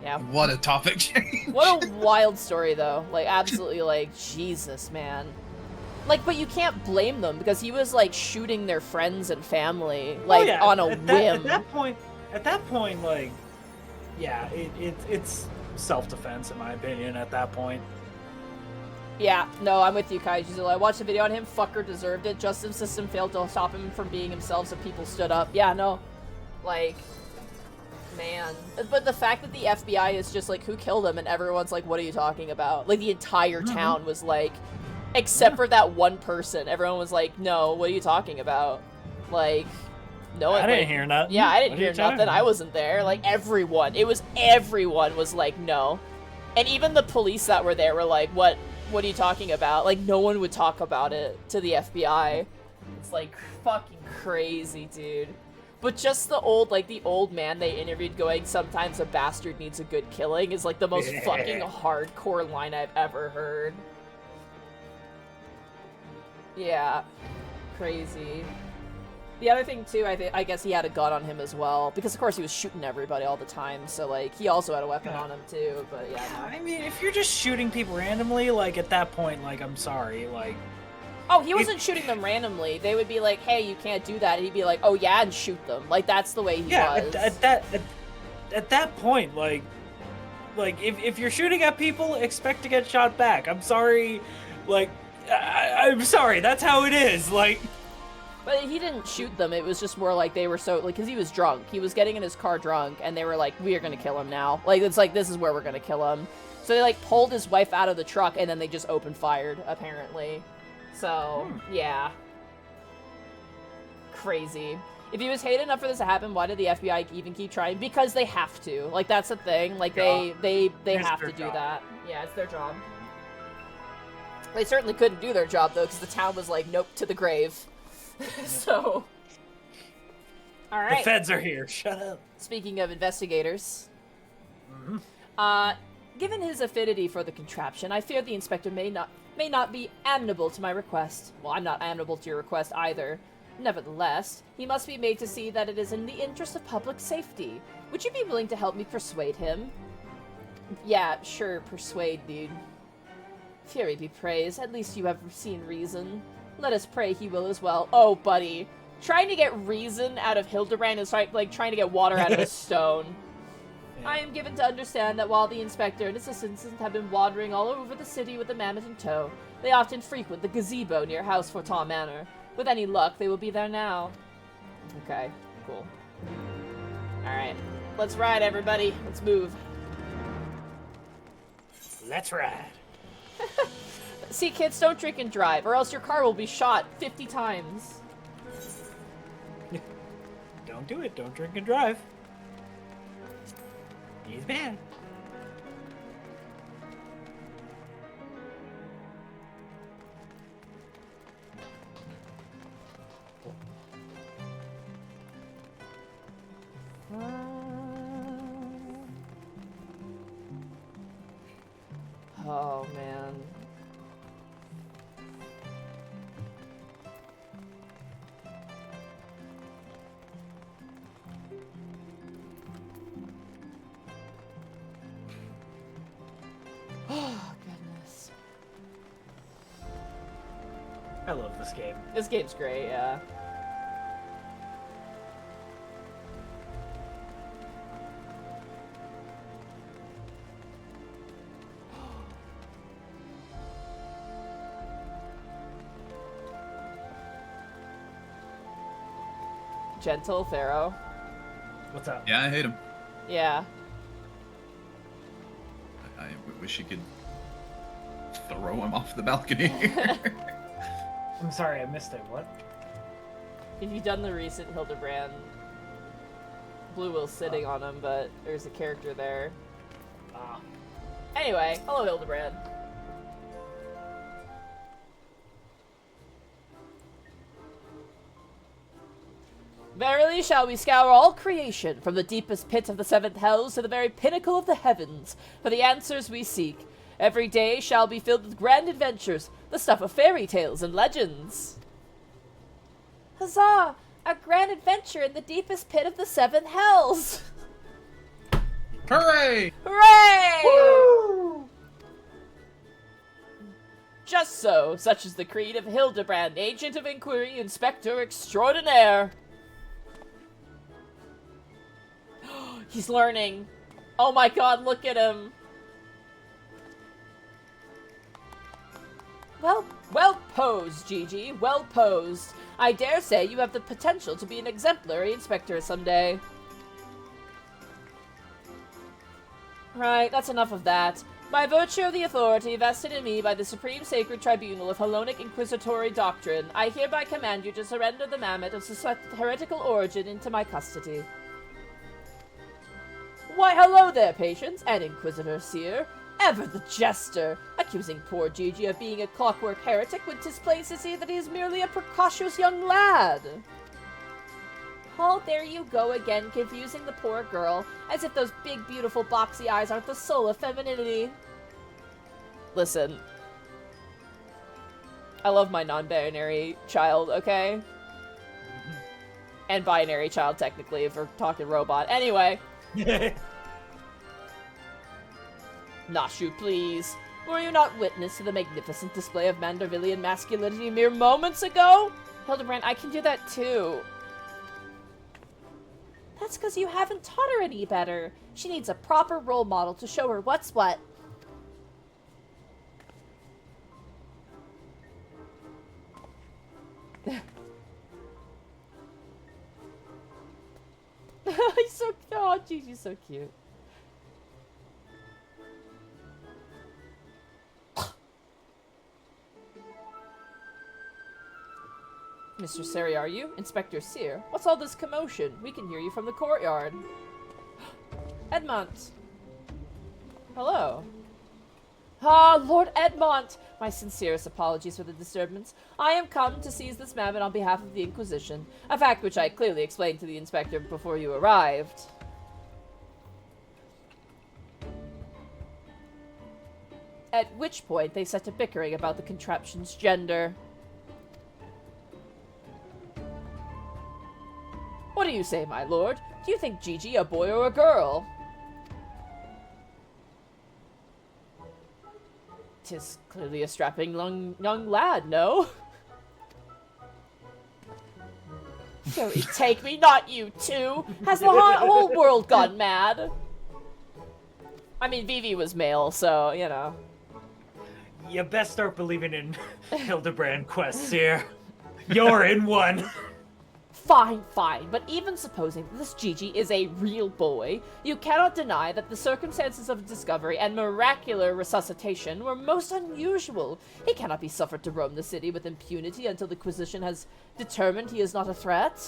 D: Yeah.
B: What a topic.
D: What a wild story, though. Like, absolutely, like, Jesus, man. Like, but you can't blame them, because he was, like, shooting their friends and family, like, on a whim.
C: At that point, like, yeah, it's self-defense, in my opinion, at that point.
D: Yeah, no, I'm with you, Kaiju. I watched a video on him. Fucker deserved it. Justice system failed to stop him from being himself, so people stood up. Yeah, no. Like, man. But the fact that the FBI is just like, who killed him? And everyone's like, what are you talking about? Like, the entire town was like, except for that one person. Everyone was like, no, what are you talking about? Like, no one.
C: I didn't hear nothing.
D: Yeah, I didn't hear nothing. I wasn't there. Like, everyone. Everyone was like, no. And even the police that were there were like, what are you talking about? Like, no one would talk about it to the FBI. It's like fucking crazy, dude. But just the old man they interviewed going, sometimes a bastard needs a good killing, is like the most fucking hardcore line I've ever heard. Yeah. Crazy. The other thing, too, I guess he had a gun on him as well. Because, of course, he was shooting everybody all the time. So, like, he also had a weapon on him, too. But, yeah. No.
C: I mean, if you're just shooting people randomly, like, at that point, like, I'm sorry, like...
D: Oh, he wasn't shooting them randomly. They would be like, hey, you can't do that. And he'd be like, oh, yeah, and shoot them. Like, that's the way he was.
C: At that point, like if you're shooting at people, expect to get shot back. I'm sorry, like, I'm sorry, that's how it is, like...
D: But he didn't shoot them. It was just more like they were so, like, because he was drunk. He was getting in his car drunk, and they were like, we are going to kill him now. Like, it's like, this is where we're going to kill him. So they, like, pulled his wife out of the truck, and then they just open fired, apparently. So, yeah. Crazy. If he was hated enough for this to happen, why did the FBI even keep trying? Because they have to. Like, that's the thing. Like, they have to do that. Yeah, it's their job. They certainly couldn't do their job, though, because the town was like, nope, to the grave. So, all right.
C: The feds are here. Shut up.
D: Speaking of investigators, given his affinity for the contraption, I fear the inspector may not be amenable to my request. Well, I'm not amenable to your request either. Nevertheless, he must be made to see that it is in the interest of public safety. Would you be willing to help me persuade him? Yeah, sure, persuade, dude. Fury be praised. At least you have seen reason. Let us pray he will as well. Oh, buddy. Trying to get reason out of Hildebrand is like trying to get water out of a stone. Yeah. I am given to understand that while the inspector and his assistants have been wandering all over the city with the mammoth in tow, they often frequent the gazebo near House Fortin Manor. With any luck, they will be there now. Okay, cool. Alright. Let's ride, everybody. Let's move.
C: Let's ride.
D: See, kids, don't drink and drive, or else your car will be shot 50 times.
C: Don't do it. Don't drink and drive. He's bad.
D: Oh, man. Oh, goodness.
C: I love this game.
A: This game's great, yeah. Gentle Pharaoh.
C: What's up?
B: Yeah, I hate him.
A: Yeah.
B: I wish he could throw him off the balcony.
C: I'm sorry, I missed it. What?
A: If you've done the recent Hildebrand, Blue Will's sitting on him, but there's a character there.
C: Ah.
A: Anyway, hello Hildebrand. Verily shall we scour all creation, from the deepest pit of the seventh hells to the very pinnacle of the heavens, for the answers we seek. Every day shall be filled with grand adventures, the stuff of fairy tales and legends. Huzzah! A grand adventure in the deepest pit of the seven hells!
B: Hooray!
A: Hooray!
C: Woo!
A: Just so, such is the creed of Hildebrand, Agent of Inquiry, Inspector Extraordinaire. He's learning. Oh my god, look at him. Well posed, Gigi. Well posed. I dare say you have the potential to be an exemplary inspector someday. Right, that's enough of that. By virtue of the authority vested in me by the Supreme Sacred Tribunal of Hellenic Inquisitory Doctrine, I hereby command you to surrender the mammoth of suspected heretical origin into my custody. Why, hello there, patience, and Inquisitor Seer. Ever the jester, accusing poor Gigi of being a clockwork heretic when 'tis plain to see that he is merely a precocious young lad. Oh, there you go again, confusing the poor girl, as if those big, beautiful, boxy eyes aren't the soul of femininity. Listen. I love my non-binary child, okay? And binary child, technically, if we're talking robot. Anyway. Nashu, please. Were you not witness to the magnificent display of Mandervillian masculinity mere moments ago? Hildebrand, I can do that too. That's because you haven't taught her any better. She needs a proper role model to show her what's what. He's so cute. Oh, Gigi's so cute. Mr. Seri, are you? Inspector Seer? What's all this commotion? We can hear you from the courtyard. Edmont! Hello. Ah, Lord Edmont! My sincerest apologies for the disturbance. I am come to seize this mammoth on behalf of the Inquisition, a fact which I clearly explained to the Inspector before you arrived. At which point they set to bickering about the contraption's gender. What do you say, my lord? Do you think Gigi a boy or a girl? 'Tis clearly a strapping young lad, no? Fairy take me, not you too! Has the whole world gone mad? I mean, Vivi was male, so, you know.
C: You best start believing in Hildebrand quests here. You're in one.
A: Fine, fine, but even supposing this Gigi is a real boy, you cannot deny that the circumstances of discovery and miraculous resuscitation were most unusual. He cannot be suffered to roam the city with impunity until the Inquisition has determined he is not a threat.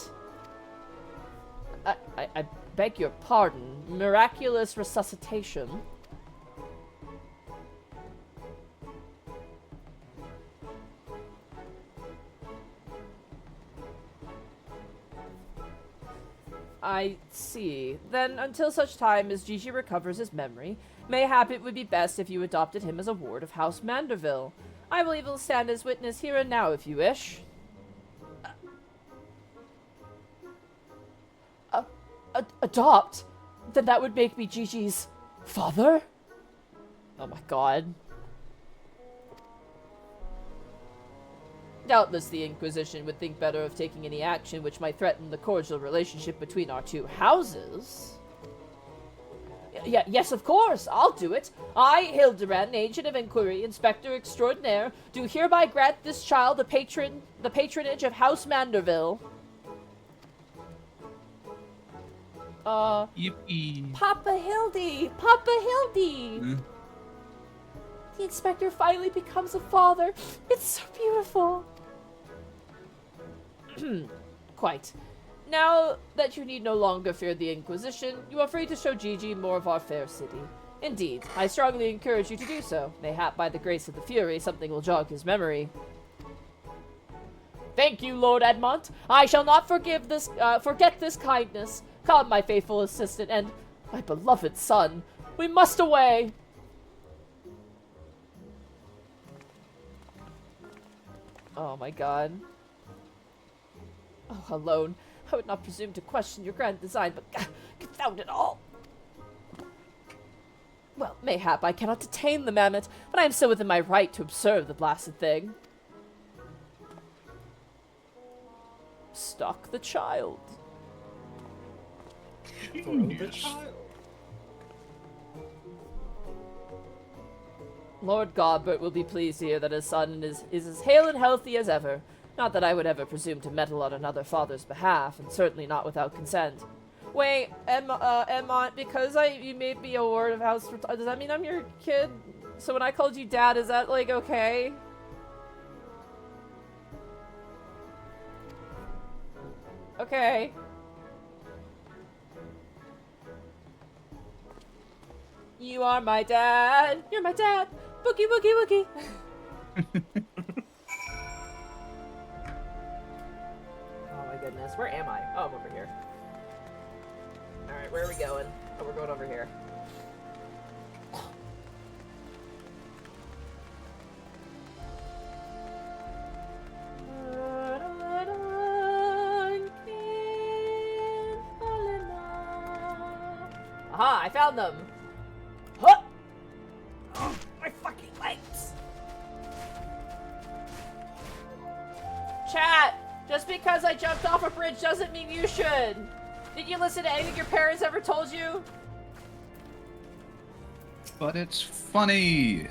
A: I beg your pardon. Miraculous resuscitation? I see. Then, until such time as Gigi recovers his memory, mayhap it would be best if you adopted him as a ward of House Manderville. I will even stand as witness here and now if you wish. Adopt? Then that would make me Gigi's father?
D: Oh my god. Doubtless the Inquisition would think better of taking any action which might threaten the cordial relationship between our two houses. Yes, of course, I'll do it. I, Hildebrand, Agent of Inquiry, Inspector Extraordinaire, do hereby grant this child the patronage of House Manderville.
B: Yippee.
D: Papa Hildy! Papa Hildy! The Inspector finally becomes a father. It's so beautiful. Quite. Now that you need no longer fear the Inquisition, you are free to show Gigi more of our fair city. Indeed, I strongly encourage you to do so. Mayhap by the grace of the Fury, something will jog his memory. Thank you, Lord Edmont. I shall not forget this kindness. Come, my faithful assistant, and my beloved son. We must away. Oh my god. Oh, alone. I would not presume to question your grand design, but confound it all. Well, mayhap I cannot detain the mammoth, but I am still within my right to observe the blasted thing. Stalk the child. Lord Godbert will be pleased to hear that his son is as hale and healthy as ever. Not that I would ever presume to meddle on another father's behalf, and certainly not without consent. Wait, Edmont, because you made me a ward of house for does that mean I'm your kid? So when I called you dad, is that, like, okay? Okay. You are my dad. You're my dad. Boogie, boogie, woogie. Oh my goodness. Where am I? Oh, I'm over here. Alright, where are we going? Oh, we're going over here. Aha, I found them. Huh! Oh, my fucking legs. Chat, just because I jumped off a bridge doesn't mean you should. Did you listen to anything your parents ever told you?
B: But it's funny.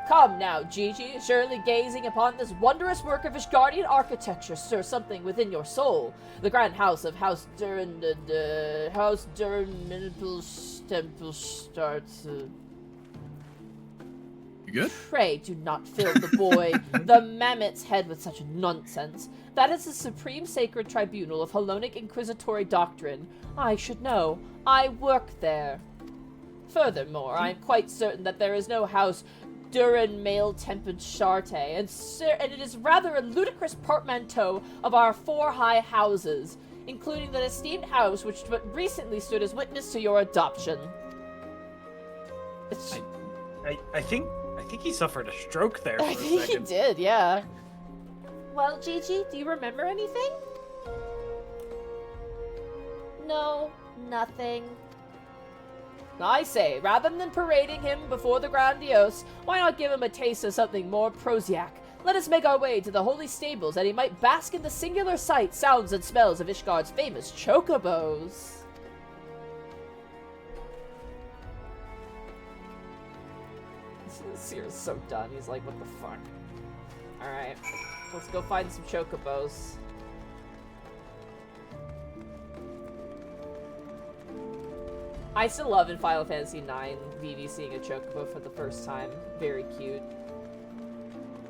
D: Come now, Gigi. Surely gazing upon this wondrous work of Ishgardian architecture stirs something within your soul. The grand house of House Temple starts.
B: You good?
D: Pray do not fill the boy, the mammoth's head with such nonsense. That is the supreme sacred tribunal of Hellenic inquisitory doctrine. I should know. I work there. Furthermore, I am quite certain that there is no house Durin male tempered Charte, and it is rather a ludicrous portmanteau of our four high houses, including the esteemed house which but recently stood as witness to your adoption.
C: I think he suffered a stroke there for
D: I
C: a
D: think
C: second.
D: he did, yeah. Well, Gigi, do you remember anything? No, nothing. I say, rather than parading him before the grandiose, why not give him a taste of something more prosaic? Let us make our way to the holy stables that he might bask in the singular sights, sounds, and smells of Ishgard's famous chocobos. Seer's so done. He's like, what the fuck? Alright, let's go find some chocobos. I still love in Final Fantasy IX Vivi seeing a chocobo for the first time. Very cute.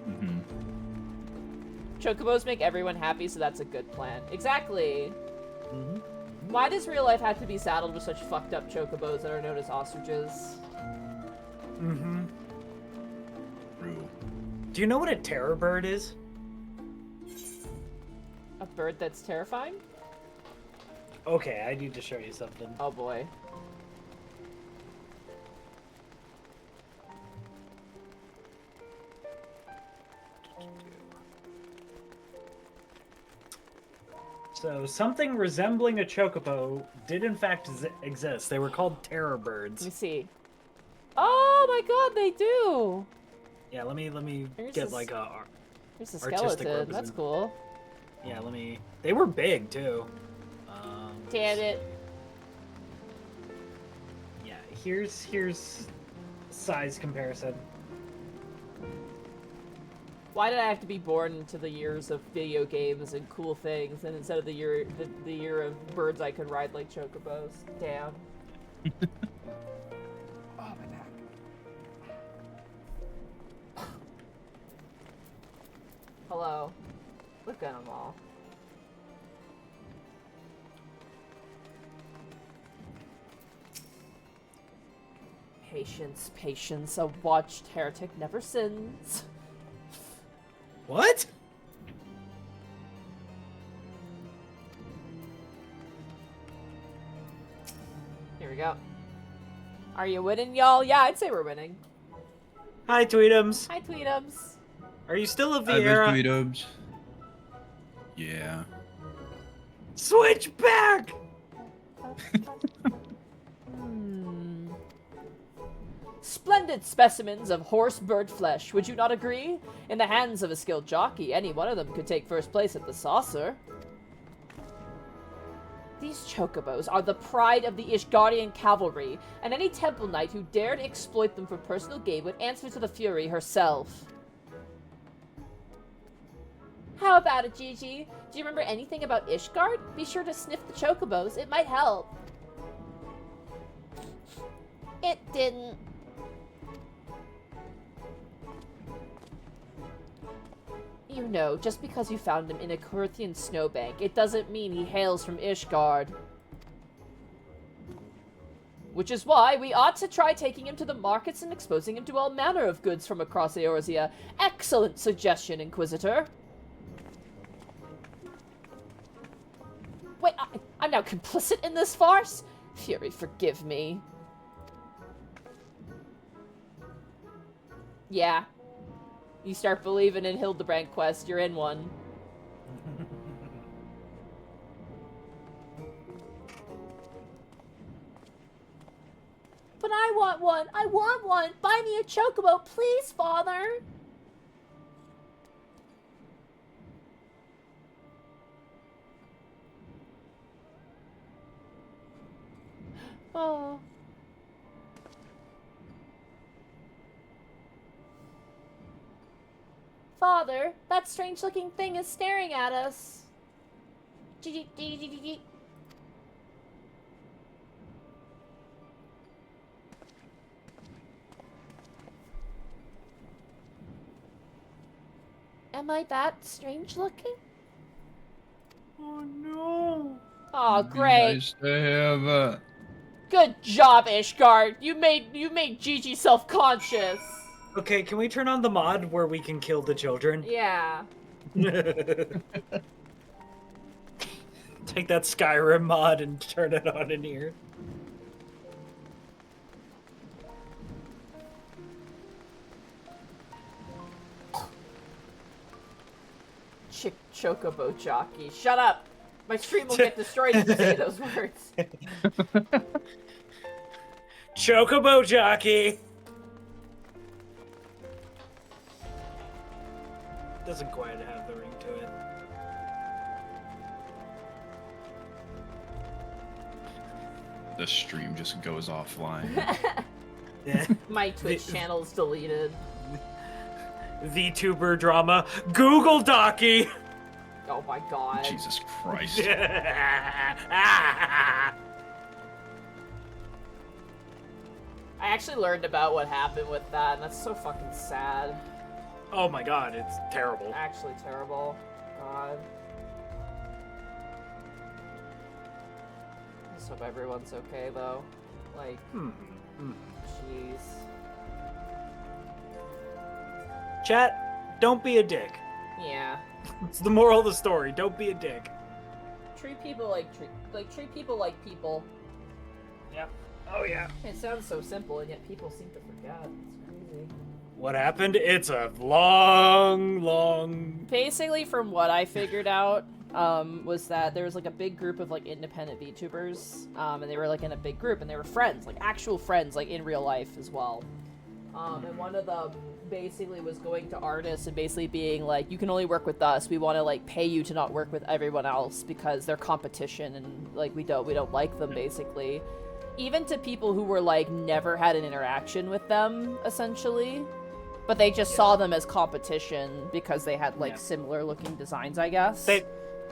B: Mm-hmm.
D: Chocobos make everyone happy, so that's a good plan. Exactly!
C: Mm-hmm.
D: Why does real life have to be saddled with such fucked up chocobos that are known as ostriches?
C: Mm-hmm.
B: True.
C: Do you know what a terror bird is?
D: A bird that's terrifying?
C: Okay, I need to show you something.
D: Oh boy.
C: So something resembling a chocobo did in fact exist. They were called terror birds.
D: Let me see. Oh my god, they do!
C: Yeah, let me
D: Here's
C: get
D: this-
C: like a
D: There's a
C: artistic
D: skeleton. That's
C: represent-
D: cool.
C: yeah. They were big too.
D: Damn it.
C: Yeah, here's size comparison.
D: Why did I have to be born into the years of video games and cool things, and instead of the year of birds I could ride like chocobos? Damn. Oh, my back. Hello. Look at them all. Patience, patience. A watched heretic never sins.
C: What?
D: Here we go. Are you winning, y'all? Yeah, I'd say we're winning.
C: Hi, Tweetums.
D: Hi, Tweetums.
C: Are you still a
B: Hi, Miss
C: Vieira?
B: Tweetums. Yeah.
C: Switch back!
D: Splendid specimens of horse bird flesh, would you not agree? In the hands of a skilled jockey, any one of them could take first place at the saucer. These chocobos are the pride of the Ishgardian cavalry, and any temple knight who dared exploit them for personal gain would answer to the Fury herself. How about it, Gigi? Do you remember anything about Ishgard? Be sure to sniff the chocobos, it might help. It didn't. You know, just because you found him in a Corinthian snowbank, it doesn't mean he hails from Ishgard. Which is why we ought to try taking him to the markets and exposing him to all manner of goods from across Eorzea. Excellent suggestion, Inquisitor. Wait, I'm now complicit in this farce? Fury, forgive me. Yeah. You start believing in Hildebrand quest, you're in one. But I want one! I want one! Buy me a chocobo, please, Father! Oh. Father, that strange-looking thing is staring at us. Am I that strange-looking?
C: Oh no.
D: Oh,
B: Be
D: great.
B: nice to have
D: Good job, Ishgard. You made Gigi self-conscious.
C: Okay, can we turn on the mod where we can kill the children?
D: Yeah.
C: Take that Skyrim mod and turn it on in here.
D: Chocobo jockey. Shut up. My stream will get destroyed if you say those words.
C: Chocobo jockey! Doesn't quite have the ring to it.
B: the stream just goes offline.
C: Yeah.
D: My Twitch channel's deleted.
C: VTuber drama. Google Docky!
D: Oh my god.
B: Jesus Christ.
D: I actually learned about what happened with that, and that's so fucking sad.
C: Oh my god, it's terrible.
D: Actually terrible. God. I just hope everyone's okay, though. Like, jeez.
C: Chat, don't be a dick.
D: Yeah.
C: It's the moral of the story. Don't be a dick.
D: Treat people like treat people like people.
C: Yep. Oh yeah.
D: It sounds so simple, and yet people seem to forget. It's crazy.
C: What happened? It's a long.
D: Basically, from what I figured out, was that there was like a big group of like independent VTubers, and they were like in a big group, and they were friends, like actual friends, like in real life as well. And one of them basically was going to artists and basically being like, you can only work with us. We want to like pay you to not work with everyone else because they're competition and like we don't like them, basically. Even to people who were like never had an interaction with them, essentially. But they just saw them as competition because they had like similar looking designs, I guess.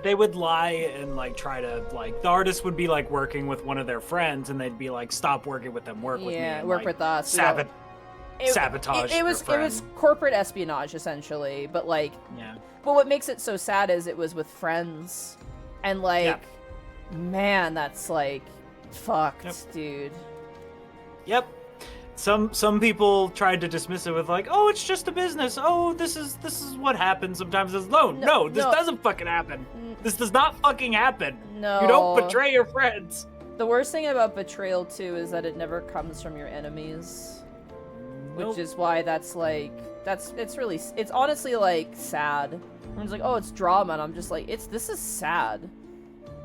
C: They would lie and like try to like the artist would be like working with one of their friends and they'd be like, stop working with them, work with me.
D: Yeah,
C: and,
D: work
C: like,
D: with us.
C: sabotage.
D: It was corporate espionage essentially, but like But what makes it so sad is it was with friends, and like, man, that's like fucked, dude.
C: Yep. Some people tried to dismiss it with like, oh, it's just a business. Oh, this is what happens sometimes. It's, no, this doesn't fucking happen. This does not fucking happen.
D: No.
C: You don't betray your friends.
D: The worst thing about betrayal too is that it never comes from your enemies. Which is why that's like, it's honestly like sad. Everyone's like, oh, it's drama, and I'm just like, this is sad.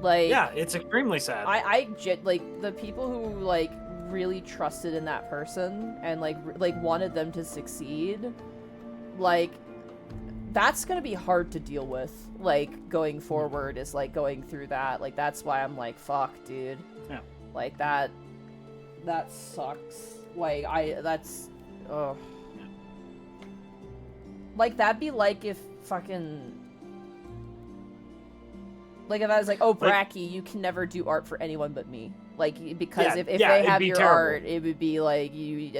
D: Like,
C: yeah, it's extremely sad.
D: I like the people who like really trusted in that person and like wanted them to succeed, like that's gonna be hard to deal with, like going forward, is like going through that. Like that's why I'm like, fuck, dude.
C: Yeah.
D: Like that sucks. Like that's oh.
C: Yeah.
D: Like that'd be like if fucking, like if I was like, oh, Bracky, you can never do art for anyone but me. Like, because if they have your art, it would be like,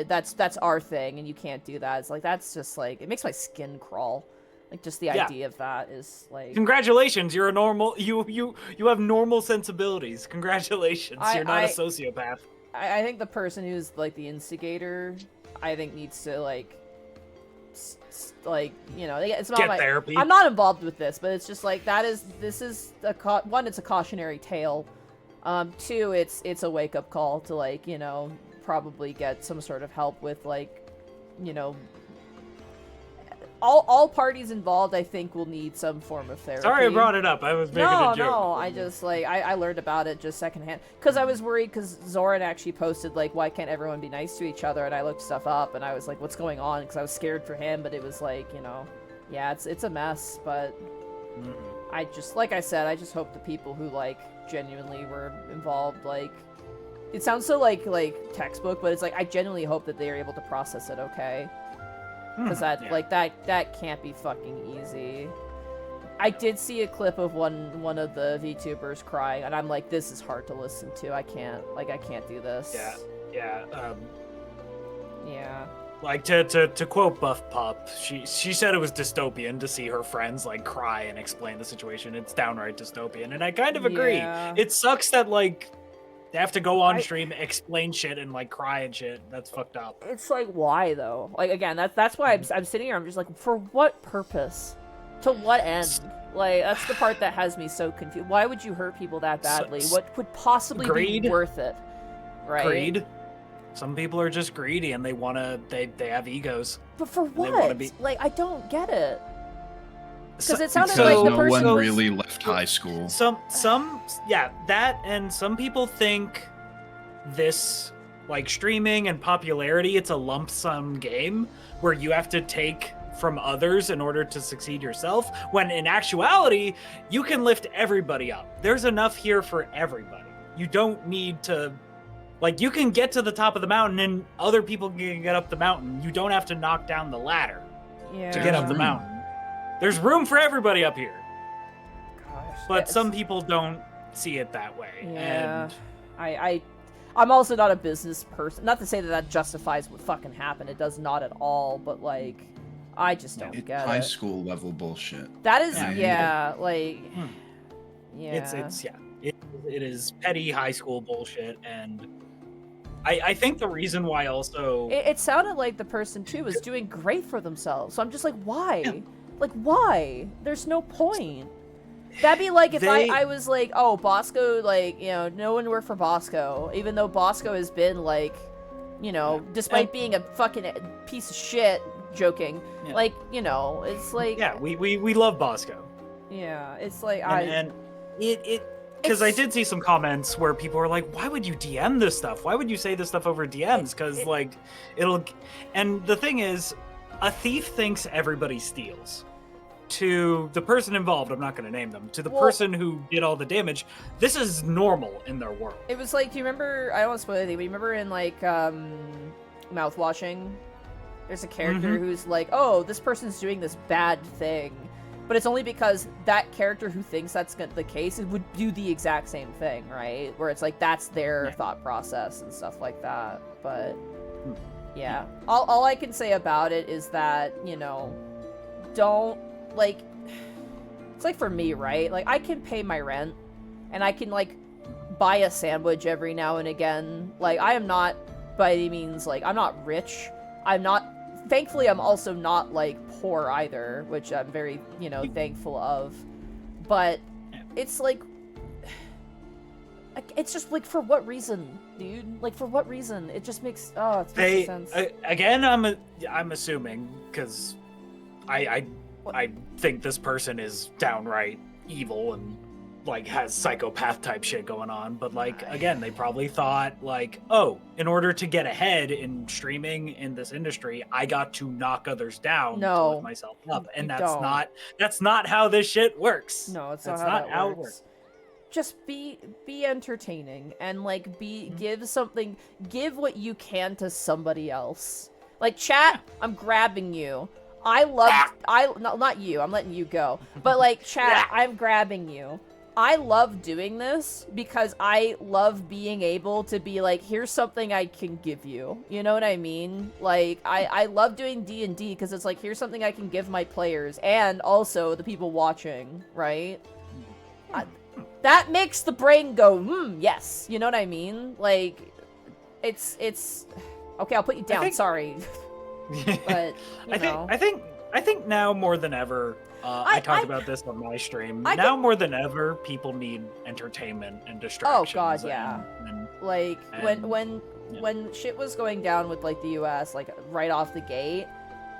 D: that's our thing, and you can't do that. It's like, that's just like, it makes my skin crawl. Like, just the idea of that is like...
C: Congratulations, you're a normal, you have normal sensibilities. Congratulations, you're not a sociopath.
D: I think the person who's like the instigator, I think needs to like, you know, it's not
C: get therapy.
D: I'm not involved with this, but it's just like, this is one, it's a cautionary tale. Two, it's a wake-up call to, like, you know, probably get some sort of help with, like, you know, all parties involved, I think, will need some form of therapy.
C: Sorry I brought it up. I was making a joke.
D: No, I just, like, I learned about it just secondhand. Because I was worried, because Zoran actually posted, like, why can't everyone be nice to each other? And I looked stuff up, and I was like, what's going on? Because I was scared for him, but it was like, you know, yeah, it's a mess, but I just, like I said, I just hope the people who, like, genuinely were involved, like, it sounds so like textbook, but it's like, I genuinely hope that they are able to process it okay, because like that can't be fucking easy. I did see a clip of one of the VTubers crying, and I'm like, this is hard to listen to. I can't do this.
C: Yeah. Like, to quote Buff Pup, she said it was dystopian to see her friends, like, cry and explain the situation. It's downright dystopian, and I kind of agree.
D: Yeah.
C: It sucks that, like, they have to go on stream, explain shit, and, like, cry and shit. That's fucked up.
D: It's like, why, though? Like, again, that's why I'm sitting here, I'm just like, for what purpose? To what end? Like, that's the part that has me so confused. Why would you hurt people that badly? What would possibly be worth it? Right?
C: Greed. Some people are just greedy and they have egos.
D: But for what? Like, I don't get it. Because it sounded
B: because
D: like the person
B: no one really left high school.
C: That, and some people think this, like, streaming and popularity, it's a lump sum game where you have to take from others in order to succeed yourself, when in actuality, you can lift everybody up. There's enough here for everybody. You don't need to... Like, you can get to the top of the mountain and other people can get up the mountain. You don't have to knock down the ladder to get up the mountain. There's room for everybody up here.
D: Gosh,
C: but some people don't see it that way.
D: Yeah.
C: And
D: I'm also not a business person. Not to say that justifies what fucking happened. It does not at all. But, like, I just don't get it.
B: High school level bullshit.
D: That is,
C: It is petty high school bullshit, and I think the reason why also...
D: It sounded like the person, too, was doing great for themselves. So I'm just like, why? Yeah. Like, why? There's no point. That'd be like if I was like, oh, Bosco, like, you know, no one worked for Bosco, even though Bosco has been, like, you know, despite being a fucking piece of shit, joking, like, you know, it's like...
C: Yeah, we love Bosco.
D: Yeah, it's like
C: And it because I did see some comments where people were like, "Why would you DM this stuff? Why would you say this stuff over DMs? Because like it'll." And the thing is, a thief thinks everybody steals. To the person involved, I'm not going to name them. To the person who did all the damage, this is normal in their world.
D: It was like, do you remember? I don't want to spoil anything, but you remember in like Mouthwashing, there's a character who's like, "Oh, this person's doing this bad thing." But it's only because that character who thinks that's the case would do the exact same thing, right? Where it's like, that's their thought process and stuff like that. But, yeah. All I can say about it is that, you know, don't, like, it's like for me, right? Like, I can pay my rent, and I can, like, buy a sandwich every now and again. Like, I am not, by any means, like, I'm not rich. Thankfully, I'm also not, like, poor either, which I'm very, you know, thankful of. But it's like, it's just like, for what reason, dude? Like, for what reason? It just makes, it makes sense.
C: Again, I'm assuming, because I think this person is downright evil and like has psychopath type shit going on, but like again, they probably thought like, oh, in order to get ahead in streaming in this industry, I got to knock others down to lift myself up, and that's not how this shit works.
D: No, it's not how it works. Just be entertaining and like give what you can to somebody else. Like, chat, I'm grabbing you. Not you, I'm letting you go. But like, chat, I'm grabbing you. I love doing this because I love being able to be like, here's something I can give you. You know what I mean? Like, I love doing D&D because it's like, here's something I can give my players and also the people watching, right? That makes the brain go, yes. You know what I mean? Like, it's... Okay, I'll put you down, sorry. But,
C: I think now more than ever, I talked about this on my stream. Now more than ever, people need entertainment and distractions.
D: Oh god, yeah. When shit was going down with like the US, like right off the gate,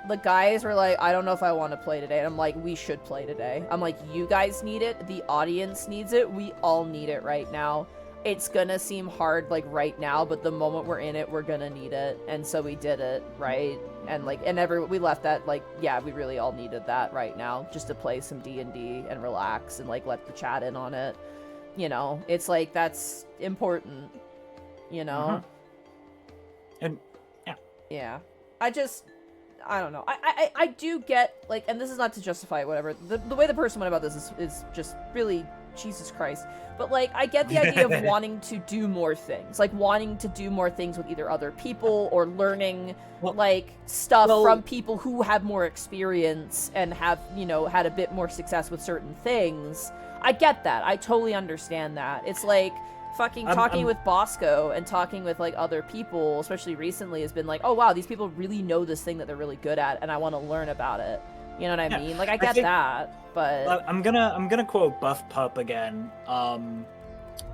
D: the guys were like, I don't know if I want to play today. And I'm like, we should play today. I'm like, you guys need it. The audience needs it. We all need it right now. It's gonna seem hard like right now, but the moment we're in it, we're gonna need it. And so we did it, right? And like, we left that like, yeah, we really all needed that right now, just to play some D&D and relax and like let the chat in on it. You know, it's like, that's important, you know?
C: And
D: yeah, I don't know. I do get like, and this is not to justify it, whatever. The way the person went about this is just really, Jesus Christ. But like, I get the idea of wanting to do more things, like wanting to do more things with either other people or learning like stuff from people who have more experience and have, you know, had a bit more success with certain things. I get that. I totally understand that. It's like fucking talking with Bosco and talking with like other people, especially recently, has been like, oh wow, these people really know this thing that they're really good at, and I want to learn about it. You know what I mean? Like, I get that, but
C: I'm gonna quote Buff Pup again.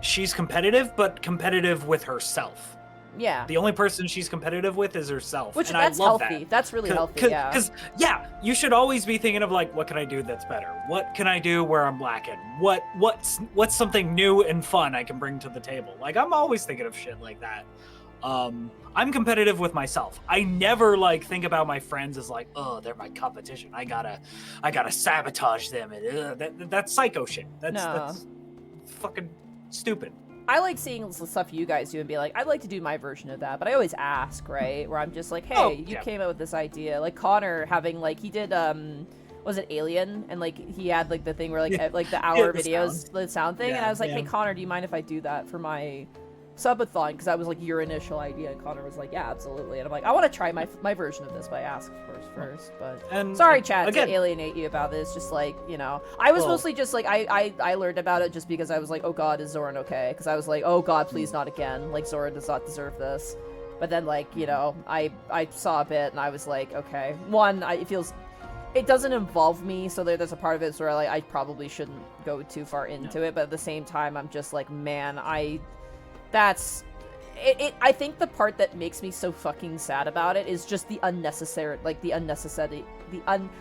C: She's competitive, but competitive with herself.
D: Yeah.
C: The only person she's competitive with is herself.
D: Which,
C: and
D: that's
C: I love
D: healthy.
C: That.
D: That's really healthy, yeah.
C: Because, yeah, you should always be thinking of, like, what can I do that's better? What can I do where I'm lacking? What's something new and fun I can bring to the table? Like, I'm always thinking of shit like that. I'm competitive with myself. I never, like, think about my friends as, like, oh, they're my competition. I gotta sabotage them. And, that's psycho shit. That's fucking stupid.
D: I like seeing the stuff you guys do and be like, I'd like to do my version of that, but I always ask, right? Where I'm just like, hey, you came up with this idea. Like Connor having like, he did, was it Alien? And like, he had like the thing where like the hour videos, the sound thing. And I was like, hey Connor, do you mind if I do that for my subathon? Because that was like your initial idea. And Connor was like, yeah, absolutely. And I'm like, I want to try my version of this, but I asked first. But sorry, chat, to alienate you about this. Just like, you know, I was mostly just like, I learned about it just because I was like, oh god, is Zoran okay? Because I was like, oh god, please not again. Like, Zoran does not deserve this. But then like, you know, I saw a bit and I was like, okay. One, it doesn't involve me, so there's a part of it where like, I probably shouldn't go too far into it. But at the same time, I'm just like, man, that's it. I think the part that makes me so fucking sad about it is just the unnecessary, like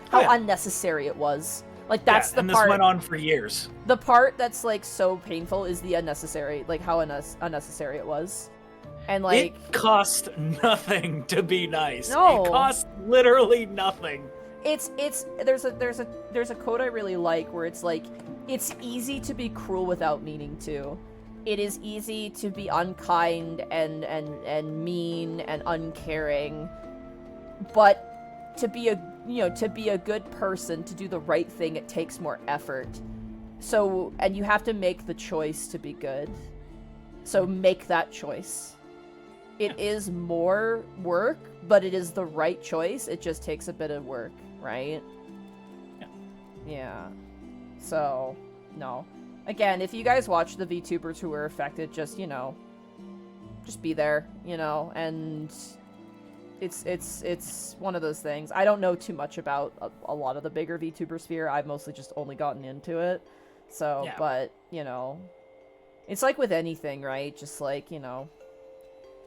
D: how unnecessary it was. Like, that's
C: Yeah,
D: the
C: and
D: part.
C: this went on for years.
D: The part that's, like, so painful is the unnecessary, like, how unnecessary it was. And, like...
C: It cost nothing to be nice.
D: No.
C: It cost literally nothing.
D: There's a quote I really like where it's like, it's easy to be cruel without meaning to. It is easy to be unkind and mean and uncaring, but to be a good person, to do the right thing, it takes more effort. So, and you have to make the choice to be good. So make that choice. It is more work, but it is the right choice. It just takes a bit of work, right? Yeah. So, no. Again, if you guys watch the VTubers who were affected, just, just be there, and it's one of those things. I don't know too much about a lot of the bigger VTuber sphere. I've mostly just only gotten into it. So,
C: Yeah.
D: but, it's like with anything, right? Just like, And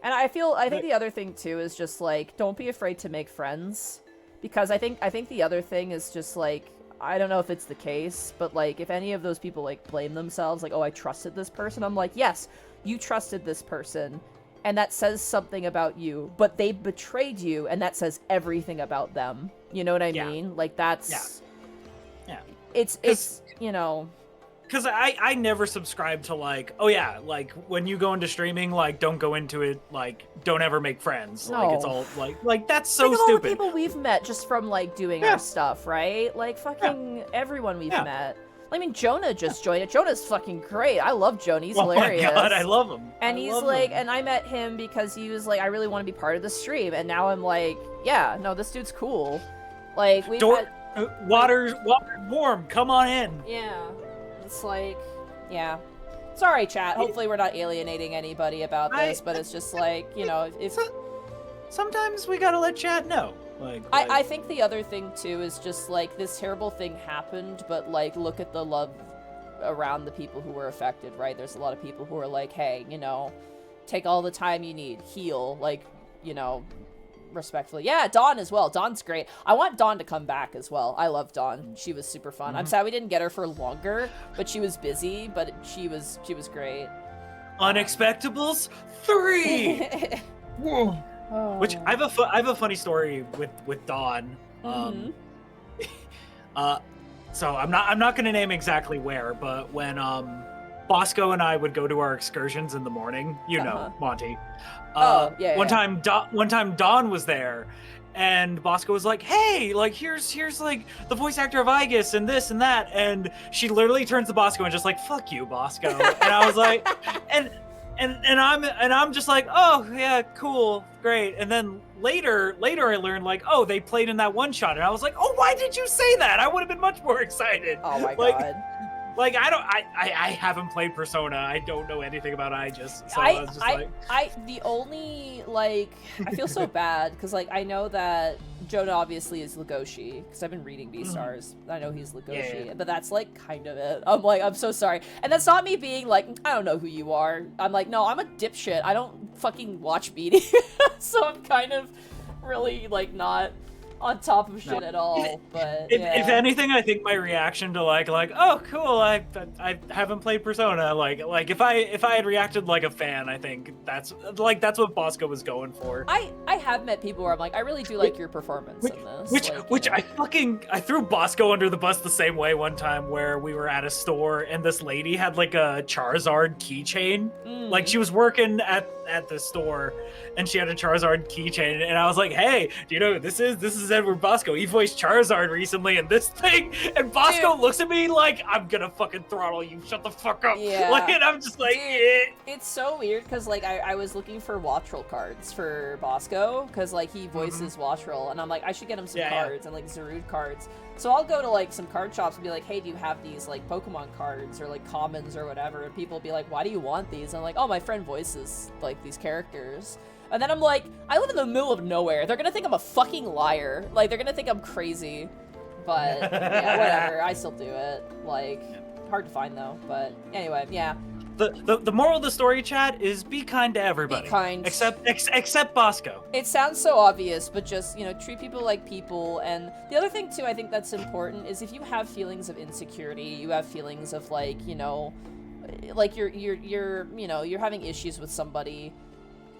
D: I think the other thing too is just like, don't be afraid to make friends, because I think the other thing is just like, I don't know if it's the case, but like if any of those people like blame themselves, like, oh, I trusted this person, I'm like, yes, you trusted this person, and that says something about you, but they betrayed you, and that says everything about them. You know what I mean? Like that's it's
C: Because I never subscribe to like, oh yeah, like when you go into streaming, like don't go into it, like don't ever make friends.
D: No.
C: Like it's all like that's so
D: think of all the
C: stupid.
D: people we've met just from like doing our stuff, right? Like fucking everyone we've met. I mean, Jonah just joined it. Jonah's fucking great. I love Jonah. He's hilarious.
C: Oh my god, I love him.
D: And he's like, and I met him because he was like, I really want to be part of the stream. And now I'm like, yeah, no, this dude's cool. Like we've had,
C: water warm. Come on in.
D: yeah. It's like, yeah. Sorry, chat. Hopefully we're not alienating anybody about this, but it's just like, if...
C: Sometimes we gotta let chat know.
D: I think the other thing, too, is just, like, this terrible thing happened, but, like, look at the love around the people who were affected, right? There's a lot of people who are like, hey, take all the time you need, heal, like, respectfully. Yeah, Dawn as well. Dawn's great. I want Dawn to come back as well. I love Dawn. She was super fun. I'm sad we didn't get her for longer, but she was busy, but she was great.
C: Unexpectables 3.
B: Whoa.
D: Oh.
C: Which I have a funny story with Dawn. So I'm not gonna name exactly where, but when Bosco and I would go to our excursions in the morning, Monty. One time Dawn was there, and Bosco was like, "Hey, like here's like the voice actor of Igus and this and that," and she literally turns to Bosco and just like, "Fuck you, Bosco," and I was like, and I'm just like, "Oh yeah, cool, great," and then later I learned like, oh, they played in that one shot, and I was like, oh, why did you say that? I would have been much more excited.
D: Oh my god.
C: Like I haven't played Persona. I don't know anything about Aegis. So I was just
D: I feel so bad because like I know that Jonah obviously is Legoshi because I've been reading Beastars. I know he's Legoshi, but that's like kind of it. I'm like, I'm so sorry, and that's not me being like, I don't know who you are. I'm like, no, I'm a dipshit. I don't fucking watch media, so I'm kind of really like not on top of shit at all. But
C: if anything, I think my reaction to like oh cool, I haven't played Persona, like if I had reacted like a fan, I think that's what Bosco was going for.
D: I have met people where I'm like, I really do like your performance in this.
C: Which I threw Bosco under the bus the same way one time where we were at a store and this lady had like a Charizard keychain. Like she was working at the store and she had a Charizard keychain, and I was like, hey, do you know who this is? This is Edward Bosco. He voiced Charizard recently in this thing. And Bosco looks at me like, I'm gonna fucking throttle you. Shut the fuck up.
D: Yeah.
C: Like, and I'm just like,
D: It's so weird because like I was looking for Wattrel cards for Bosco because like he voices Wattrel, and I'm like, I should get him some cards and like Zarude cards. So I'll go to like some card shops and be like, hey, do you have these like Pokemon cards or like commons or whatever? And people will be like, why do you want these? And I'm like, oh, my friend voices like these characters. And then I'm like, I live in the middle of nowhere. They're gonna think I'm a fucking liar. Like, they're gonna think I'm crazy. But, yeah, whatever. I still do it. Like, hard to find, though. But, anyway, yeah.
C: The moral of the story, chat, is be kind to everybody.
D: Be kind.
C: Except Bosco.
D: It sounds so obvious, but just, treat people like people. And the other thing, too, I think that's important is if you have feelings of insecurity, you have feelings of, like you're having issues with somebody,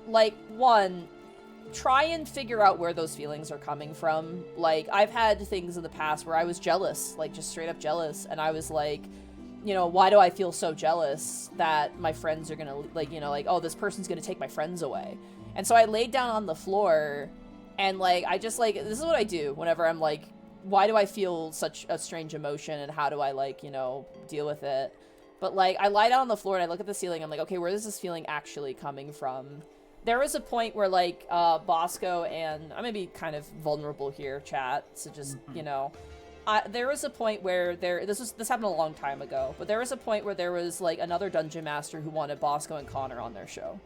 D: like, one, try and figure out where those feelings are coming from. Like, I've had things in the past where I was jealous, like, just straight up jealous, and I was like, why do I feel so jealous that my friends are gonna, oh, this person's gonna take my friends away? And so I laid down on the floor, and, I just, this is what I do whenever I'm, why do I feel such a strange emotion, and how do I, deal with it? But, I lie down on the floor, and I look at the ceiling, I'm like, okay, where is this feeling actually coming from? There was a point where, Bosco and... I'm gonna be kind of vulnerable here, chat, so just, there was a point where this happened a long time ago, but there was a point where there was, another dungeon master who wanted Bosco and Connor on their show.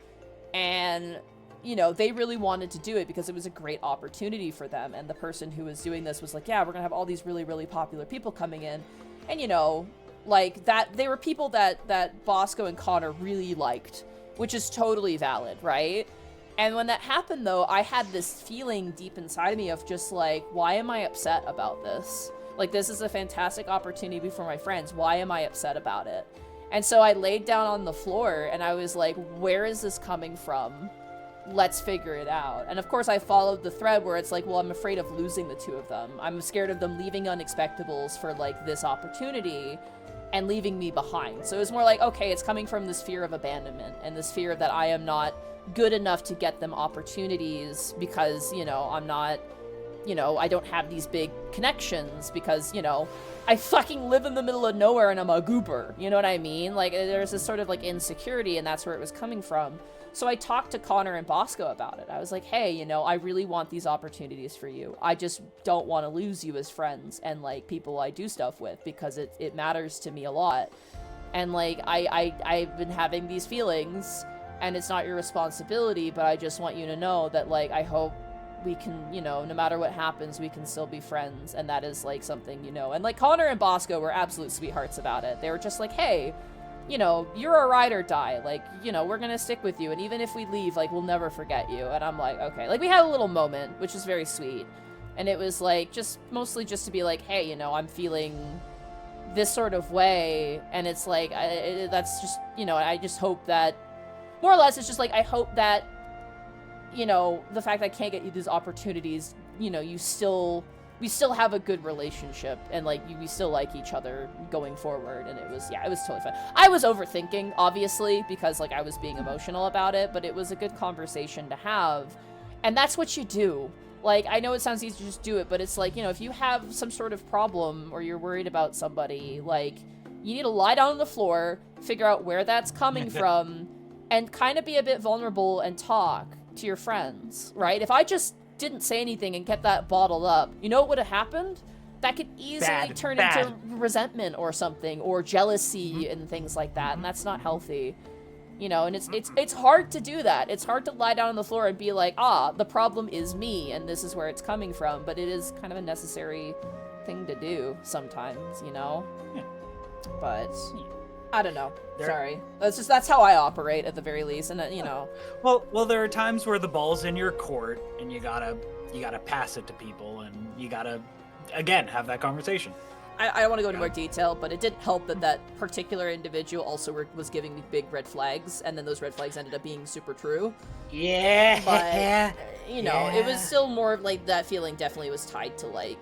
D: And, they really wanted to do it because it was a great opportunity for them, and the person who was doing this was like, yeah, we're gonna have all these really, really popular people coming in, and, they were people that Bosco and Connor really liked, which is totally valid, right? And when that happened, though, I had this feeling deep inside of me of just, why am I upset about this? This is a fantastic opportunity for my friends. Why am I upset about it? And so I laid down on the floor, and I was like, where is this coming from? Let's figure it out. And, of course, I followed the thread where it's like, well, I'm afraid of losing the two of them. I'm scared of them leaving Unexpectables for, this opportunity and leaving me behind. So it was more like, okay, it's coming from this fear of abandonment and this fear that I am not good enough to get them opportunities because, I'm not, I don't have these big connections because, I fucking live in the middle of nowhere and I'm a goober. You know what I mean? There's this sort of, insecurity, and that's where it was coming from. So I talked to Connor and Bosco about it. I was like, hey, I really want these opportunities for you. I just don't want to lose you as friends and, people I do stuff with because it matters to me a lot. And, I've been having these feelings, and it's not your responsibility, but I just want you to know that, I hope we can, no matter what happens, we can still be friends, and that is, something, And, Connor and Bosco were absolute sweethearts about it. They were just like, hey, you're a ride or die. We're gonna stick with you, and even if we leave, we'll never forget you. And I'm like, okay. We had a little moment, which is very sweet. And it was, mostly just to be like, hey, I'm feeling this sort of way, and it's that's just, I just hope that, more or less, it's just I hope that, the fact that I can't get you these opportunities, we still have a good relationship, and we still like each other going forward. And it was totally fun. I was overthinking, obviously, because I was being emotional about it, but it was a good conversation to have, and that's what you do. I know it sounds easy to just do it, but it's if you have some sort of problem or you're worried about somebody, you need to lie down on the floor, figure out where that's coming from, and kind of be a bit vulnerable and talk to your friends, right? If I just didn't say anything and kept that bottled up, you know what would have happened? That could easily turn into resentment or something, or jealousy and things like that, and that's not healthy. And it's hard to do that. It's hard to lie down on the floor and be like, the problem is me, and this is where it's coming from, but it is kind of a necessary thing to do sometimes, Yeah. But I don't know. Sorry. That's how I operate at the very least, and
C: Well, there are times where the ball's in your court, and you gotta pass it to people, and you gotta, again, have that conversation.
D: I don't want to go into more detail, but it didn't help that particular individual also was giving me big red flags, and then those red flags ended up being super true.
C: Yeah.
D: But it was still more of that feeling definitely was tied to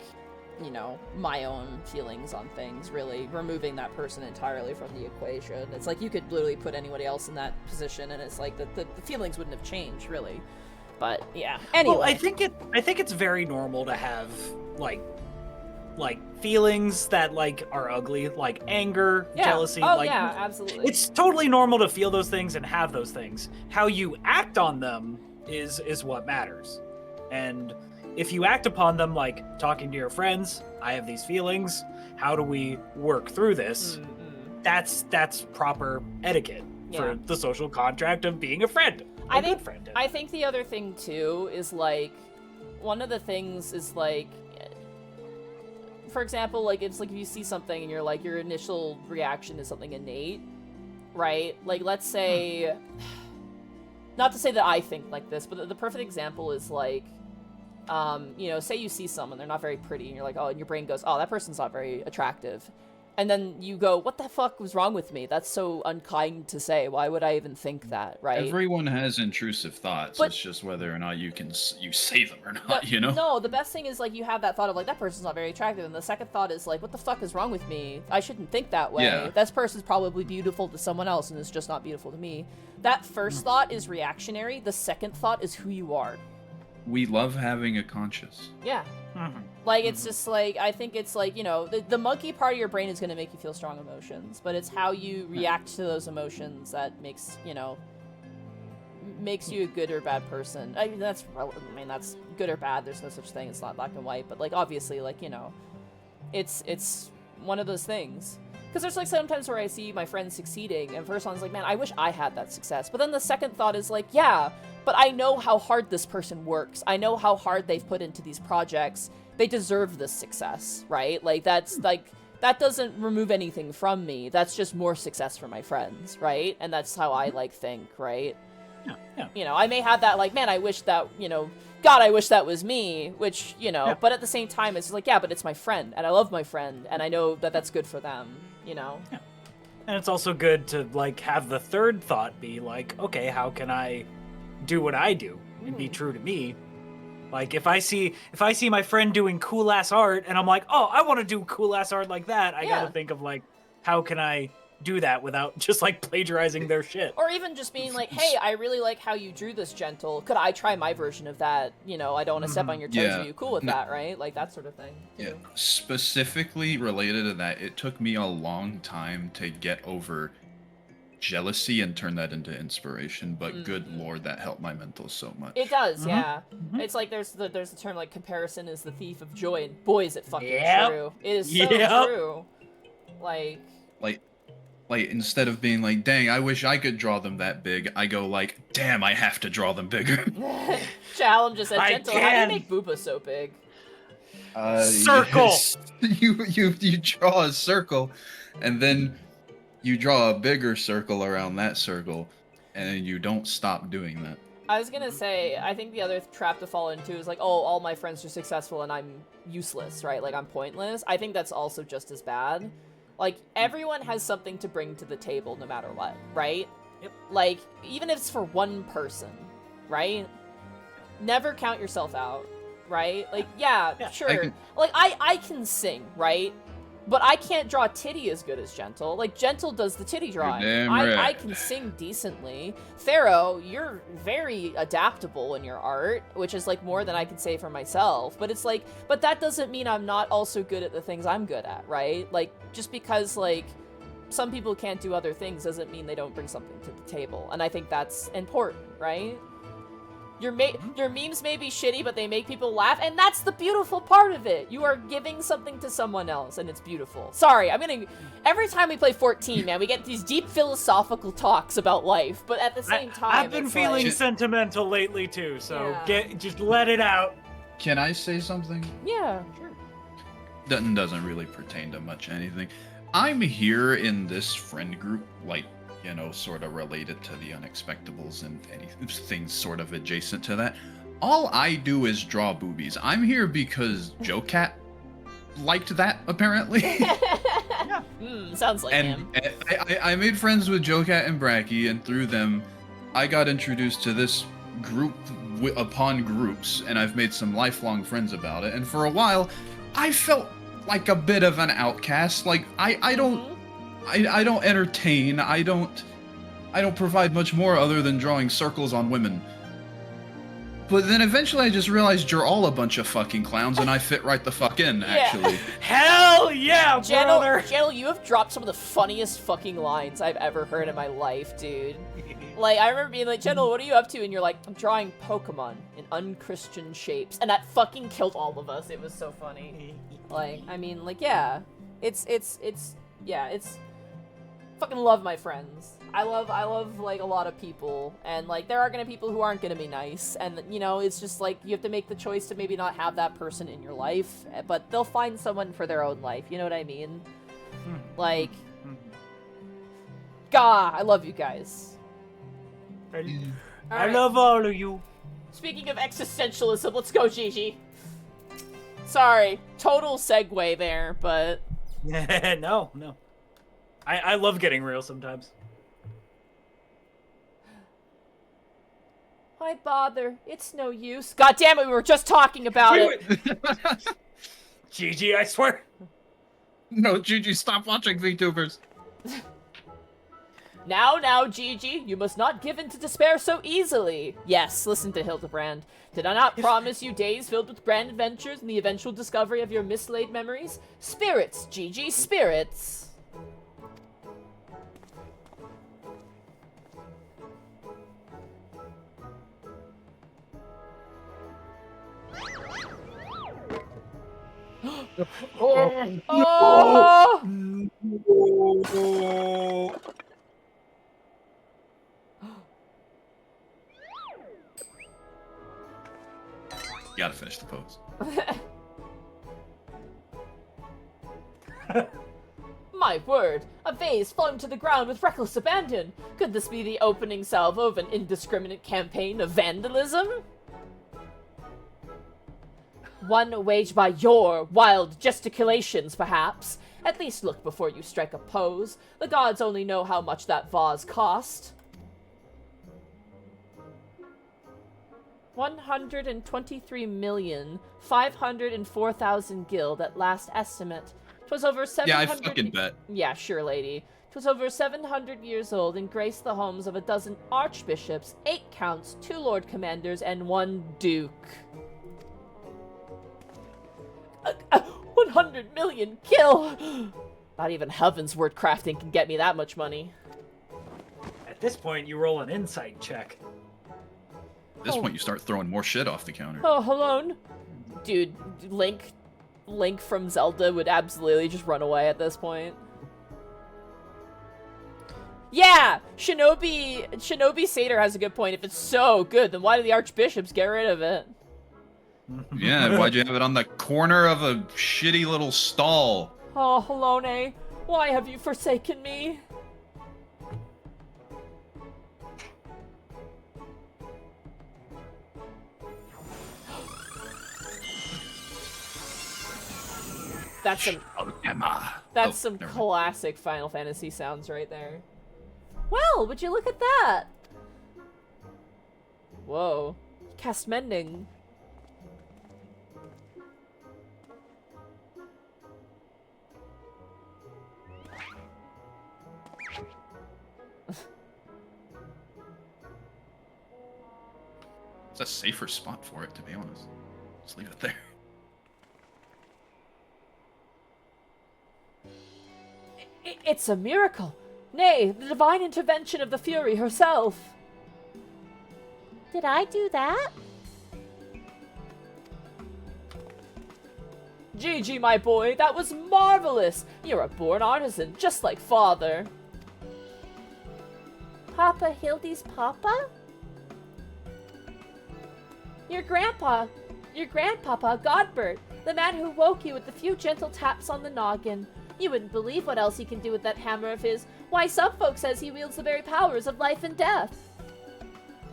D: my own feelings on things, really removing that person entirely from the equation. It's you could literally put anybody else in that position, and it's the feelings wouldn't have changed, really. But yeah. Anyway,
C: well, I think it's very normal to have feelings that are ugly, like anger, jealousy.
D: Oh yeah, absolutely.
C: It's totally normal to feel those things and have those things. How you act on them is what matters. And if you act upon them talking to your friends, I have these feelings, how do we work through this? Mm-hmm. That's proper etiquette for the social contract of being a friend.
D: I think the other thing too is one of the things is for example, it's if you see something and you're your initial reaction is something innate,
A: right? Like, let's say, not to say that I think like this, but the perfect example is like, you know, say you see someone, they're not very pretty, and you're like, oh, and your brain goes, oh, that person's not very attractive. And then you go, what the fuck was wrong with me? That's so unkind to say. Why would I even think that, right?
B: Everyone has intrusive thoughts.
A: But-
B: it's just whether or not you say them or not, you know?
A: No, the best thing is, like, you have that thought of, like, that person's not very attractive, and the second thought is, like, what the fuck is wrong with me? I shouldn't think that way.
B: Yeah.
A: This person's probably beautiful to someone else, and it's just not beautiful to me. That first thought is reactionary. The second thought is who you are.
B: We love having a conscience.
A: Yeah. Like, it's just, like, I think it's, like, you know, the monkey part of your brain is going to make you feel strong emotions, but it's how you react to those emotions that makes, you know, makes you a good or bad person. I mean, that's good or bad. There's no such thing. It's not black and white, but, like, obviously, like, you know, it's one of those things. Because there's, like, sometimes where I see my friends succeeding, and first one's like, man, I wish I had that success. But then the second thought is like, yeah, but I know how hard this person works. I know how hard they've put into these projects. They deserve this success, right? Like, that's, like, that doesn't remove anything from me. That's just more success for my friends, right? And that's how I, like, think, right?
C: Yeah.
A: You know, I may have that, like, man, I wish that, you know, God, I wish that was me, which, you know, but at the same time, it's like, yeah, but it's my friend, and I love my friend, and I know that that's good for them, you know?
C: Yeah. And it's also good to, like, have the third thought be, like, okay, how can I do what I do and be true to me? Like, if I see my friend doing cool-ass art, and I'm like, oh, I want to do cool-ass art like that, I gotta think of, like, how can I do that without just, like, plagiarizing their shit?
A: Or even just being like, hey, I really like how you drew this, Gentle. Could I try my version of that? You know, I don't want to step on your toes.
B: Yeah.
A: Are you cool with that, right? Like, that sort of thing.
B: Yeah. Specifically related to that, it took me a long time to get over jealousy and turn that into inspiration, but good lord, that helped my mental so much.
A: It does, yeah. It's like there's the term, like, comparison is the thief of joy, and boy, is it fucking true. It is so true.
B: Like, instead of being like, dang, I wish I could draw them that big, I go like, damn, I have to draw them bigger.
A: Challenge just said,
C: I
A: Gentle, how do you
C: can.
A: make Booba so big?
C: Circle!
B: You draw a circle, and then you draw a bigger circle around that circle, and then you don't stop doing that.
A: I was gonna say, I think the other trap to fall into is like, oh, all my friends are successful and I'm useless, right? Like, I'm pointless. I think that's also just as bad. Like, everyone has something to bring to the table no matter what, right?
C: Yep.
A: Like, even if it's for one person, right? Never count yourself out, right? Like, yeah. Sure. Like, I can sing, right? But I can't draw titty as good as Gentle. Like, Gentle does the titty drawing.
B: damn right.
A: I can sing decently. Pharaoh, you're very adaptable in your art, which is, like, more than I can say for myself. But it's like, but that doesn't mean I'm not also good at the things I'm good at, right? Like, just because, like, some people can't do other things doesn't mean they don't bring something to the table. And I think that's important, right? Your memes may be shitty, but they make people laugh, and that's the beautiful part of it. You are giving something to someone else, and it's beautiful. Sorry, every time we play 14, man, we get these deep philosophical talks about life, but at the same time,
C: I've been
A: it's
C: feeling
A: like,
C: sentimental lately too, so
A: Yeah.
C: just let it out.
B: Can I say something?
A: yeah, sure.
B: That doesn't really pertain to much anything. I'm here in this friend group, like, you know, sort of related to the Unexpectables and anything sort of adjacent to that. All I do is draw boobies. I'm here because Joe Cat liked that, apparently.
A: Sounds like him.
B: And I made friends with Joe Cat and Bracky, and through them, I got introduced to this group upon groups, and I've made some lifelong friends about it. And for a while, I felt like a bit of an outcast. Like, I don't entertain. I don't provide much more other than drawing circles on women. But then eventually I just realized you're all a bunch of fucking clowns, and I fit right the fuck in, actually.
C: Hell yeah, brother!
A: Channel, you have dropped some of the funniest fucking lines I've ever heard in my life, dude. Like, I remember being like, Channel, what are you up to? And you're like, I'm drawing Pokemon in unchristian shapes. And that fucking killed all of us. It was so funny. Like, I mean, like, yeah. It's fucking love my friends. I love like a lot of people, and like there are gonna be people who aren't gonna be nice, and you know, it's just like you have to make the choice to maybe not have that person in your life, but they'll find someone for their own life, you know what I mean? Like,
D: Gah, I love you guys.
C: I
A: Alright.
C: love all of you.
A: Speaking of existentialism, let's go, Gigi. Sorry, total segue there, but
C: No. I love getting real sometimes.
A: why bother? It's no use. God damn it, we were just talking about it.
C: Wait. Gigi, I swear.
B: No, Gigi, stop watching VTubers.
A: Now, Gigi, you must not give in to despair so easily. Yes, listen to Hildebrand. Did I not promise you days filled with grand adventures and the eventual discovery of your mislaid memories? Spirits, Gigi, spirits. Oh!
B: You gotta finish the pose.
A: My word, a vase flung to the ground with reckless abandon. Could this be the opening salvo of an indiscriminate campaign of vandalism? One waged by your wild gesticulations, perhaps. At least look before you strike a pose. The gods only know how much that vase cost. 123,504,000 guild at last estimate. 'Twas over 700...
B: Yeah, I fucking bet.
A: Yeah, sure, lady. 'Twas over 700 years old and graced the homes of a dozen archbishops, 8 counts, 2 lord commanders, and 1 duke. 100 million kill! Not even Heavensward crafting can get me that much money.
C: At this point, you roll an insight check.
B: At this point, you start throwing more shit off the counter.
A: Oh, hello. Dude, Link from Zelda would absolutely just run away at this point. Yeah! Shinobi Satyr has a good point. If it's so good, then why do the archbishops get rid of it?
B: Yeah, why'd you have it on the corner of a shitty little stall?
A: Oh, Halone, why have you forsaken me? That's some
B: never mind.
A: classic Final Fantasy sounds right there. Well, would you look at that? Whoa. Cast mending.
B: It's a safer spot for it, to be honest. Just leave it there.
A: It's a miracle. Nay, the divine intervention of the Fury herself. Did I do that? Gigi, my boy, that was marvelous. You're a born artisan, just like father. Papa Hildy's papa? Your grandpapa, Godbert, the man who woke you with a few gentle taps on the noggin. You wouldn't believe what else he can do with that hammer of his. Why, some folk says he wields the very powers of life and death.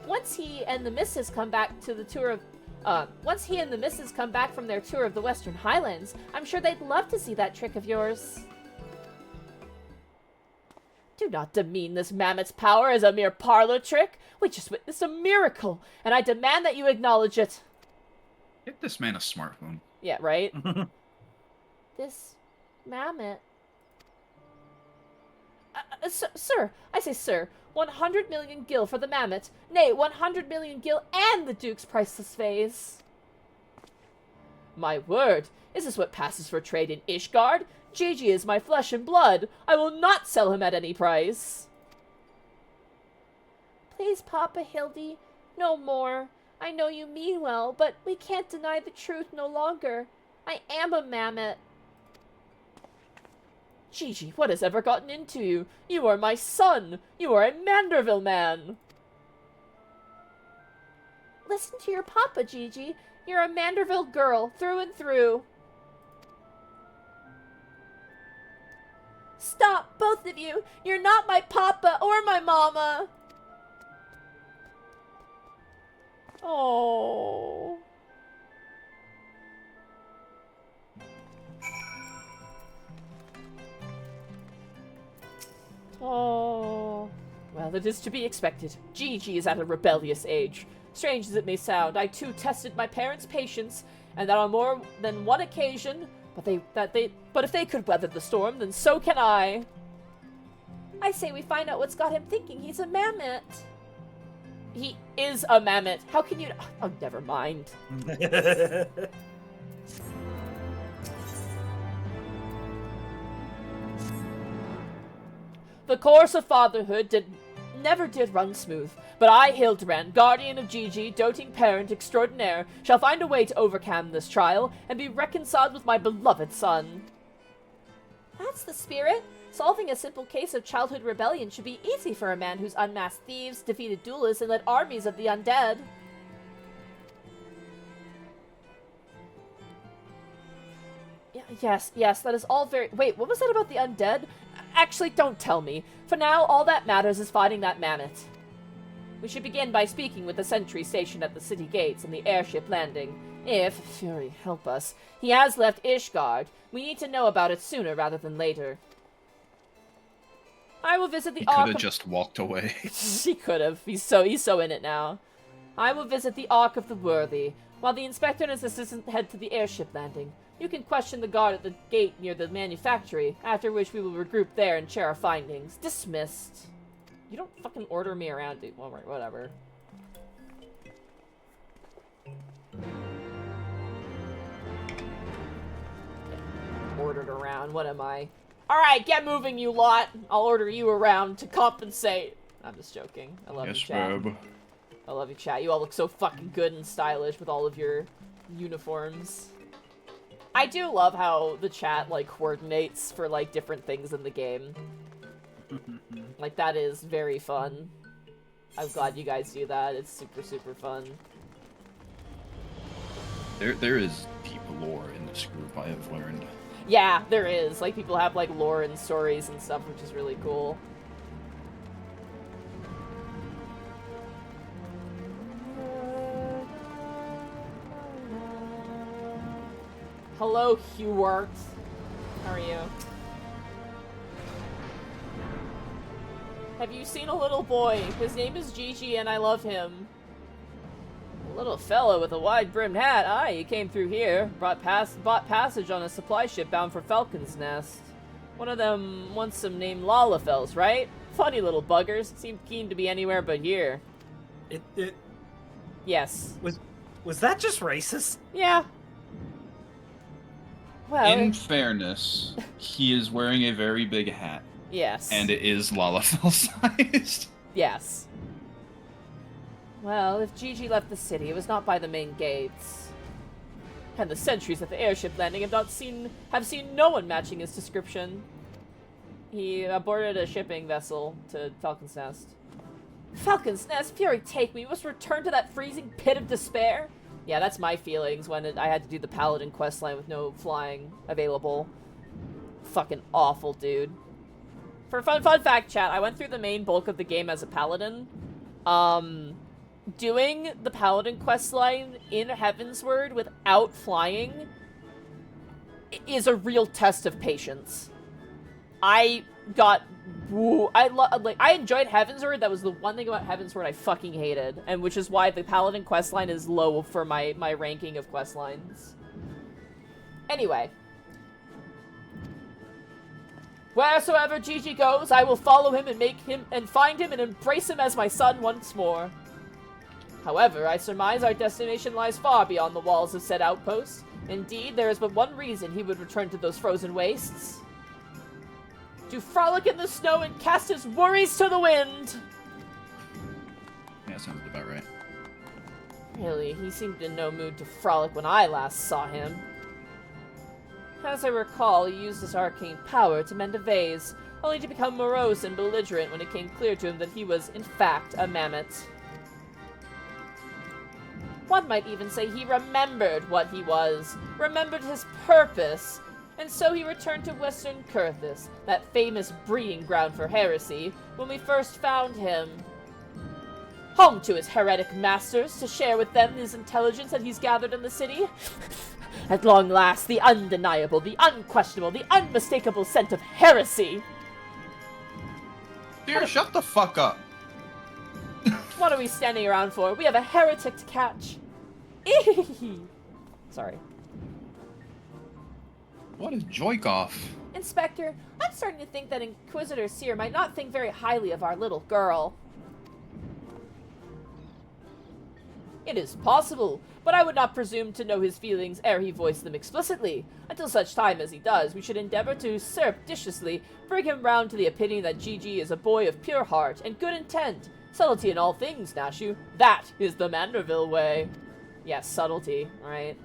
A: Once he and the missus come back from their tour of the Western Highlands, I'm sure they'd love to see that trick of yours. Do not demean this mammoth's power as a mere parlor trick. We just witnessed a miracle, and I demand that you acknowledge it.
B: Get this man a smartphone.
A: Yeah, right? This mammoth. Sir, I say sir, 100 million gil for the mammoth. Nay, 100 million gil and the Duke's priceless vase. My word, is this what passes for trade in Ishgard? Gigi is my flesh and blood. I will not sell him at any price. Please, Papa Hildy, no more. I know you mean well, but we can't deny the truth no longer. I am a mammoth. Gigi, what has ever gotten into you? You are my son. You are a Manderville man. Listen to your papa, Gigi. You're a Manderville girl, through and through.
D: Stop, both of you! You're not my papa or my mama! Oh. Oh. Well, it is to be expected. Gigi is at a rebellious age. Strange as it may sound, I too tested my parents' patience, and that on more than one occasion, but if they could weather the storm, then so can I. I say we find out what's got him thinking he's a mammoth. He is a mammoth. How can you... Oh, never mind. The course of fatherhood never did run smooth, but I, Hildebrand, guardian of Gigi, doting parent extraordinaire, shall find a way to overcome this trial and be reconciled with my beloved son. That's the spirit. Solving a simple case of childhood rebellion should be easy for a man who's unmasked thieves, defeated duelists, and led armies of the undead. Yes, that is all very... Wait, what was that about the undead? Actually, don't tell me. For now, all that matters is finding that mammoth. We should begin by speaking with the sentry stationed at the city gates and the airship landing. If, Fury help us, he has left Ishgard, we need to know about it sooner rather than later. I will visit the
B: He
D: Ark
B: could have just walked away.
D: He could have. He's so in it now. I will visit the Ark of the Worthy, while the inspector and his assistant head to the airship landing. You can question the guard at the gate near the manufactory, after which we will regroup there and share our findings. Dismissed. You don't fucking order me around, dude. Well, right, whatever. Ordered around, what am I? Alright, get moving, you lot! I'll order you around to compensate. I'm just joking. I love you, chat.
B: Babe.
D: I love you, chat. You all look so fucking good and stylish with all of your uniforms. I do love how the chat, like, coordinates for, like, different things in the game. Like, that is very fun. I'm glad you guys do that. It's super, super fun.
B: There is deep lore in this group, I have learned.
D: Yeah, there is. Like, people have, like, lore and stories and stuff, which is really cool. Hello, Hewart. How are you? Have you seen a little boy? His name is Gigi and I love him. A little fellow with a wide-brimmed hat. Aye, he came through here. Bought passage on a supply ship bound for Falcon's Nest. One of them wants some named Lalafels, right? Funny little buggers. Seemed keen to be anywhere but here.
C: Yes. Was that just racist?
D: Yeah. Well,
B: In fairness, he is wearing a very big hat.
D: Yes.
B: And it is Lalafell sized.
D: Yes. Well, if Gigi left the city, it was not by the main gates. And the sentries at the airship landing have seen no one matching his description. He boarded a shipping vessel to Falcon's Nest. Falcon's Nest? Fury take me! Must return to that freezing pit of despair? Yeah, that's my feelings when I had to do the Paladin questline with no flying available. Fucking awful, dude. For fun fact, chat, I went through the main bulk of the game as a Paladin. Doing the Paladin questline in Heavensward without flying is a real test of patience. I enjoyed Heavensward. That was the one thing about Heavensward I fucking hated, and which is why the Paladin questline is low for my ranking of questlines. Anyway. Wheresoever Gigi goes, I will follow him and find him and embrace him as my son once more. However, I surmise our destination lies far beyond the walls of said outpost. Indeed, there is but one reason he would return to those frozen wastes. To frolic in the snow and cast his worries to the wind!
B: Yeah, sounds about right.
D: Really, he seemed in no mood to frolic when I last saw him. As I recall, he used his arcane power to mend a vase, only to become morose and belligerent when it came clear to him that he was, in fact, a mammoth. One might even say he remembered what he was, remembered his purpose, And so he returned to Western Kurthis, that famous breeding ground for heresy, when we first found him. Home to his heretic masters, to share with them his intelligence that he's gathered in the city. At long last, the undeniable, the unquestionable, the unmistakable scent of heresy.
B: Dear, shut the fuck up.
D: What are we standing around for? We have a heretic to catch. Sorry.
B: What is Joykov?
D: Inspector, I'm starting to think that Inquisitor Seer might not think very highly of our little girl. It is possible, but I would not presume to know his feelings ere he voiced them explicitly. Until such time as he does, we should endeavor to surreptitiously bring him round to the opinion that Gigi is a boy of pure heart and good intent. Subtlety in all things, Nashu. That is the Manderville way. Yes, subtlety, right?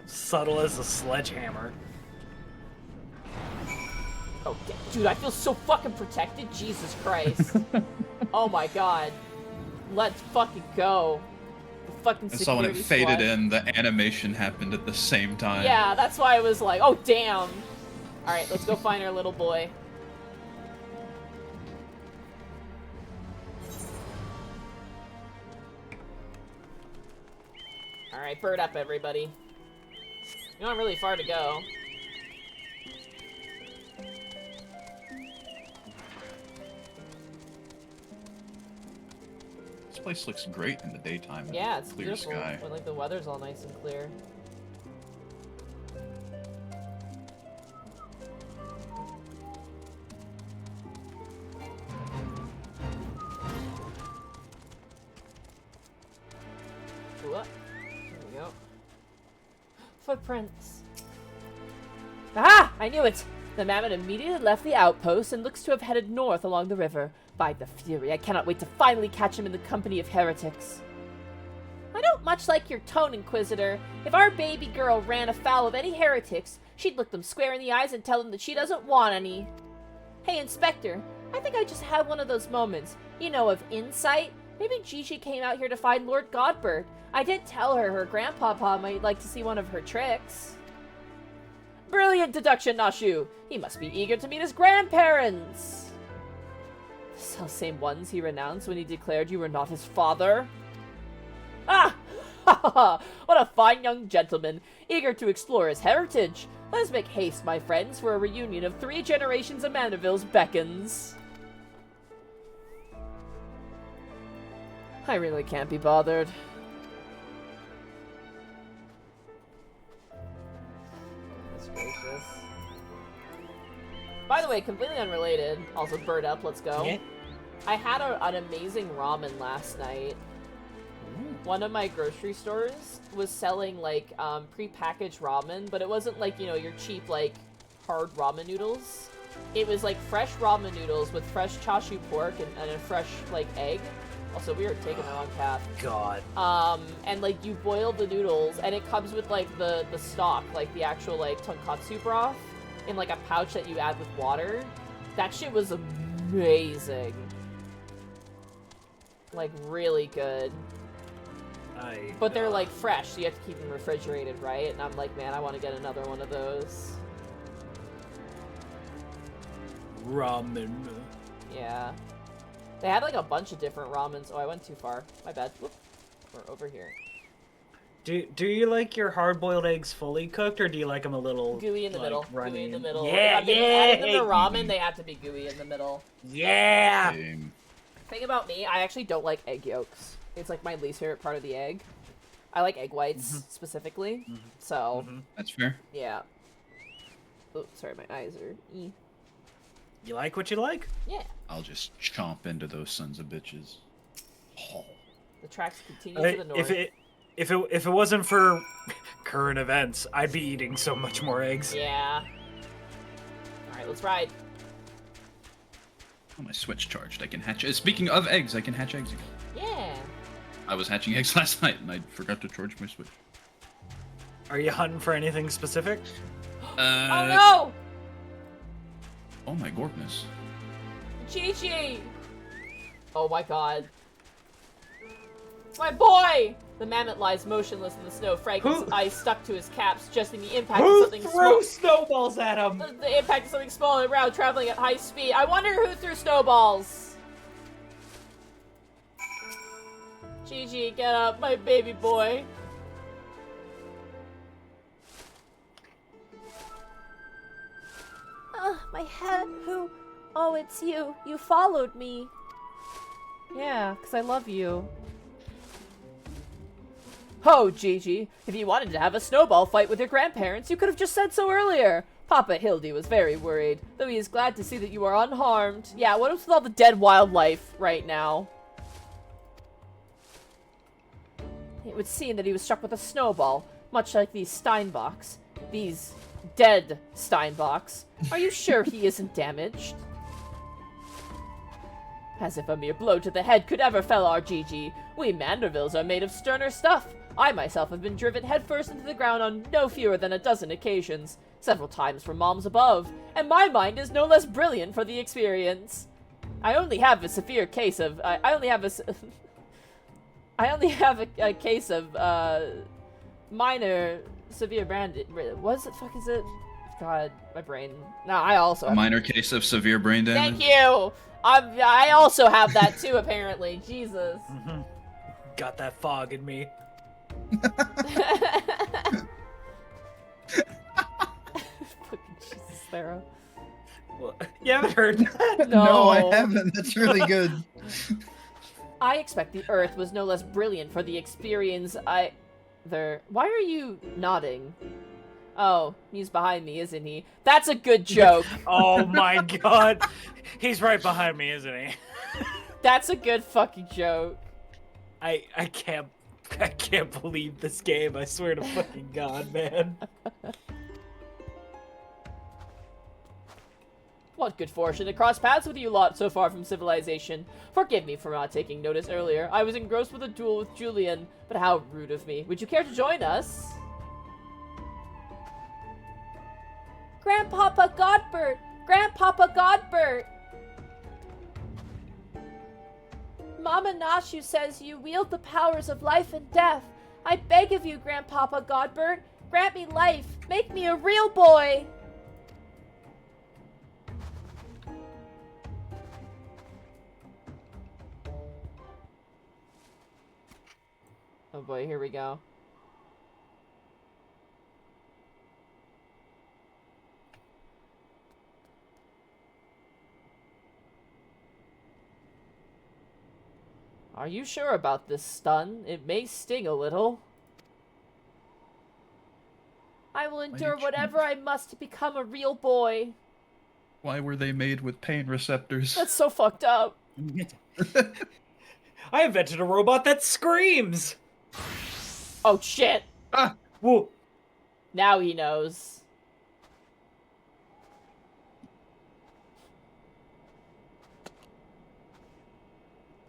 C: Subtle as a sledgehammer.
D: Oh, dude, I feel so fucking protected. Jesus Christ. Oh my god. Let's fucking go. The fucking
B: And so when it
D: security
B: faded
D: squad.
B: in, the animation happened at the same time.
D: Yeah, that's why I was like, oh damn. Alright, let's go find our little boy. Alright, bird up, everybody. You don't have really far to go.
B: This place looks great in the daytime.
D: Yeah, it's
B: clear
D: beautiful.
B: sky.
D: When, like, the weather's all nice and clear. What? There we go. Footprints. Aha! I knew it! The mammoth immediately left the outpost and looks to have headed north along the river. By the Fury, I cannot wait to finally catch him in the company of heretics. I don't much like your tone, Inquisitor. If our baby girl ran afoul of any heretics, she'd look them square in the eyes and tell them that she doesn't want any. Hey, Inspector, I think I just had one of those moments, you know, of insight. Maybe Gigi came out here to find Lord Godbert. I did tell her her grandpapa might like to see one of her tricks. Brilliant deduction, Nashu! He must be eager to meet his grandparents! The self-same ones he renounced when he declared you were not his father? Ah! Ha ha ha! What a fine young gentleman, eager to explore his heritage. Let us make haste, my friends, for a reunion of 3 generations of Mandervilles beckons. I really can't be bothered. That's gracious. By the way, completely unrelated, also bird up, let's go.
C: Yeah.
D: I had an amazing ramen last night. One of my grocery stores was selling, like, pre-packaged ramen, but it wasn't, like, you know, your cheap, like, hard ramen noodles. It was, like, fresh ramen noodles with fresh chashu pork and a fresh, like, egg. Also, we were taking the wrong path.
C: God.
D: And, like, you boil the noodles, and it comes with, like, the stock, like, the actual, like, tonkatsu broth in, like, a pouch that you add with water. That shit was amazing. Like, really good. But they're, like, fresh, so you have to keep them refrigerated, right? And I'm like, man, I want to get another one of those.
C: Ramen.
D: Yeah. They had, like, a bunch of different ramens. Oh, I went too far. My bad. Whoop. We're over here.
C: Do you like your hard-boiled eggs fully cooked, or do you like them a little
D: Gooey in the
C: like,
D: middle.
C: runny?
D: Gooey in the middle.
C: Yeah,
D: If I'm adding them to
C: yeah.
D: ramen, they have to be gooey in the middle.
C: Yeah.
B: Same.
D: Thing about me, I actually don't like egg yolks. It's, like, my least favorite part of the egg. I like egg whites, specifically. So,
B: That's fair.
D: yeah. Oh, sorry, my eyes are...
C: You like what you like?
D: Yeah.
B: I'll just chomp into those sons of bitches. Oh.
D: The tracks continue to the north.
C: If it wasn't for current events, I'd be eating so much more eggs.
D: Yeah. Alright, let's ride.
B: Oh, my switch charged. I can hatch. Speaking of eggs, I can hatch eggs again.
D: Yeah.
B: I was hatching eggs last night, and I forgot to charge my switch.
C: Are you hunting for anything specific?
D: Oh no!
B: Oh my goodness.
D: Chi-Chi! Oh my god. My boy!
A: The mammoth lies motionless in the snow, fragments of ice stuck to his caps, suggesting the impact of
C: Who
A: something
C: threw snowballs at him?
A: The impact of something small and round, traveling at high speed. I wonder who threw snowballs. Gigi, get up, my baby boy.
D: My head. Who? Oh, it's you. You followed me.
A: Yeah, because I love you. Oh, Gigi, if you wanted to have a snowball fight with your grandparents, you could have just said so earlier. Papa Hildy was very worried, though he is glad to see that you are unharmed. Yeah, what is with all the dead wildlife right now? It would seem that he was struck with a snowball, much like these Steinbocks. These dead Steinbocks. Are you sure he isn't damaged? As if a mere blow to the head could ever fell our Gigi. We Mandervilles are made of sterner stuff. I myself have been driven headfirst into the ground on no fewer than a dozen occasions, several times from moms above, and my mind is no less brilliant for the experience. I only have a severe case of, I only have a case of, minor severe brand. What the fuck is it? God, my brain. No, I also have.
B: Minor case of severe brain damage.
A: Thank you! I also have that too, apparently. Jesus.
C: Got that fog in me.
A: Fucking Jesus, Sarah.
C: Well, you haven't heard that?
B: No, I haven't. That's really good.
A: I expect the Earth was no less brilliant for the experience Why are you nodding? Oh, he's behind me, isn't he? That's a good joke.
C: Oh my god. He's right behind me, isn't he?
A: That's a good fucking joke.
C: I can't believe this game, I swear to fucking god, man.
A: What good fortune to cross paths with you lot so far from civilization. Forgive me for not taking notice earlier. I was engrossed with a duel with Julian, but how rude of me. Would you care to join us?
D: Grandpapa Godbert! Grandpapa Godbert! Mama Nashu says you wield the powers of life and death. I beg of you, Grandpapa Godbert, grant me life. Make me a real boy.
A: Oh boy, here we go. Are you sure about this stun? It may sting a little.
D: I will endure whatever I must to become a real boy.
B: Why were they made with pain receptors?
A: That's so fucked up.
C: I invented a robot that screams!
A: Oh shit.
B: Ah!
C: Whoa.
A: Now he knows.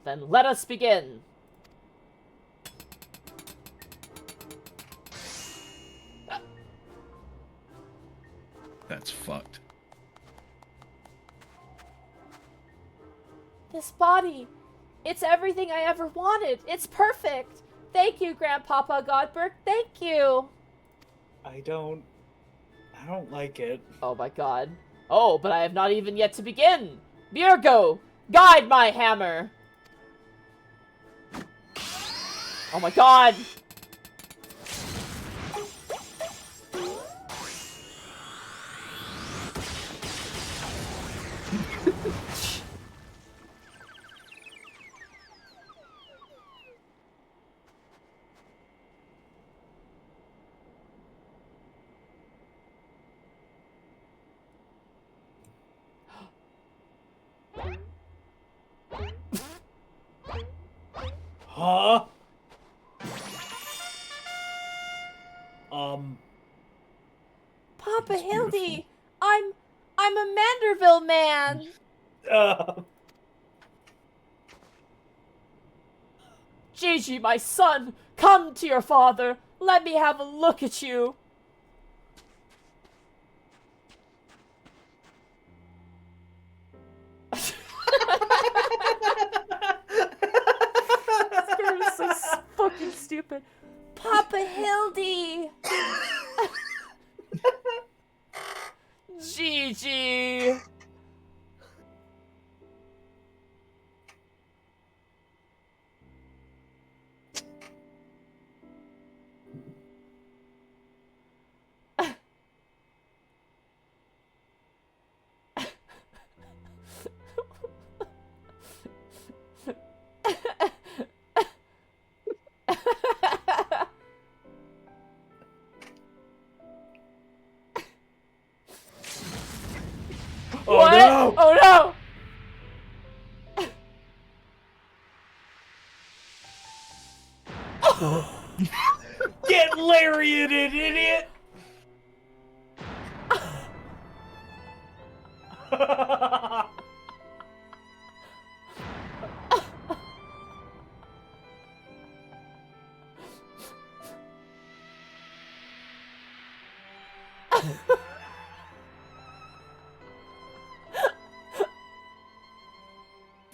A: Then let us begin.
B: That's fucked.
D: This body, it's everything I ever wanted. It's perfect. Thank you, Grandpapa Godbert. Thank you.
C: I don't like it.
A: Oh my god. Oh, but I have not even yet to begin. Virgo, guide my hammer. Oh my god.
C: Huh?
D: Papa
B: It's
D: Hildy, I'm a Manderville man.
A: Gigi, my son, come to your father. Let me have a look at you. This game is so fucking stupid.
D: but Papa Hildy!
A: Gigi!
C: Oh
A: What?
C: no!
A: Oh no!
C: Get lariated, idiot!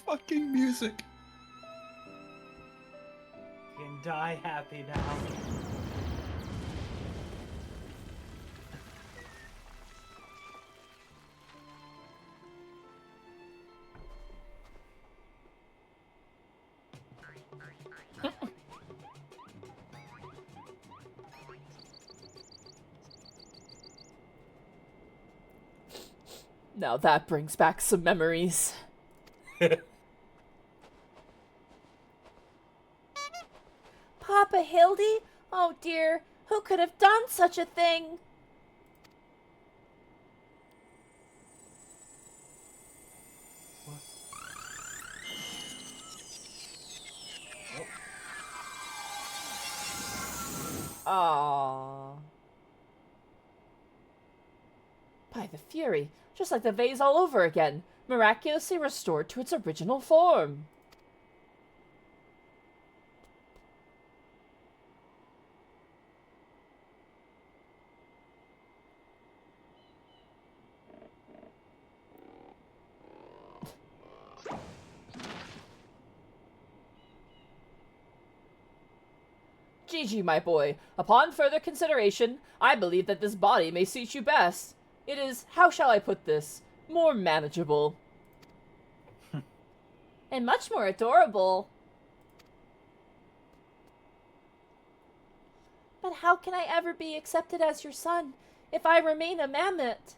B: Fucking music.
C: You can die happy now.
A: Now that brings back some memories.
D: Papa Hildy? Oh dear, who could have done such a thing?
A: Aww. By the Fury, just like the vase all over again, miraculously restored to its original form. Gigi, my boy, upon further consideration, I believe that this body may suit you best. It is, how shall I put this, more manageable.
D: And much more adorable. But how can I ever be accepted as your son if I remain a mammoth?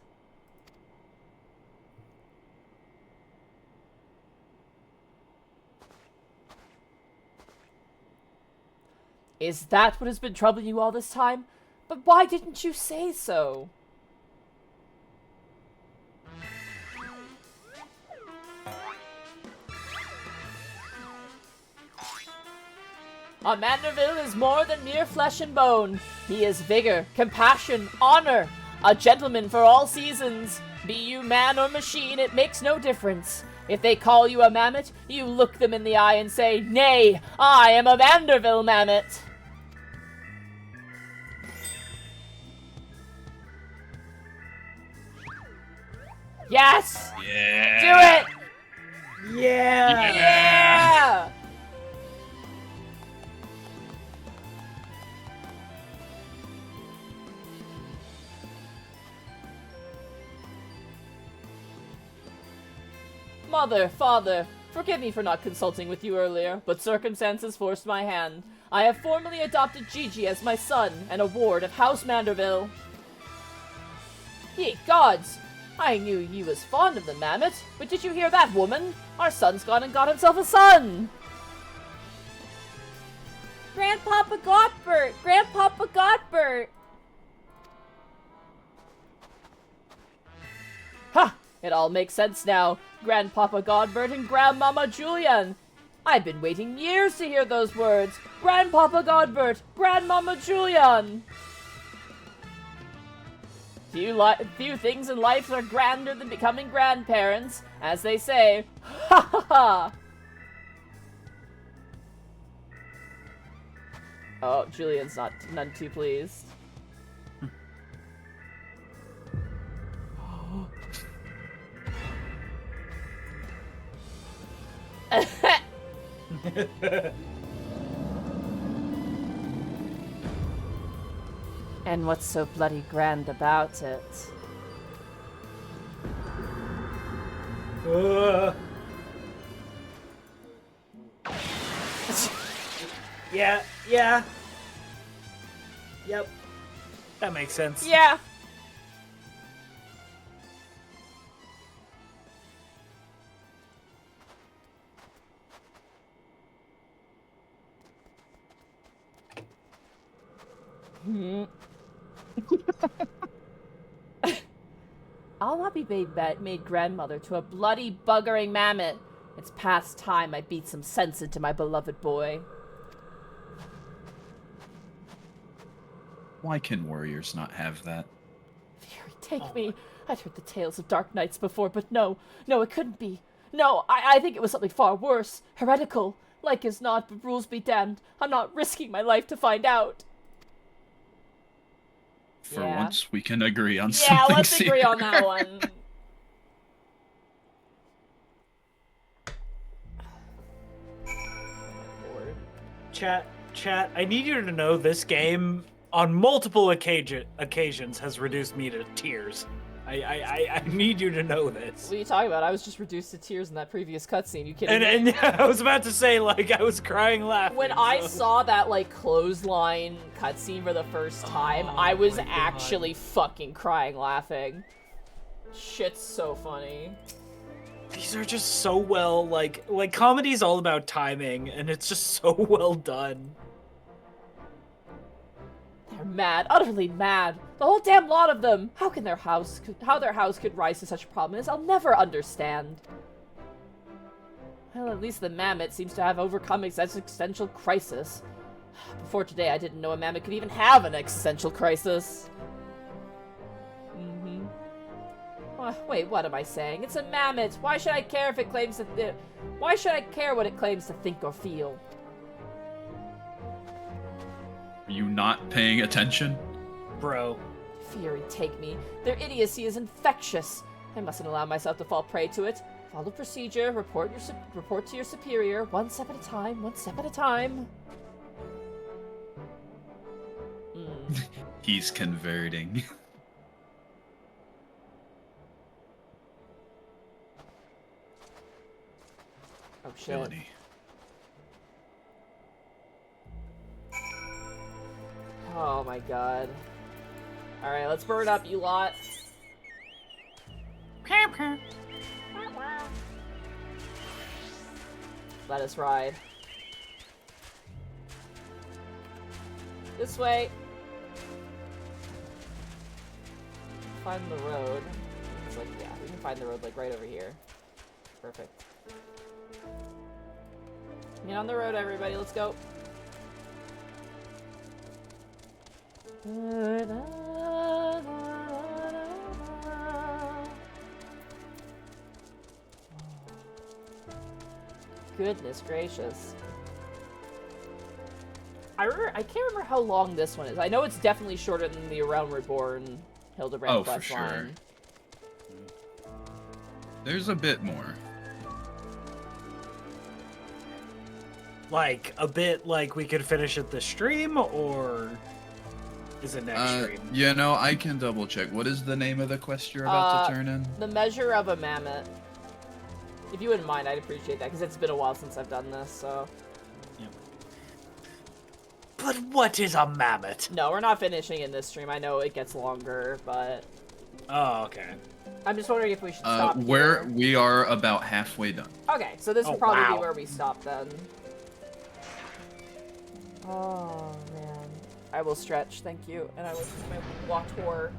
A: Is that what has been troubling you all this time? But why didn't you say so? A Manderville is more than mere flesh and bone. He is vigor, compassion, honor, a gentleman for all seasons. Be you man or machine, it makes no difference. If they call you a mammoth, you look them in the eye and say, "Nay, I am a Manderville mammoth." Yes!
B: Yeah.
A: Do it!
C: Yeah!
A: Yeah! Mother, father, forgive me for not consulting with you earlier, but circumstances forced my hand. I have formally adopted Gigi as my son and a ward of House Manderville. Ye gods! I knew ye was fond of the mammoth, but did you hear that, woman? Our son's gone and got himself a son!
D: Grandpapa Godbert! Grandpapa Godbert!
A: Ha! It all makes sense now. Grandpapa Godbert and Grandmama Julian. I've been waiting years to hear those words. Grandpapa Godbert, Grandmama Julian. Few things in life are grander than becoming grandparents, as they say. Ha ha ha! Oh, Julian's none too pleased.
D: And what's so bloody grand about it?
C: Yeah, yeah. Yep. That makes sense.
D: Yeah. I'll not be made grandmother to a bloody buggering mammoth. It's past time I beat some sense into my beloved boy.
B: Why can warriors not have that?
D: Fury, take me. I'd heard the tales of dark nights before, but no, it couldn't be. No, I think it was something far worse. Heretical. Like as not, but rules be damned. I'm not risking my life to find out.
B: For
D: Yeah.
B: once, we can agree on something.
D: Yeah, let's agree
B: here.
D: on that one.
C: Chat, I need you to know this game, on multiple occasions, has reduced me to tears. I need you to know this.
D: What are you talking about? I was just reduced to tears in that previous cutscene. You kidding me?
C: And I was about to say, like, I was crying laughing.
D: When I
C: so-
D: saw that, like, clothesline cutscene for the first time, I was
C: my God.
D: actually fucking crying laughing. Shit's so funny.
C: These are just so well, like comedy's all about timing, and it's just so well done.
D: They're mad, utterly mad. The whole damn lot of them. How their house could rise to such prominence, I'll never understand. Well, at least the mammoth seems to have overcome its existential crisis. Before today, I didn't know a mammoth could even have an existential crisis. Wait, what am I saying? It's a mammoth. Why should I care if it claims to why should I care what it claims to think or feel?
B: Are you not paying attention?
C: Bro.
D: Fury, take me. Their idiocy is infectious. I mustn't allow myself to fall prey to it. Follow procedure. Report to your superior. One step at a time. One step at a time.
B: He's converting.
D: Oh shit.
B: Ability.
D: Oh my god. Alright, let's burn up, you lot. Let us ride. This way. Find the road. It's like, yeah, we can find the road like right over here. Perfect. Get on the road, everybody. Let's go. Goodness gracious. I can't remember how long this one is. I know it's definitely shorter than the Realm Reborn Hildebrand
B: Oh, for
D: quest
B: sure.
D: line.
B: There's a bit more.
C: Like, a bit like we could finish it this stream, or is it next stream?
B: Yeah, no, I can double check. What is the name of the quest you're about to turn in?
D: The Measure of a Mammoth. If you wouldn't mind, I'd appreciate that, because it's been a while since I've done this, so...
C: But what is a mammoth?
D: No, we're not finishing in this stream. I know it gets longer, but...
C: Oh, okay.
D: I'm just wondering if we should stop
B: Where
D: here.
B: we are about halfway done.
D: Okay, so this
C: Oh,
D: will probably be
C: wow.
D: where we stop then. Oh, man. I will stretch, thank you. And I will use my water.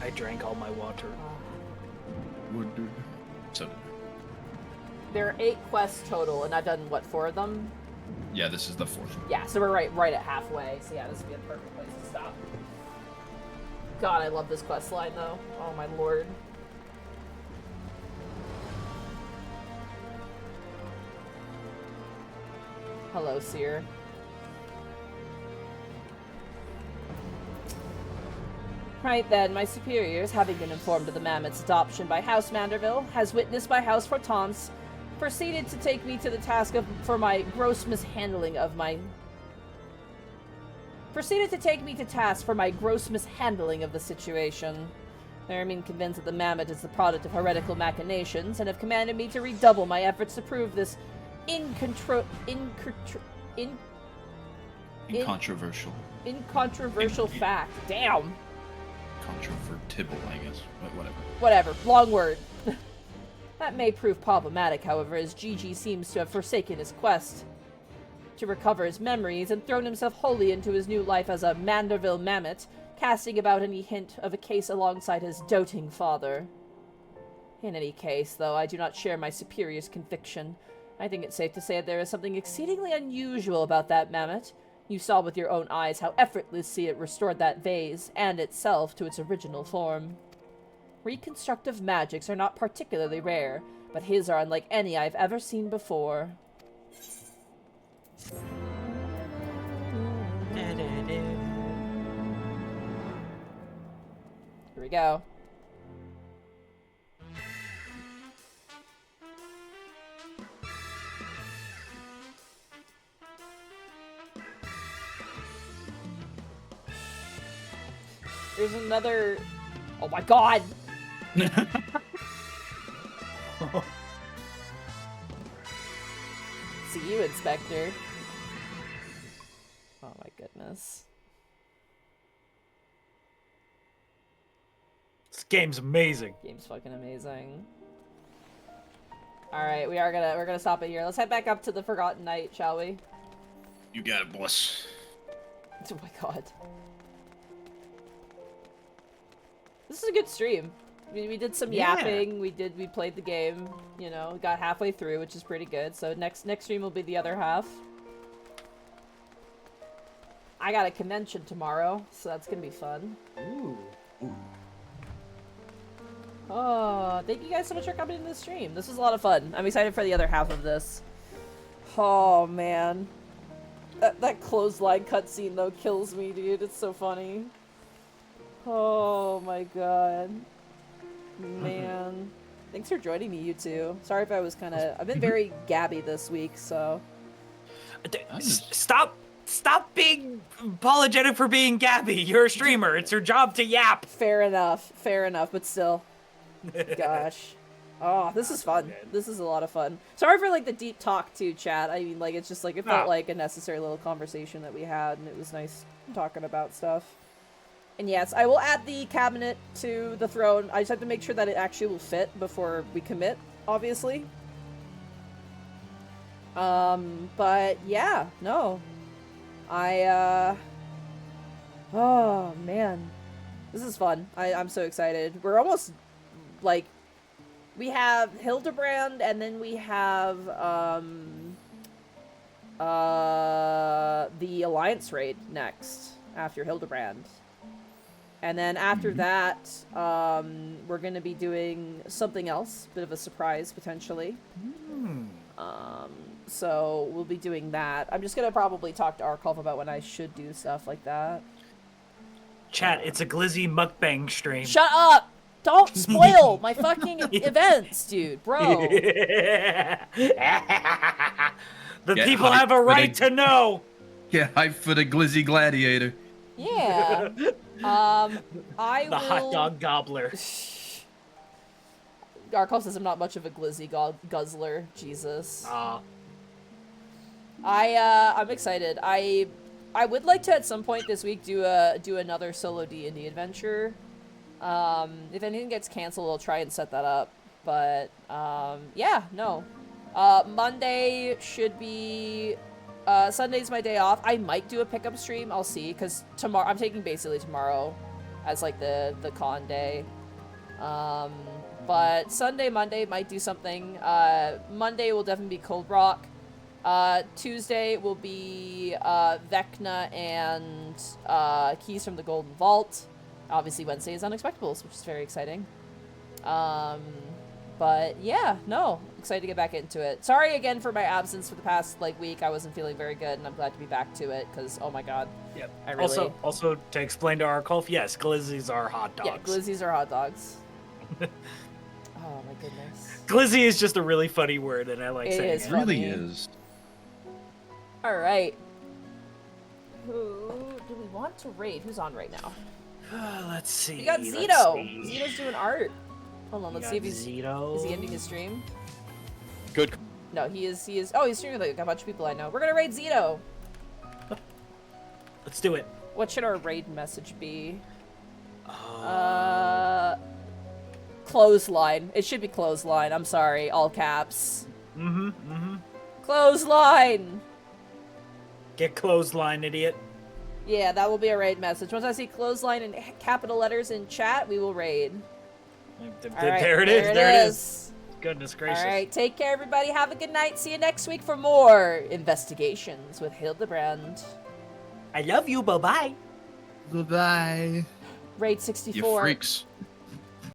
C: I drank all my water.
B: So,
D: There are 8 quests total, and I've done, what, 4 of them?
B: yeah, this is the 4th.
D: Yeah, so we're right at halfway. So yeah, this would be a perfect place to stop. God, I love this quest line though. Oh my lord. Hello, Seer. Right then, my superiors, having been informed of the mammoth's adoption by House Manderville, has witnessed by House Fortance, proceeded to take me to the task for my gross mishandling of my proceeded to take me to task for my gross mishandling of the situation. They remain convinced that the mammoth is the product of heretical machinations and have commanded me to redouble my efforts to prove this incontroversial fact. Damn.
B: Controvertible, I guess. But whatever.
D: Whatever. Long word. That may prove problematic, however, as Gigi seems to have forsaken his quest to recover his memories and thrown himself wholly into his new life as a Manderville mammoth, casting about any hint of a case alongside his doting father. In any case, though, I do not share my superior's conviction. I think it's safe to say that there is something exceedingly unusual about that mammoth. You saw with your own eyes how effortlessly it restored that vase, and itself, to its original form. Reconstructive magics are not particularly rare, but his are unlike any I've ever seen before. Here we go. There's another... Oh my god! See you, Inspector. Oh my goodness.
C: This game's amazing.
D: Game's fucking amazing. Alright, we're gonna stop it here. Let's head back up to the Forgotten Night, shall we?
B: You got it, boss.
D: Oh my god. This is a good stream. We did some yapping, we played the game, you know, got halfway through, which is pretty good. So next stream will be the other half. I got a convention tomorrow, so that's gonna be fun.
C: Ooh.
D: Oh, thank you guys so much for coming to the stream. This was a lot of fun. I'm excited for the other half of this. Oh man. That clothesline cutscene though kills me, dude. It's so funny. Oh my god. Man. Thanks for joining me, you two. Sorry if I was I've been very gabby this week, so.
C: Stop being apologetic for being gabby. You're a streamer. It's your job to yap.
D: Fair enough, but still. Gosh. Oh, this is fun. This is a lot of fun. Sorry for the deep talk too, chat. I mean, it's just it felt like a necessary little conversation that we had, and it was nice talking about stuff. And yes, I will add the cabinet to the throne. I just have to make sure that it actually will fit before we commit, obviously. But yeah, no. Oh man. This is fun. I'm so excited. We're almost, we have Hildebrand, and then we have, the Alliance raid next, after Hildebrand. And then after that, we're going to be doing something else, bit of a surprise, potentially. So we'll be doing that. I'm just going to probably talk to Arkolf about when I should do stuff like that.
C: Chat, it's a Glizzy mukbang stream.
D: Shut up! Don't spoil my fucking events, dude, bro.
C: The people have a right to know.
B: Yeah, hype for the Glizzy Gladiator.
D: Yeah. I will...
C: hot dog gobbler.
D: Arkolf says I'm not much of a glizzy guzzler. Jesus. I'm excited. I would like to at some point this week do another solo D&D adventure. If anything gets canceled, I'll try and set that up. But yeah, no. Monday should be. Sunday's my day off. I might do a pickup stream. I'll see, because tomorrow I'm taking basically tomorrow as the con day. But Sunday, Monday might do something. Monday will definitely be Cold Rock. Tuesday will be Vecna and Keys from the Golden Vault. Obviously Wednesday is Unexpectables, which is very exciting. But yeah, no, excited to get back into it. Sorry again for my absence for the past week. I wasn't feeling very good, and I'm glad to be back to it because oh my god.
C: Yep.
D: I really...
C: Also to explain to Arkolf, yes, glizzies are hot dogs.
D: Yeah, glizzies are hot dogs. Oh my goodness.
C: Glizzy is just a really funny word, and I like saying it.
B: It really is.
D: All right.
A: Who do we want to raid? Who's on right now?
C: Let's see.
A: We got
C: let's
A: Zito.
C: see.
A: Zito's doing art. Hold on,
C: We
A: let's
C: got
A: see if he's.
C: Zito.
A: Is he ending his stream?
B: Good.
A: No, he is. He is. Oh, he's streaming with like a bunch of people I know. We're gonna raid Zito.
C: Let's do it.
A: What should our raid message be? Clothesline. It should be clothesline. I'm sorry. All caps. Clothesline.
C: Get clothesline, idiot.
A: Yeah, that will be a raid message. Once I see clothesline in capital letters in chat, we will raid. All right,
C: There it is. There it is. Goodness gracious.
A: All right, take care, everybody. Have a good night. See you next week for more investigations with Hildebrand.
C: I love you. Bye-bye.
B: Goodbye.
A: Raid
B: You
A: 64.
B: freaks.